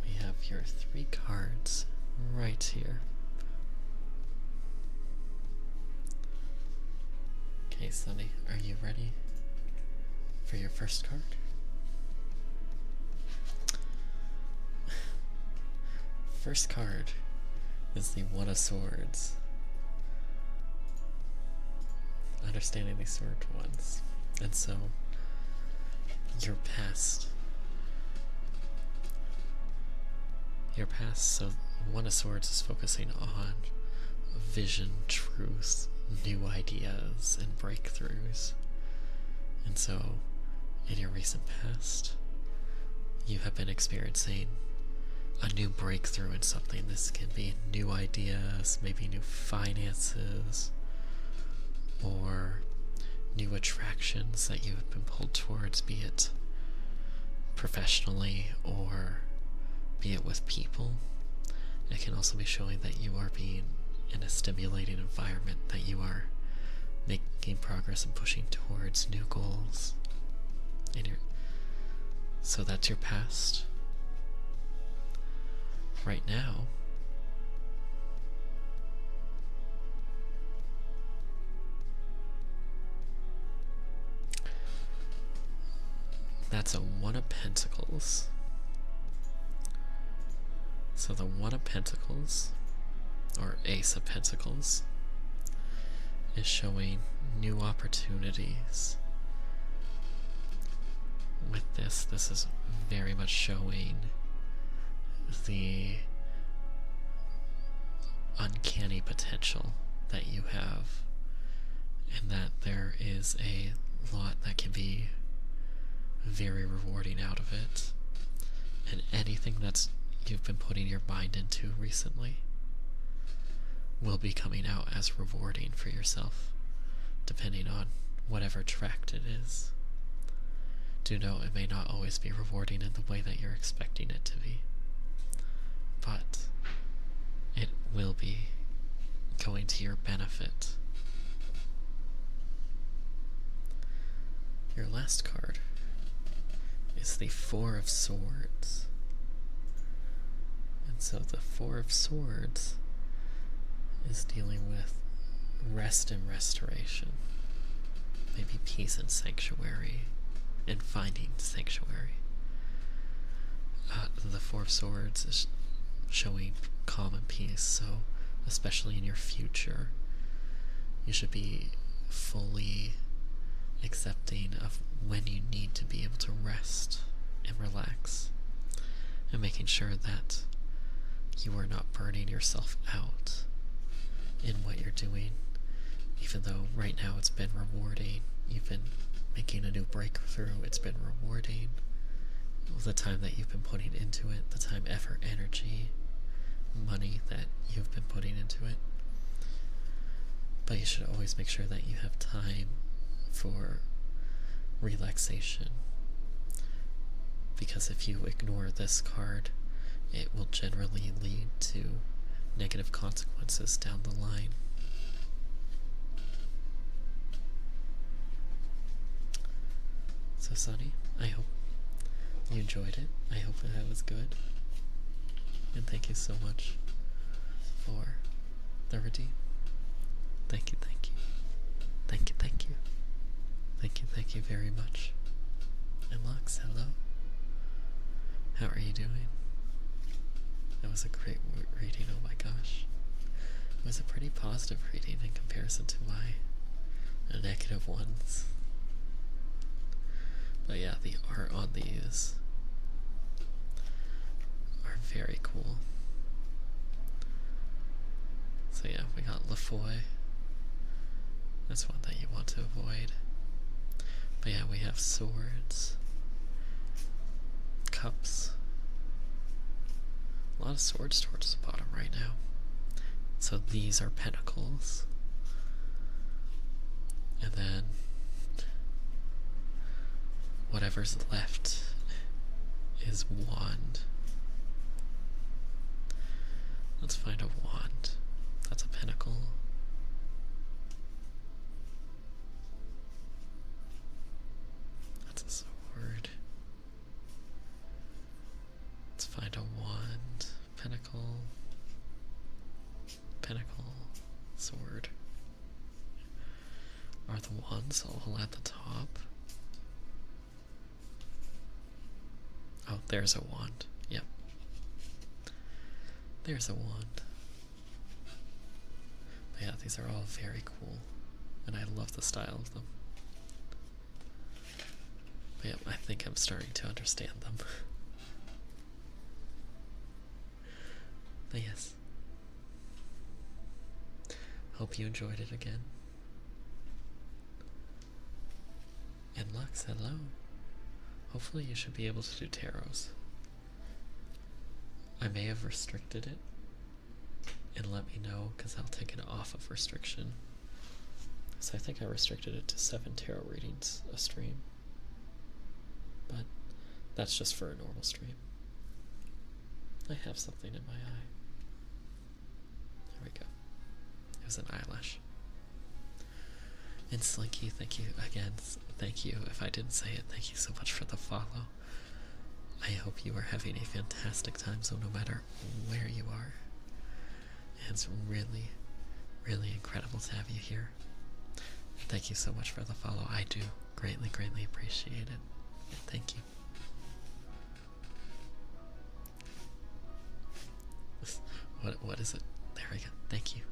We have your 3 cards right here. Okay, Sunny, are you ready for your first card? First card is the One of Swords. Understanding these sword ones. And so, your past. Your past, so One of Swords is focusing on vision, truth, new ideas, and breakthroughs. And so, in your recent past, you have been experiencing a new breakthrough in something. This can be new ideas, maybe new finances, or new attractions that you have been pulled towards, be it professionally or be it with people. It can also be showing that you are being in a stimulating environment, that you are making progress and pushing towards new goals. So that's your past. right now, that's a One of Pentacles. So the One of Pentacles, or Ace of Pentacles, is showing new opportunities. With this is very much showing the uncanny potential that you have, and that there is a lot that can be very rewarding out of it. And anything that's you've been putting your mind into recently will be coming out as rewarding for yourself, depending on whatever tract it is. Do know it may not always be rewarding in the way that you're expecting it to be, but it will be going to your benefit. Your last card is the Four of Swords. And so the Four of Swords is dealing with rest and restoration, maybe peace and sanctuary, and finding sanctuary. The Four of Swords is showing calm and peace, so especially in your future, you should be fully accepting of when you need to be able to rest and relax, and making sure that you are not burning yourself out in what you're doing, even though right now it's been rewarding. You've been making a new breakthrough, it's been rewarding. The time that you've been putting into it, the time, effort, energy, money that you've been putting into it. But you should always make sure that you have time for relaxation, because if you ignore this card, it will generally lead to negative consequences down the line. So Sunny, I hope you enjoyed it. I hope that was good. And thank you so much for the redeem. Thank you, thank you. Thank you, thank you. Thank you, thank you very much. And Lux, hello. How are you doing? That was a great reading, oh my gosh. It was a pretty positive reading in comparison to my negative ones. But yeah, the art on these are very cool. So yeah, we got LaFoy. That's one that you want to avoid. But yeah, we have swords, cups, a lot of swords towards the bottom right now. So these are pentacles. And then whatever's left is wand. Let's find a wand. That's a pentacle. That's a sword. Let's find a wand. Pentacle. Pentacle. Sword. Are the wands all at the top? Oh, there's a wand. Yep. There's a wand. But yeah, these are all very cool. And I love the style of them. But yeah, I think I'm starting to understand them. But yes. Hope you enjoyed it again. And Lux, hello. Hopefully you should be able to do tarots. I may have restricted it, and let me know, because I'll take it off of restriction. So I think I restricted it to 7 tarot readings a stream. But that's just for a normal stream. I have something in my eye. There we go. It was an eyelash. And Slinky, thank you again. Thank you. If I didn't say it, thank you so much for the follow. I hope you are having a fantastic time, so no matter where you are, it's really, really incredible to have you here. Thank you so much for the follow. I do greatly, greatly appreciate it. Thank you. What is it? There we go. Thank you.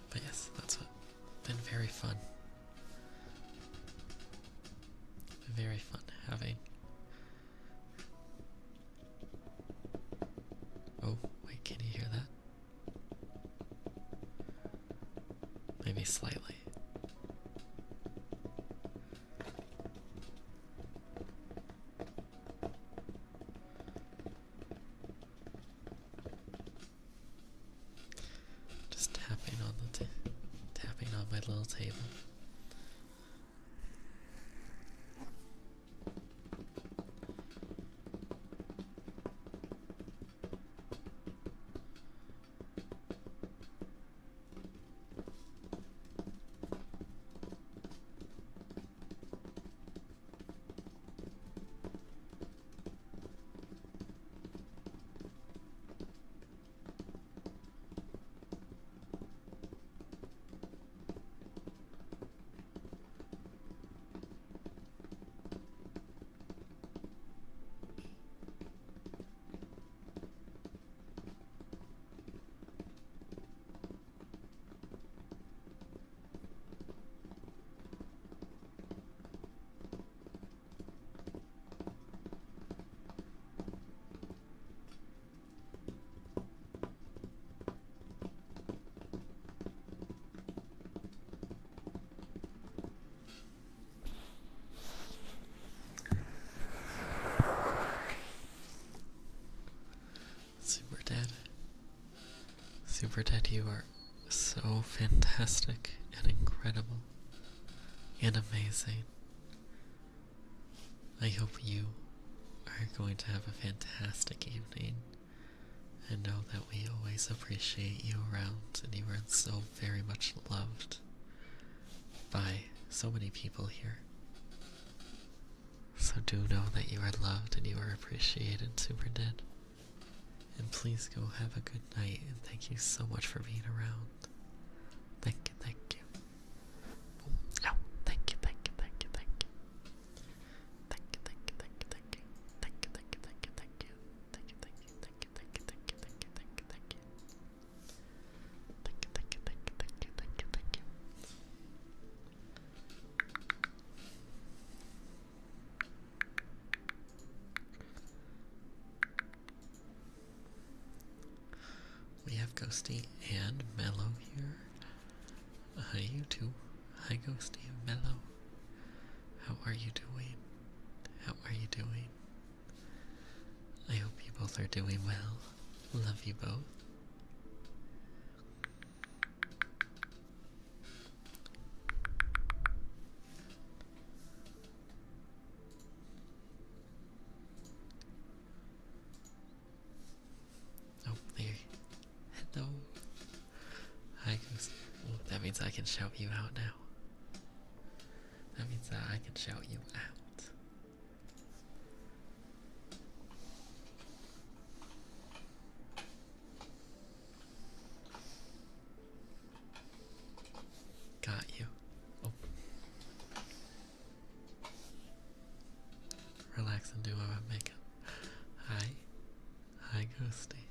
But yes, that's been very fun. Very fun having. Oh, wait, can you hear that? Maybe slightly. Just tapping on tapping on my little table. Super Dad, you are so fantastic and incredible and amazing. I hope you are going to have a fantastic evening, and know that we always appreciate you around, and you are so very much loved by so many people here. So do know that you are loved and you are appreciated, Super Dad. And please go have a good night, and thank you so much for being around. Thank you, thank you. Oh, thank you, thank you, thank you, thank you. Thank you, thank you, thank you, thank you. Thank you, thank you, thank you, thank you. Thank you, thank you, thank you, thank you, thank you, thank you, thank you, thank you. Thank you, thank you, thank you, thank you, thank you, thank you. We have Ghosty and Mellow here. Hi, you two. Hi, Ghosty and Mellow. How are you doing? How are you doing? I hope you both are doing well. Love you both. Oh, there. Hello. Hi, Ghosty. Oh, that means I can shout you out now. means that I can shout you out. Got you. Oh. Relax and do my makeup. Hi. Hi, Ghosty.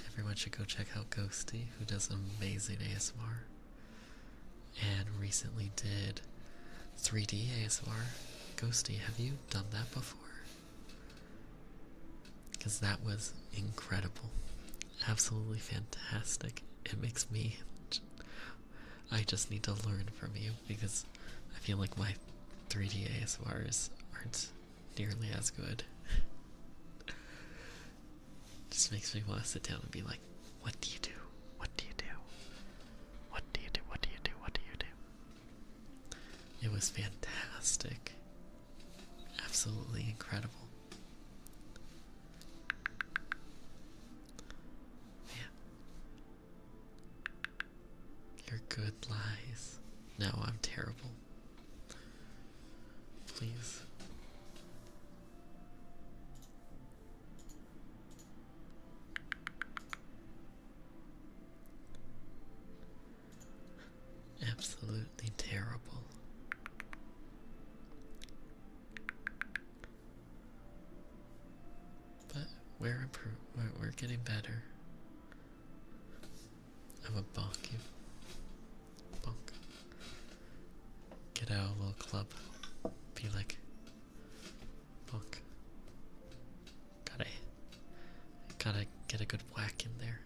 Everyone should go check out Ghosty, who does amazing ASMR. And recently did 3D ASMR. Ghosty, have you done that before? Because that was incredible. Absolutely fantastic. It makes me... I just need to learn from you because I feel like my 3D ASMRs aren't nearly as good. Just makes me want to sit down and be like, what do you do? What do you do? What do you do? What do you do? What do you do? It was fantastic. Absolutely incredible. Man. You're good, Lies. Now I'm terrible. Please. Absolutely terrible. But we're getting better. I'm a bonk you. Bonk. Get out a little club. Be like bonk. Gotta get a good whack in there.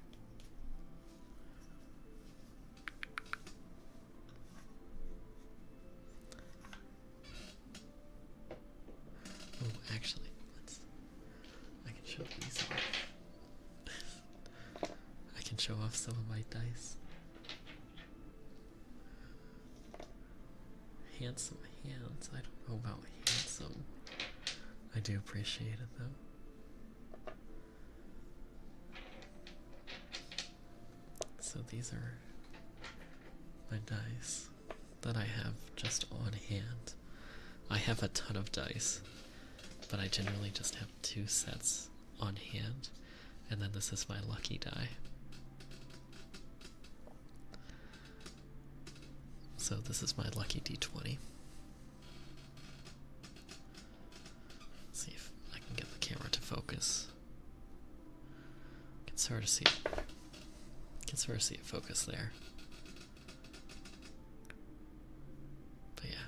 Oh, actually, I can show these off. I can show off some of my dice. Handsome hands. I don't know about handsome. I do appreciate it though. So these are my dice that I have just on hand. I have a ton of dice, but I generally just have 2 sets on hand, and then this is my lucky die. So this is my lucky D20. Let's see if I can get the camera to focus. Can sort of see it focus there. But yeah.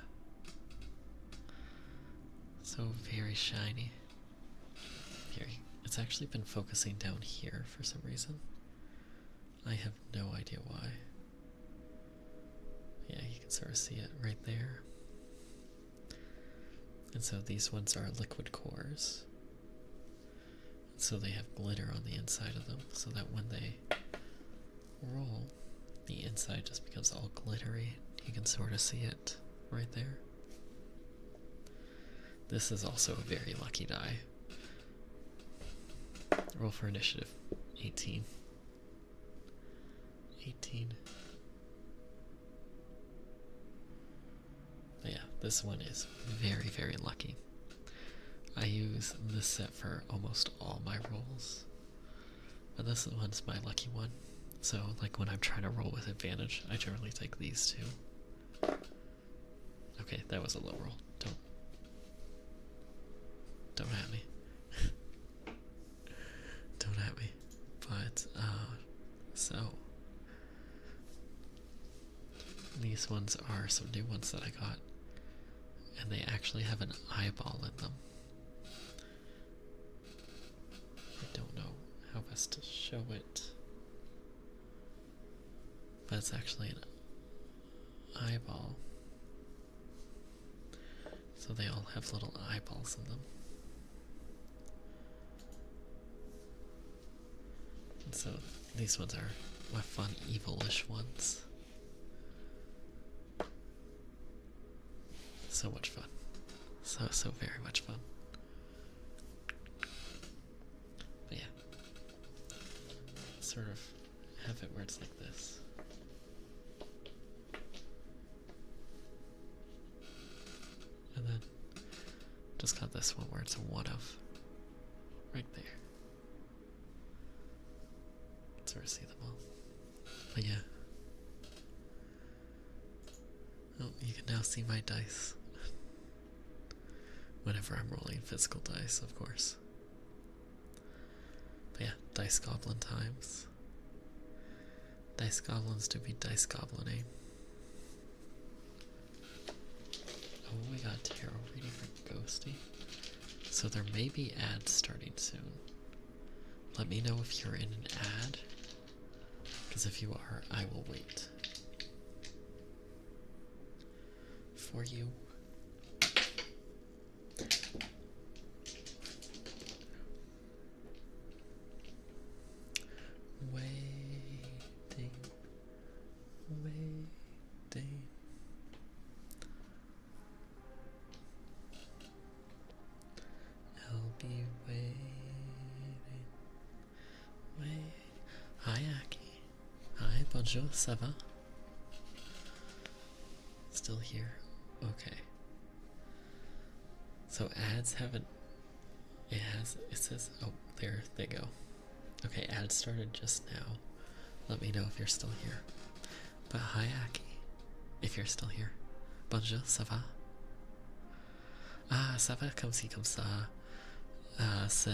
So very shiny. Here, it's actually been focusing down here for some reason. I have no idea why. Yeah, you can sort of see it right there. And so these ones are liquid cores. So they have glitter on the inside of them, so that when they roll, the inside just becomes all glittery. You can sort of see it right there. This is also a very lucky die. Roll for initiative. 18. 18. But yeah, this one is very, very lucky. I use this set for almost all my rolls. But this one's my lucky one. So, like when I'm trying to roll with advantage, I generally take these 2. Okay, that was a low roll. Don't at me. Don't at me. But, so these ones are some new ones that I got, and they actually have an eyeball in them. I don't know how best to show it, but it's actually an eyeball. So they all have little eyeballs in them. And so these ones are my fun, evilish ones. So much fun. So very much fun. But yeah. Sort of have it where it's like this. Just got this one where it's a 1 of. Right there. Sort of see them all. But yeah. Oh, you can now see my dice. Whenever I'm rolling physical dice, of course. But yeah, dice goblin times. Dice goblins to be dice goblining. Oh, we got tarot reading for Ghosty. So there may be ads starting soon. Let me know if you're in an ad. Because if you are, I will wait. For you. Waiting. Waiting. I'll be waiting. Wait. Hi, Aki. Hi, bonjour, ça va? Still here? Okay. So ads haven't. It says. Oh, there they go. Okay, ads started just now. Let me know if you're still here. But hi, Aki. If you're still here. Bonjour, ça va? Ah, ça va comme ci, comme ça. C'est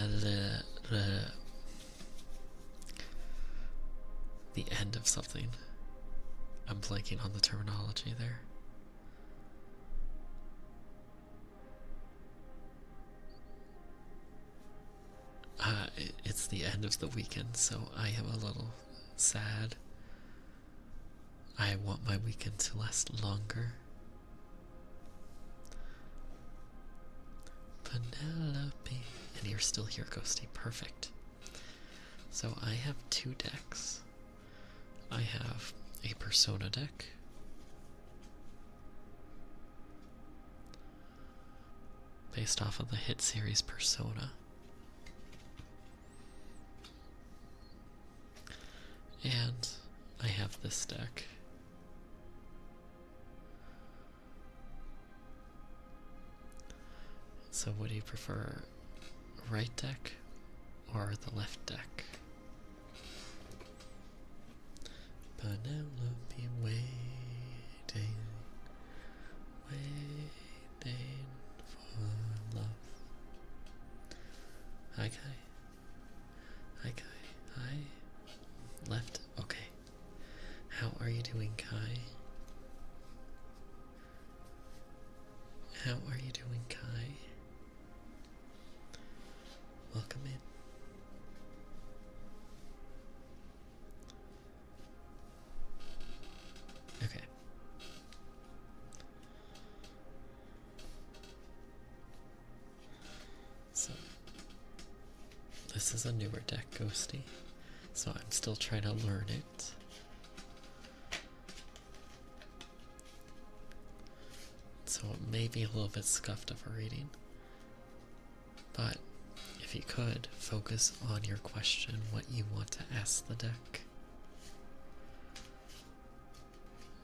the end of something. I'm blanking on the terminology there. It's the end of the weekend, so I am a little sad. I want my weekend to last longer. Penelope. And you're still here, Ghosty. Perfect. So I have 2 decks. I have a Persona deck. Based off of the hit series Persona. And I have this deck. So what do you prefer? Right deck or the left deck? Penelope waiting, waiting for love. Hi Kai. Hi Kai. Hi. Left. Okay. How are you doing, Kai? How are you doing, Kai? Welcome in. Okay. So, this is a newer deck, Ghosty. So I'm still trying to learn it. So it may be a little bit scuffed of a reading. But if you could, focus on your question, what you want to ask the deck.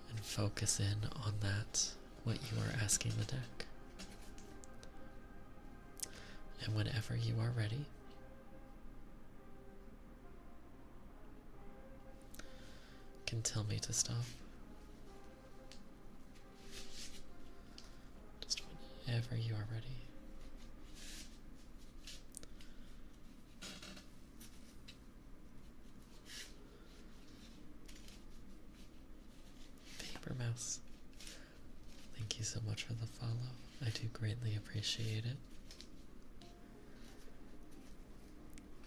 And focus in on that, what you are asking the deck. And whenever you are ready, you can tell me to stop. Just whenever you are ready. Mouse. Thank you so much for the follow. I do greatly appreciate it.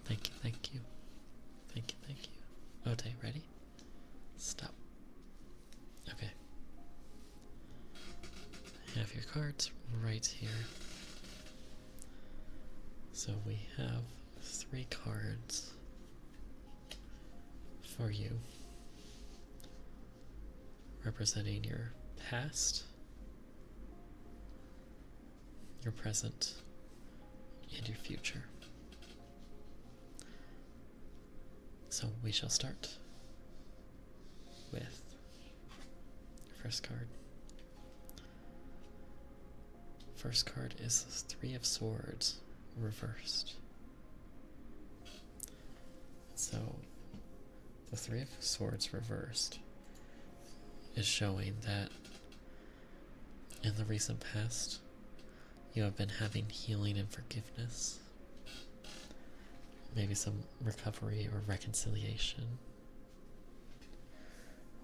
Thank you, thank you. Thank you, thank you. Okay, ready? Stop. Okay. Have your cards right here. So we have 3 cards for you, representing your past, your present, and your future. So we shall start with the first card. first card is the Three of Swords reversed. So, the Three of Swords reversed is showing that in the recent past, you have been having healing and forgiveness. Maybe some recovery or reconciliation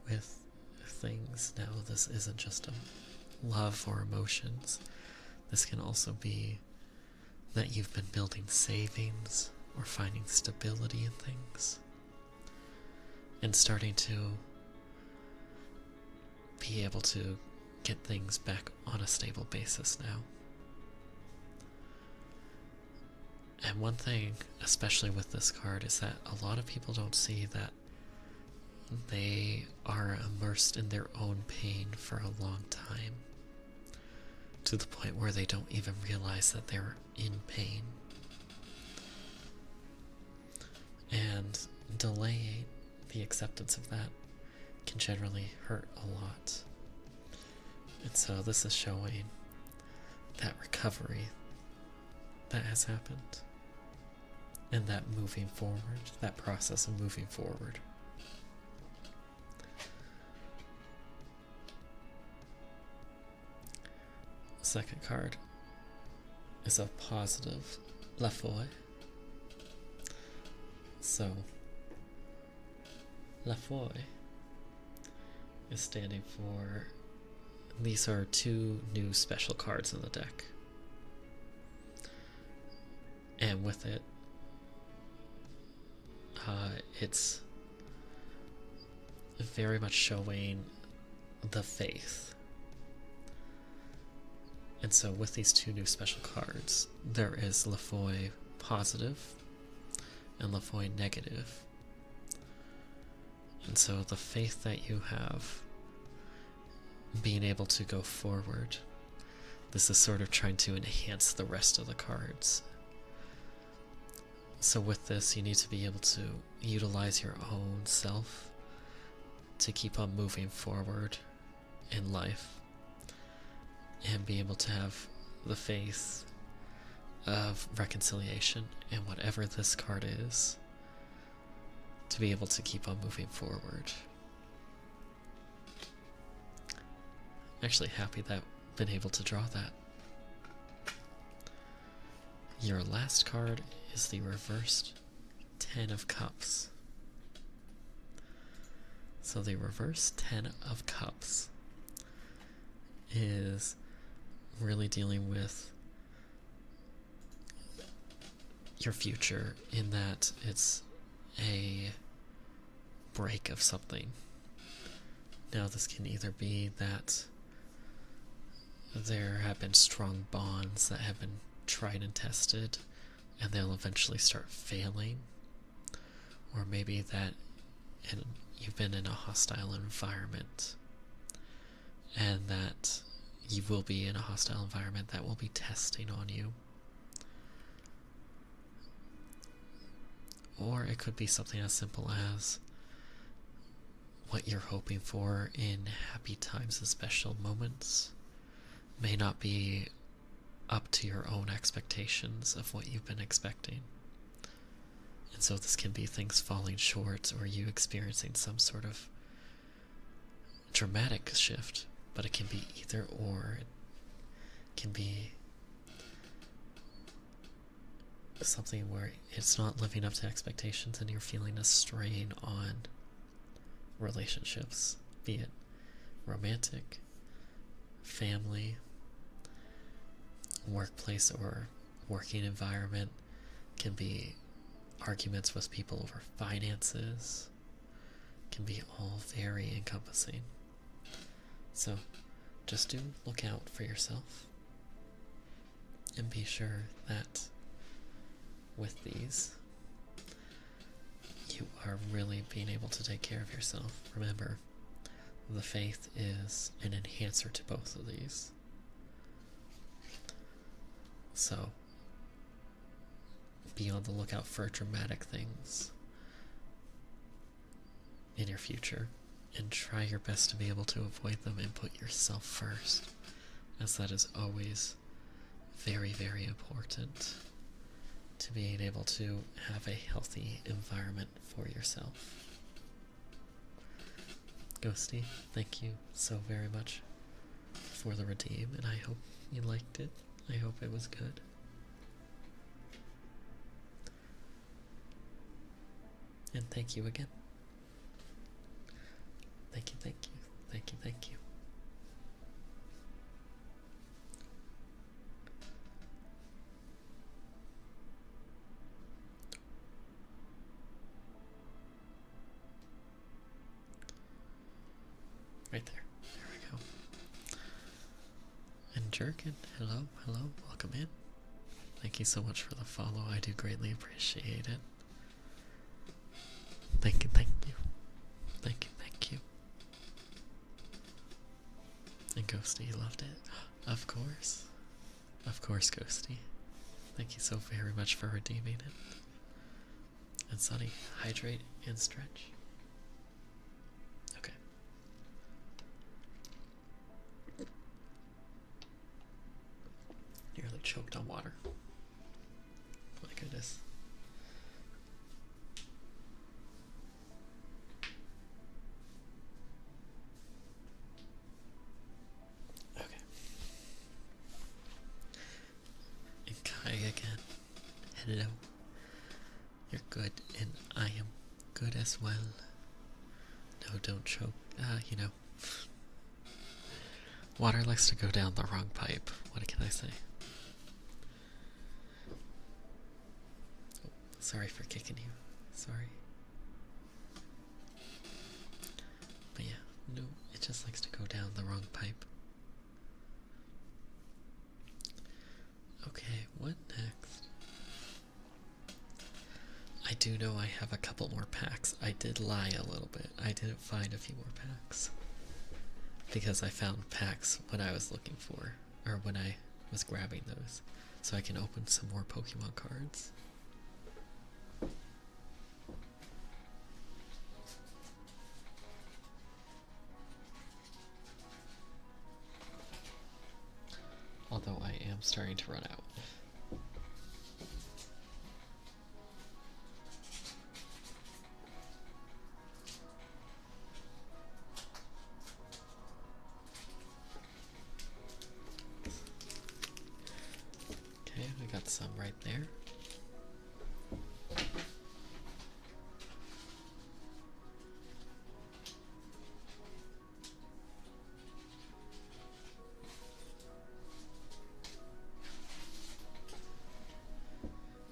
with things. Now, this isn't just a love or emotions. This can also be that you've been building savings or finding stability in things and starting to be able to get things back on a stable basis now. And one thing, especially with this card, is that a lot of people don't see that they are immersed in their own pain for a long time, to the point where they don't even realize that they're in pain. And delaying the acceptance of that can generally hurt a lot. And so this is showing that recovery that has happened, and that moving forward, that process of moving forward. The second card is a positive La Foy. So, La Foy is standing for, these are two new special cards in the deck. And with it, it's very much showing the faith. And so with these two new special cards, there is La Foy positive and La Foy negative. And so the faith that you have, being able to go forward, this is sort of trying to enhance the rest of the cards. So with this, you need to be able to utilize your own self to keep on moving forward in life and be able to have the faith of reconciliation in whatever this card is, to be able to keep on moving forward. I'm actually happy that I've been able to draw that. Your last card is the reversed Ten of Cups. So the reversed Ten of Cups is really dealing with your future, in that it's a break of something. Now, this can either be that there have been strong bonds that have been tried and tested, and they'll eventually start failing, or maybe that you've been in a hostile environment, and that you will be in a hostile environment that will be testing on you. Or it could be something as simple as what you're hoping for in happy times and special moments may not be up to your own expectations of what you've been expecting. And so this can be things falling short, or you experiencing some sort of dramatic shift, but it can be either or. It can be something where it's not living up to expectations and you're feeling a strain on relationships, be it romantic, family, workplace, or working environment. Can be arguments with people over finances. Can be all very encompassing. So just do look out for yourself, and be sure that with these, you are really being able to take care of yourself. Remember, the faith is an enhancer to both of these. So be on the lookout for dramatic things in your future, and try your best to be able to avoid them and put yourself first, as that is always very, very important to being able to have a healthy environment for yourself. Ghosty, thank you so very much for the redeem, and I hope you liked it. I hope it was good. And thank you again. Thank you, thank you, thank you, thank you. Right there. There we go. And Jerkin, hello, hello, welcome in. Thank you so much for the follow. I do greatly appreciate it. Thank you, thank you. Thank you, thank you. And Ghosty loved it. Of course. Of course, Ghosty. Thank you so very much for redeeming it. And Sunny, hydrate and stretch. Okay. Nearly choked on water. My goodness. Okay. And Kai again. Hello. You're good, and I am good as well. No, don't choke. You know. Water likes to go down the wrong pipe. What can I say? Oh, sorry for kicking you. Sorry. But yeah, no, it just likes to go down the wrong pipe. Okay, what next? I do know I have a couple more packs. I did lie a little bit. I didn't find a few more packs. Because I found packs when I was looking for, or when I was grabbing those. So I can open some more Pokemon cards. Although I am starting to run out. Okay, we got some right there.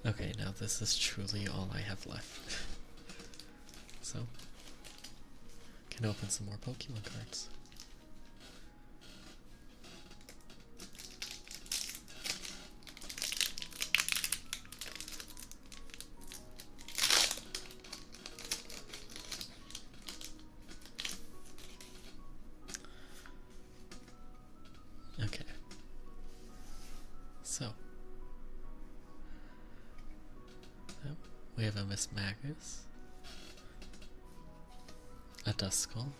Okay, now this is truly all I have left. So, can open some more Pokemon cards. Okay. So, we have a Miss Magus, a Duskull,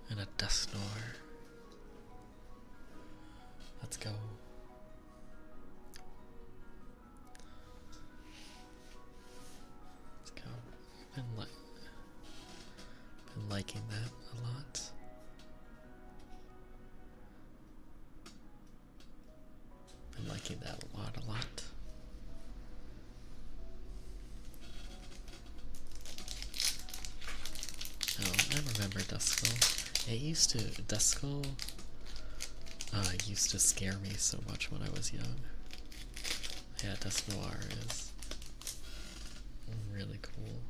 and a Dusknoir. Let's go. Let's go. Been liking that a lot. Been liking that a lot. Oh, I remember Duskull. Duskull used to scare me so much when I was young. Yeah, Dusknoir is really cool.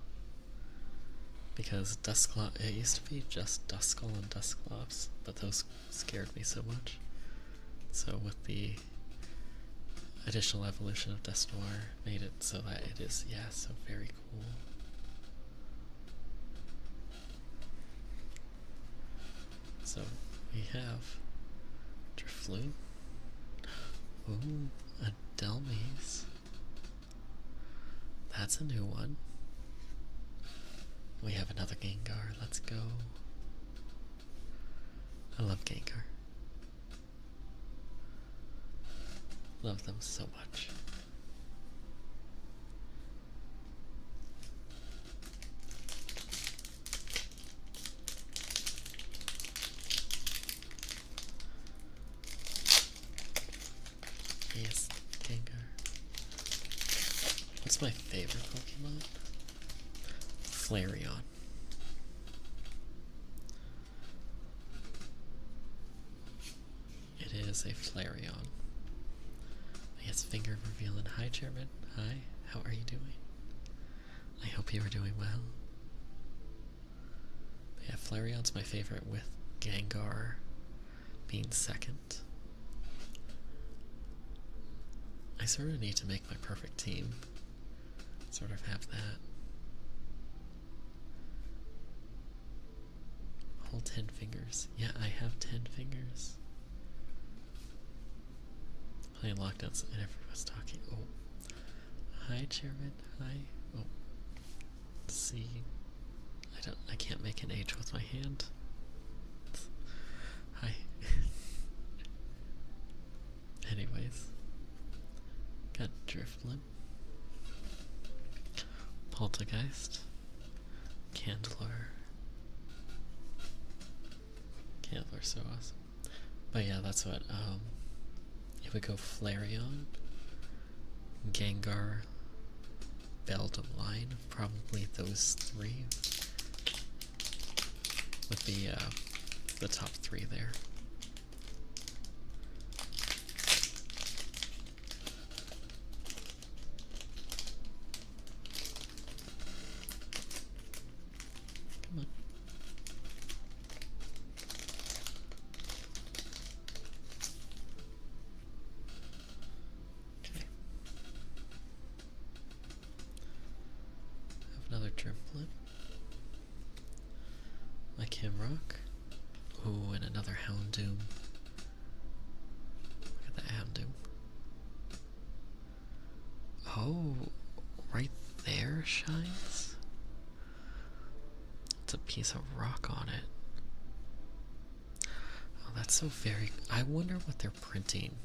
Because it used to be just Duskull and Dusclops, but those scared me so much. So with the additional evolution of Dusknoir, made it so that it is, yeah, so very cool. So we have Drifloon. Ooh, a Delmise. That's a new one. We have another Gengar. Let's go. I love Gengar. Love them so much. Yes, Gengar. What's my favorite Pokemon? Flareon. It is a Flareon. Yes, finger revealing. Hi, Chairman. Hi, how are you doing? I hope you are doing well. But yeah, Flareon's my favorite, with Gengar being second. I sort of need to make my perfect team. Sort of have that. Whole 10 fingers. Yeah, I have 10 fingers. Playing lockdowns and everyone's talking. Oh. Hi, Chairman. Hi. Oh. Let's see. I can't make an H with my hand. Hi. Anyways. Got Drifblim. Poltergeist. Candler. Candler's so awesome. But yeah, that's what, it would go Flareon, Gengar, Beldum Line, probably those three would be the top three there. Come on. Okay. Have another Drifblim. My Camrock. Ooh, and another Houndoom. Look at that Houndoom. Oh, right there shines? It's a piece of rock on it. Oh, that's so very... I wonder what their printing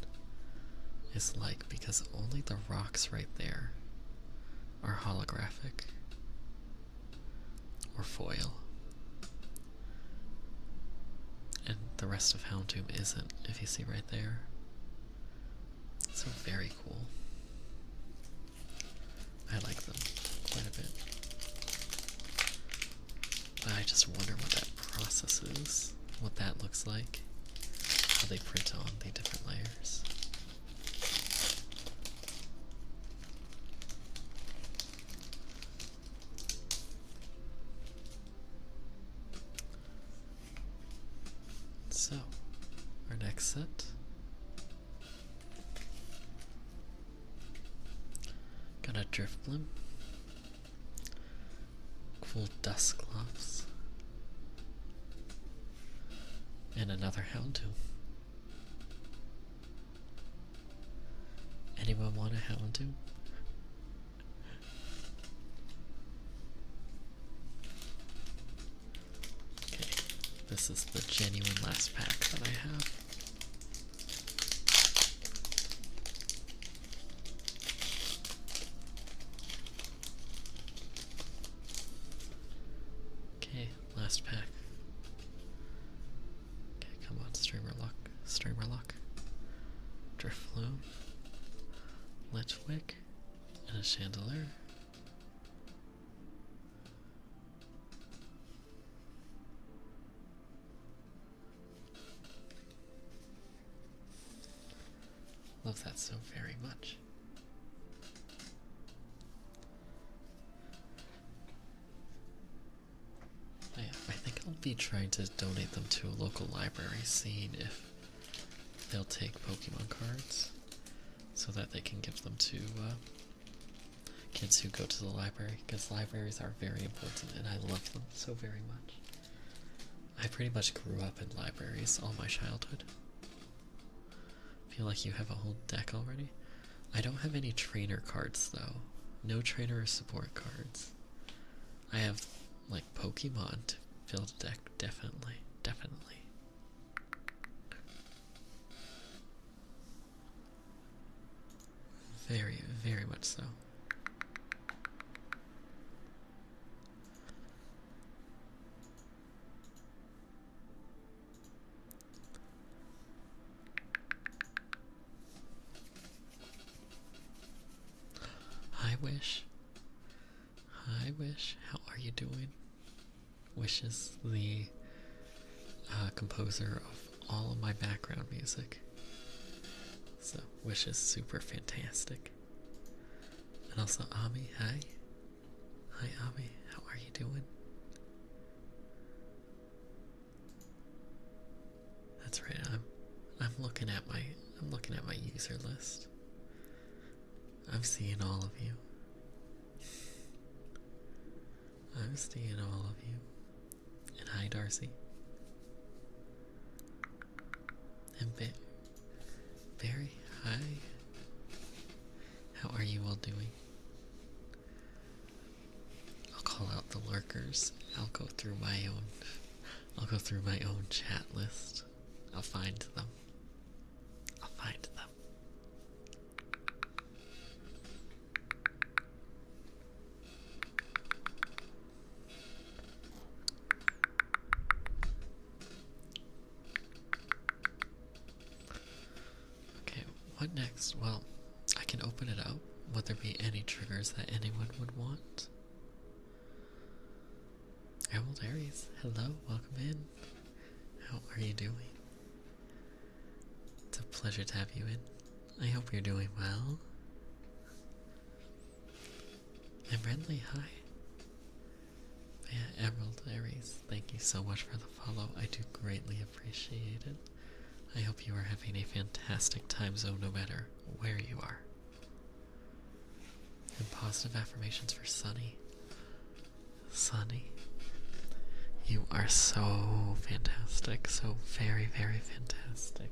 is like, because only the rocks right there are holographic. Or foil. And the rest of Houndoom isn't, if you see right there. So very cool. I like them quite a bit. But I just wonder what that process is, what that looks like, how they print on the different layers. So, our next set. Got a Drifblim. Cool Dusclops. And another Houndoom. Anyone want a Houndoom? Okay, this is the genuine last pack that I have. Okay, last pack. Okay, come on, Streamer Luck. Streamer Luck. Drifloon. Litwick. And a Chandelier. Love that so very much. Oh yeah, I think I'll be trying to donate them to a local library, seeing if they'll take Pokemon cards so that they can give them to kids who go to the library, because libraries are very important and I love them so very much. I pretty much grew up in libraries all my childhood. Feel like you have a whole deck already? I don't have any trainer cards though. No trainer or support cards. I have like Pokemon to fill the deck, definitely. Very, very much so. Hi, Wish. Hi, Wish. How are you doing? Wish is the composer of all of my background music. So, Wish is super fantastic. And also, Ami, hi. Hi, Ami. How are you doing? That's right. I'm looking at my user list. I'm seeing all of you. I'm seeing all of you. And hi, Darcy. And Barry, hi. How are you all doing? I'll call out the lurkers. I'll go through my own chat list. I'll find them. Okay, what next? Well, I can open it up. Would there be any triggers that anyone would want? Emerald Aries, hello, welcome in. How are you doing? It's a pleasure to have you in. I hope you're doing well. And Brindley, hi. Yeah, Emerald Aries, thank you so much for the follow. I do greatly appreciate it. I hope you are having a fantastic time zone no matter where you are. And positive affirmations for Sunny. Sunny, you are so fantastic, so very, very fantastic.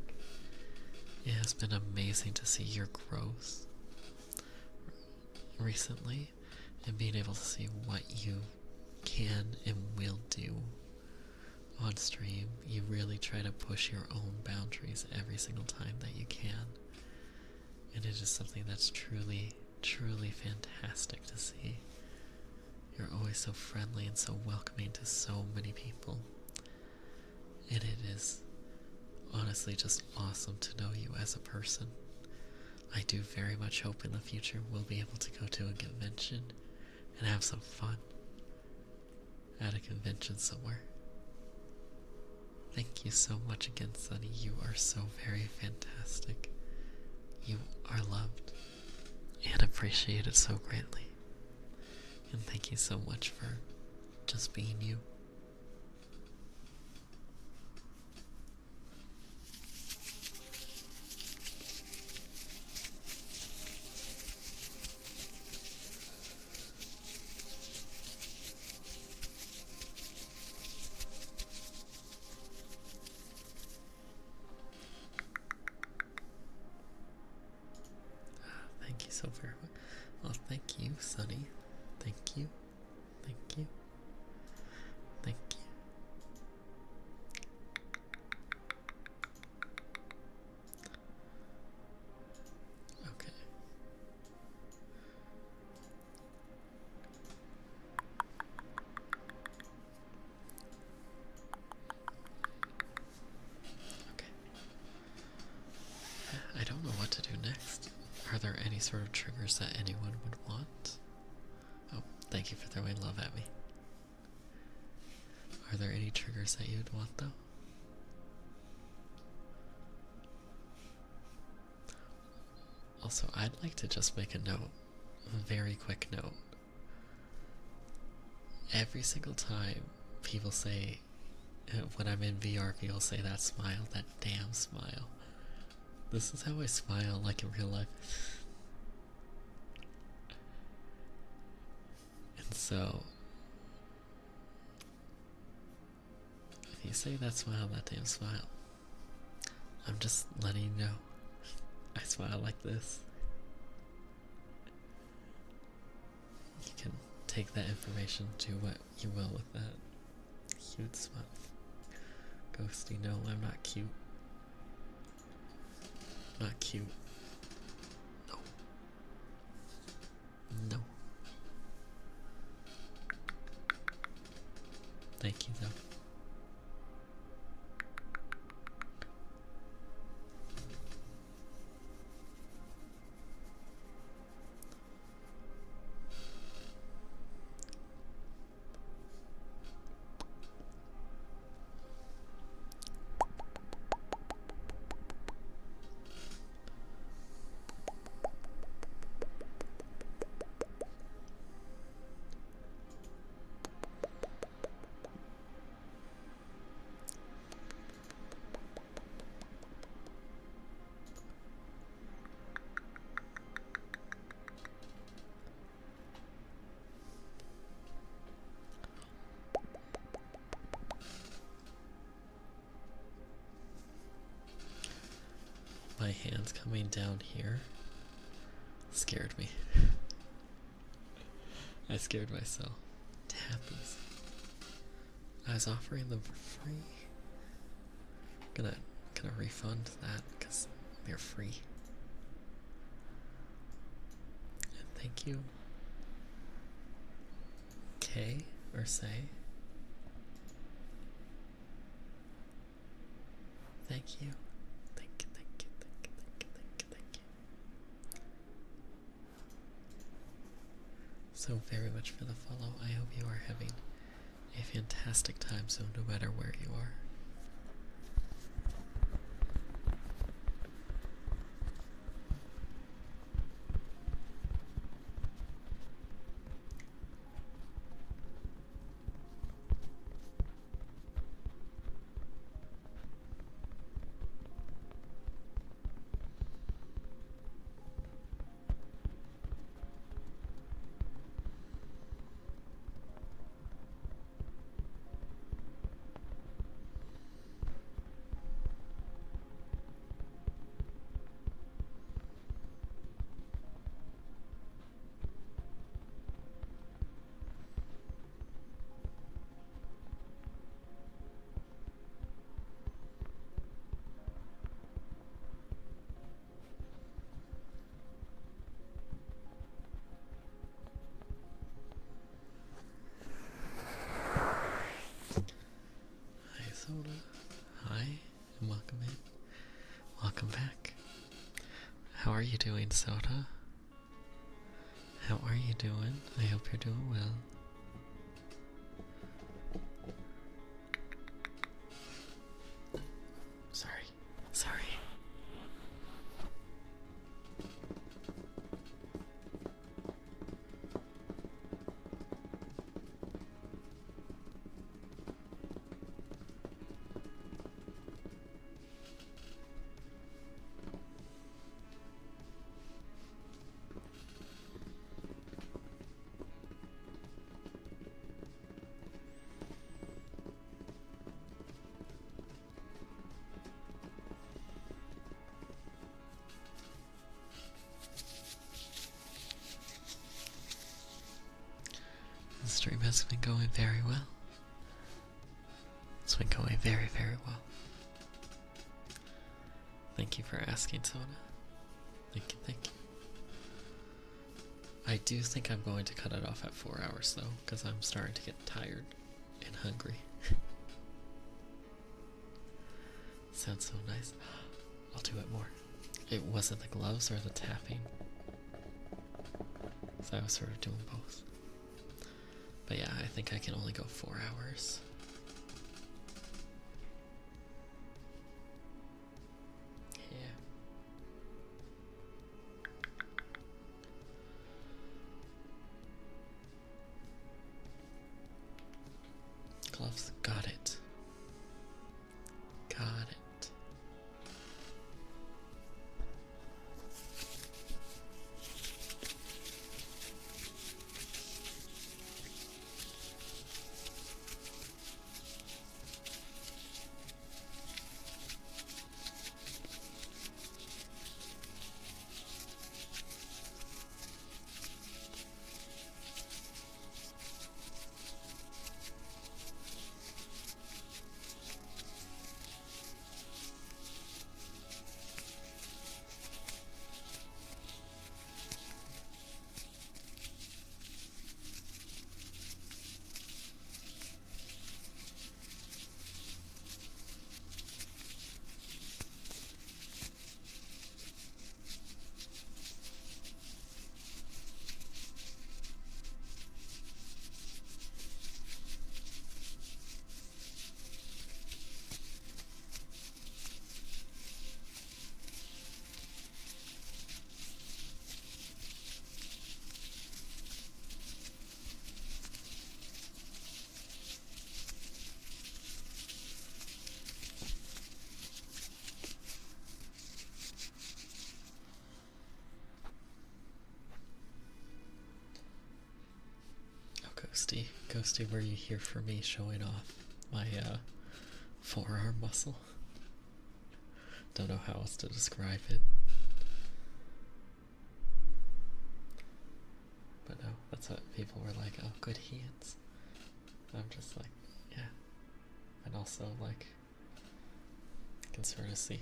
It has been amazing to see your growth recently and being able to see what you can and will do on stream. You really try to push your own boundaries every single time that you can. And it is something that's truly, truly fantastic to see. You're always so friendly and so welcoming to so many people. And it is honestly just awesome to know you as a person. I do very much hope in the future we'll be able to go to a convention and have some fun at a convention somewhere. Thank you so much again, Sunny. You are so very fantastic. You are loved and appreciated so greatly. And thank you so much for just being you. Thank you so very much. Well, thank you, Sunny. Thank you. Thank you. Thank you. Okay. Okay. I don't know what to do next. Are there any sort of triggers that anyone would want? Oh, thank you for throwing love at me. Are there any triggers that you'd want, though? Also, I'd like to just make a note, a very quick note. Every single time people say, when I'm in VR, people say that smile, that damn smile. This is how I smile like in real life. And so, if you say that smile, that damn smile, I'm just letting you know. I smile like this. You can take that information, do what you will with that. Cute smile. Ghosty, no, I'm not cute. Not cute. No. No. Thank you, though. My hands coming down here scared me. I scared myself. Tappies. I was offering them for free. Gonna refund that because they're free. And thank you, Kay or Say. Thank you. So very much for the follow. I hope you are having a fantastic time zone no matter where you are. Hi, and welcome in. Welcome back. How are you doing, Soda? How are you doing? I hope you're doing well. Sorry. The stream has been going very well. It's been going very, very well. Thank you for asking, Sona. Thank you. I do think I'm going to cut it off at 4 hours, though, because I'm starting to get tired and hungry. Sounds so nice. I'll do it more. It wasn't the gloves or the tapping. So I was sort of doing both. But yeah, I think I can only go 4 hours. Yeah. Gloves, got it. ghosty. Ghosty where you hear from me showing off my forearm muscle. Don't know how else to describe it. But no, that's what people were like, oh, good hands. I'm just like, yeah. And also, like, I can sort of see.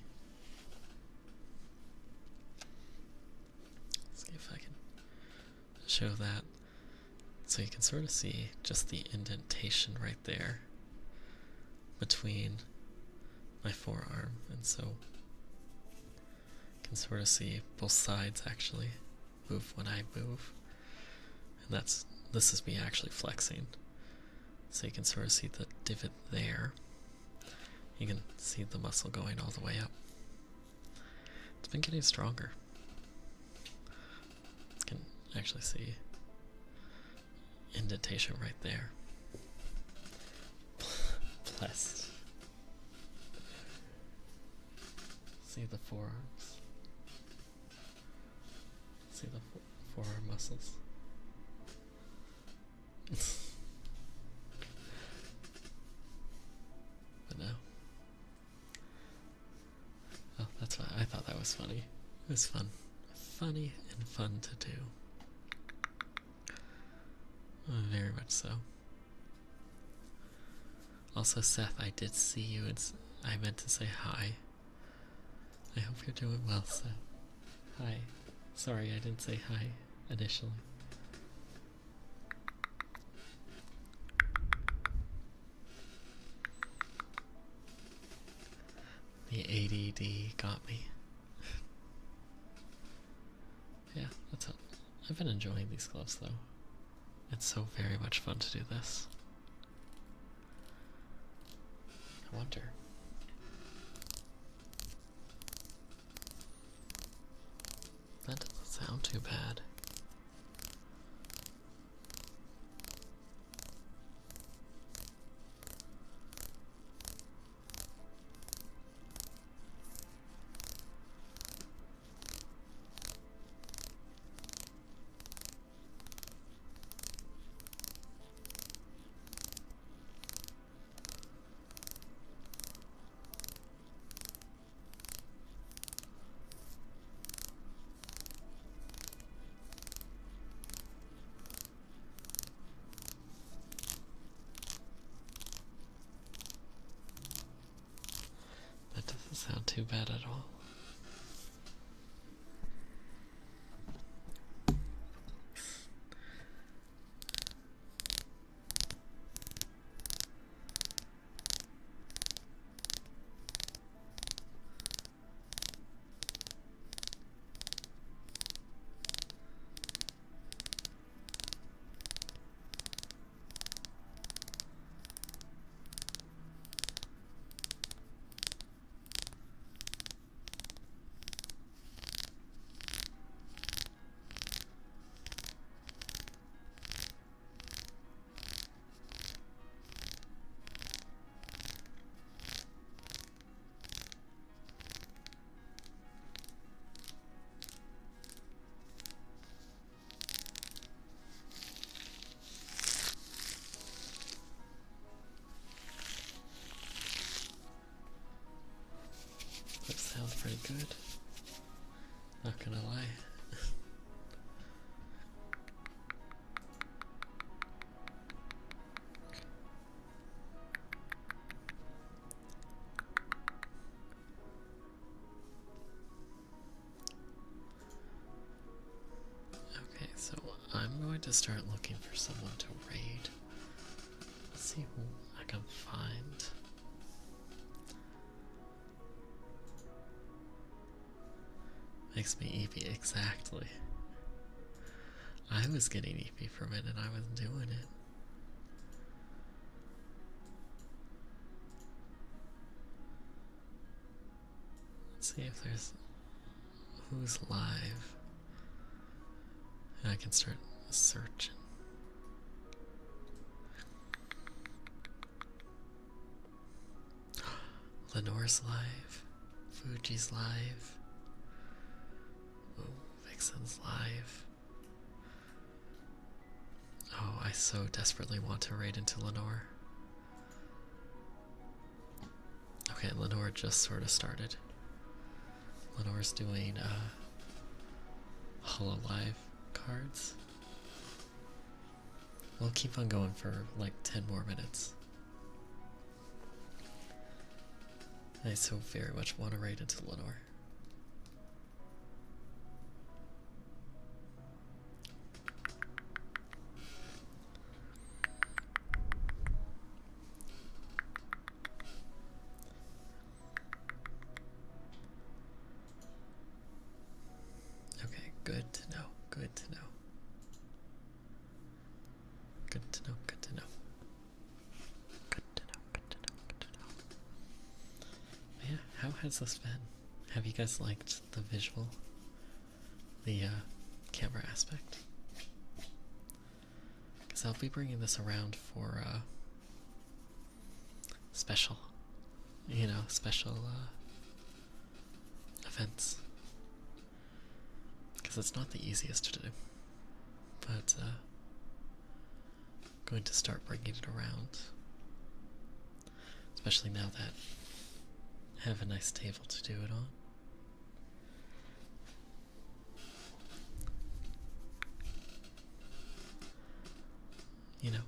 Let's see if I can show that. So you can sort of see just the indentation right there between my forearm, and so you can sort of see both sides actually move when I move. And this is me actually flexing. So you can sort of see the divot there. You can see the muscle going all the way up. It's been getting stronger. You can actually see indentation right there. Blessed. See the forearms. See the forearm muscles. But no. Oh, that's why I thought that was funny. It was fun. Funny and fun to do. Very much so. Also, Seth, I did see you. I meant to say hi. I hope you're doing well, Seth. Hi. Sorry, I didn't say hi initially. The ADD got me. Yeah, that's it. I've been enjoying these gloves, though. It's so very much fun to do this. I wonder. That doesn't sound too bad. That doesn't sound too bad at all. That sounds pretty good. Not gonna lie. Okay, so I'm going to start looking for someone to raid. Let's see who I can find. Makes me EP, exactly. I was getting EP from it and I wasn't doing it. Let's see if there's who's live. And I can start searching. Lenore's live. Fuji's live. Oh, Vixen's live. Oh, I so desperately want to raid into Lenore. Okay, Lenore just sort of started. Lenore's doing Hololive cards. We'll keep on going for like 10 more minutes. I so very much want to raid into Lenore. Okay, good to know, good to know. Good to know, good to know. Good to know, good to know, good to know. Yeah, how has this been? Have you guys liked the visual? The camera aspect? Because I'll be bringing this around for special, special events. Because it's not the easiest to do. But going to start bringing it around. Especially now that I have a nice table to do it on. You know,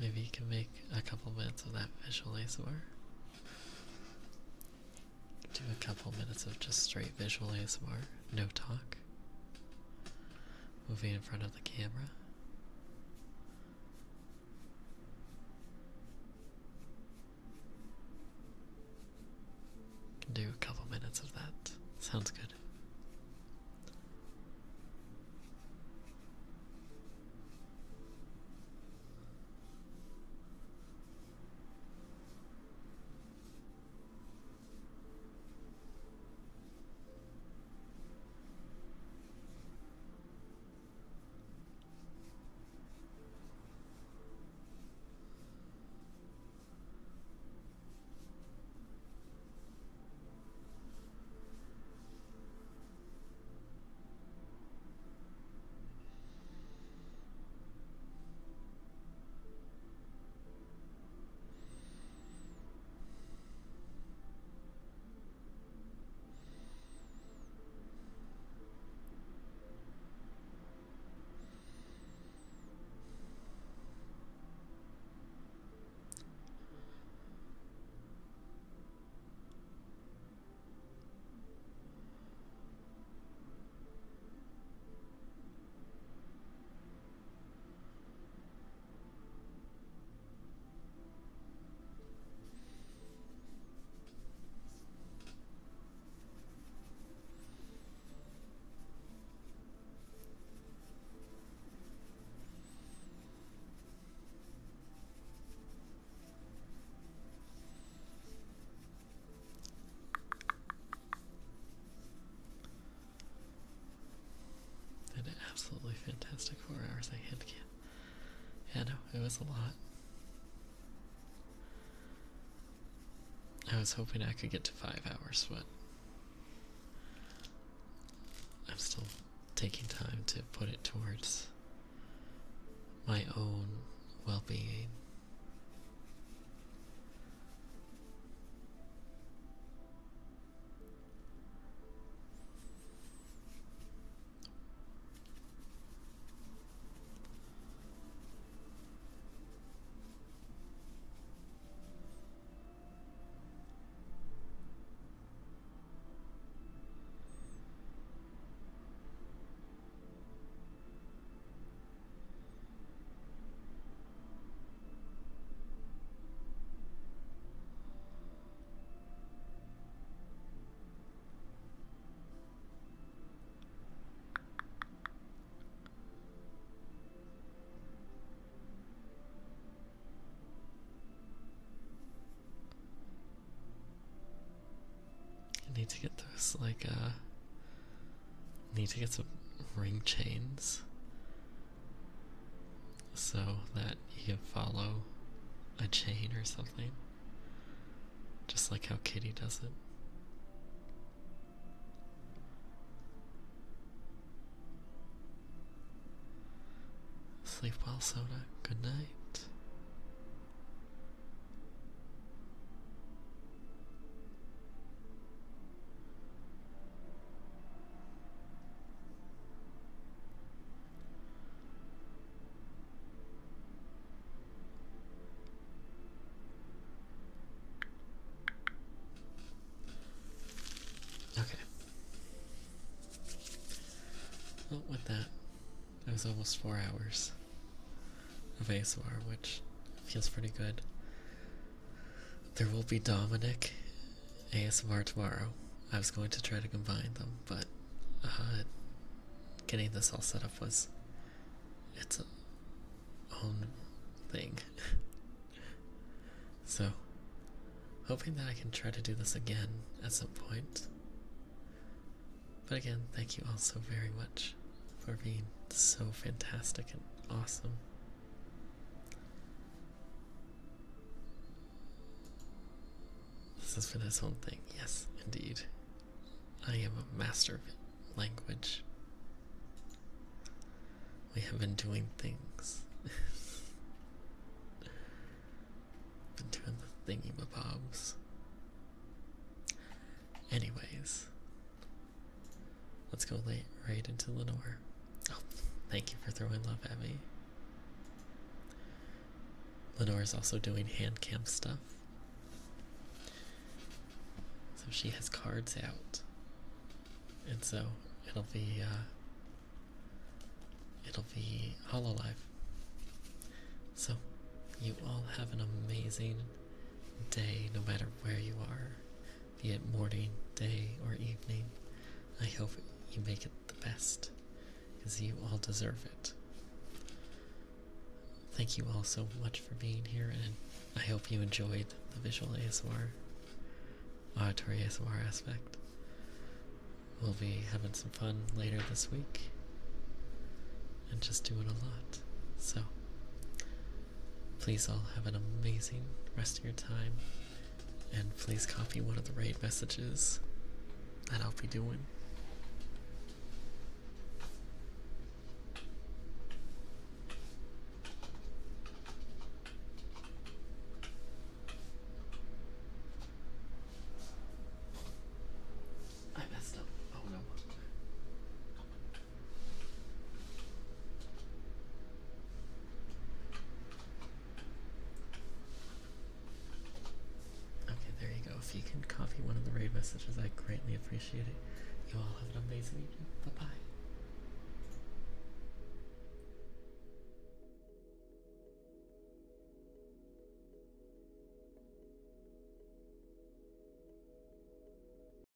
maybe you can make a couple minutes of that visual ASMR. Do a couple minutes of just straight visual ASMR, no talk. Moving in front of the camera. Can do a couple minutes of that. Sounds good. Absolutely fantastic 4 hours at Handcam. Yeah, no, it was a lot. I was hoping I could get to 5 hours, but I'm still taking time to put it towards my own well-being. I need to get those, need to get some ring chains so that you can follow a chain or something. Just like how Kitty does it. Sleep well, Soda. Good night. Okay. Well, with that, it was almost 4 hours of ASMR, which feels pretty good. There will be Dominic ASMR tomorrow. I was going to try to combine them, but getting this all set up was its own thing. So, hoping that I can try to do this again at some point. But again, thank you all so very much for being so fantastic and awesome. This has been its own thing, yes, indeed. I am a master of language. We have been doing things. Been doing the thingy-mabobs. Anyways, let's go right into Lenore. Oh, thank you for throwing love at me. Lenore is also doing Handcam stuff. So she has cards out. And so it'll be HoloLive. So you all have an amazing day no matter where you are, be it morning, day, or evening. I hope you make it the best, because you all deserve it. Thank you all so much for being here, and I hope you enjoyed the visual ASMR, auditory ASMR aspect. We'll be having some fun later this week, and just doing a lot. So, please all have an amazing rest of your time, and please copy one of the raid messages that I'll be doing. I messed up. Oh no. Okay, there you go. If you can copy one of the raid messages, I greatly appreciate it. You all have an amazing evening. Bye-bye.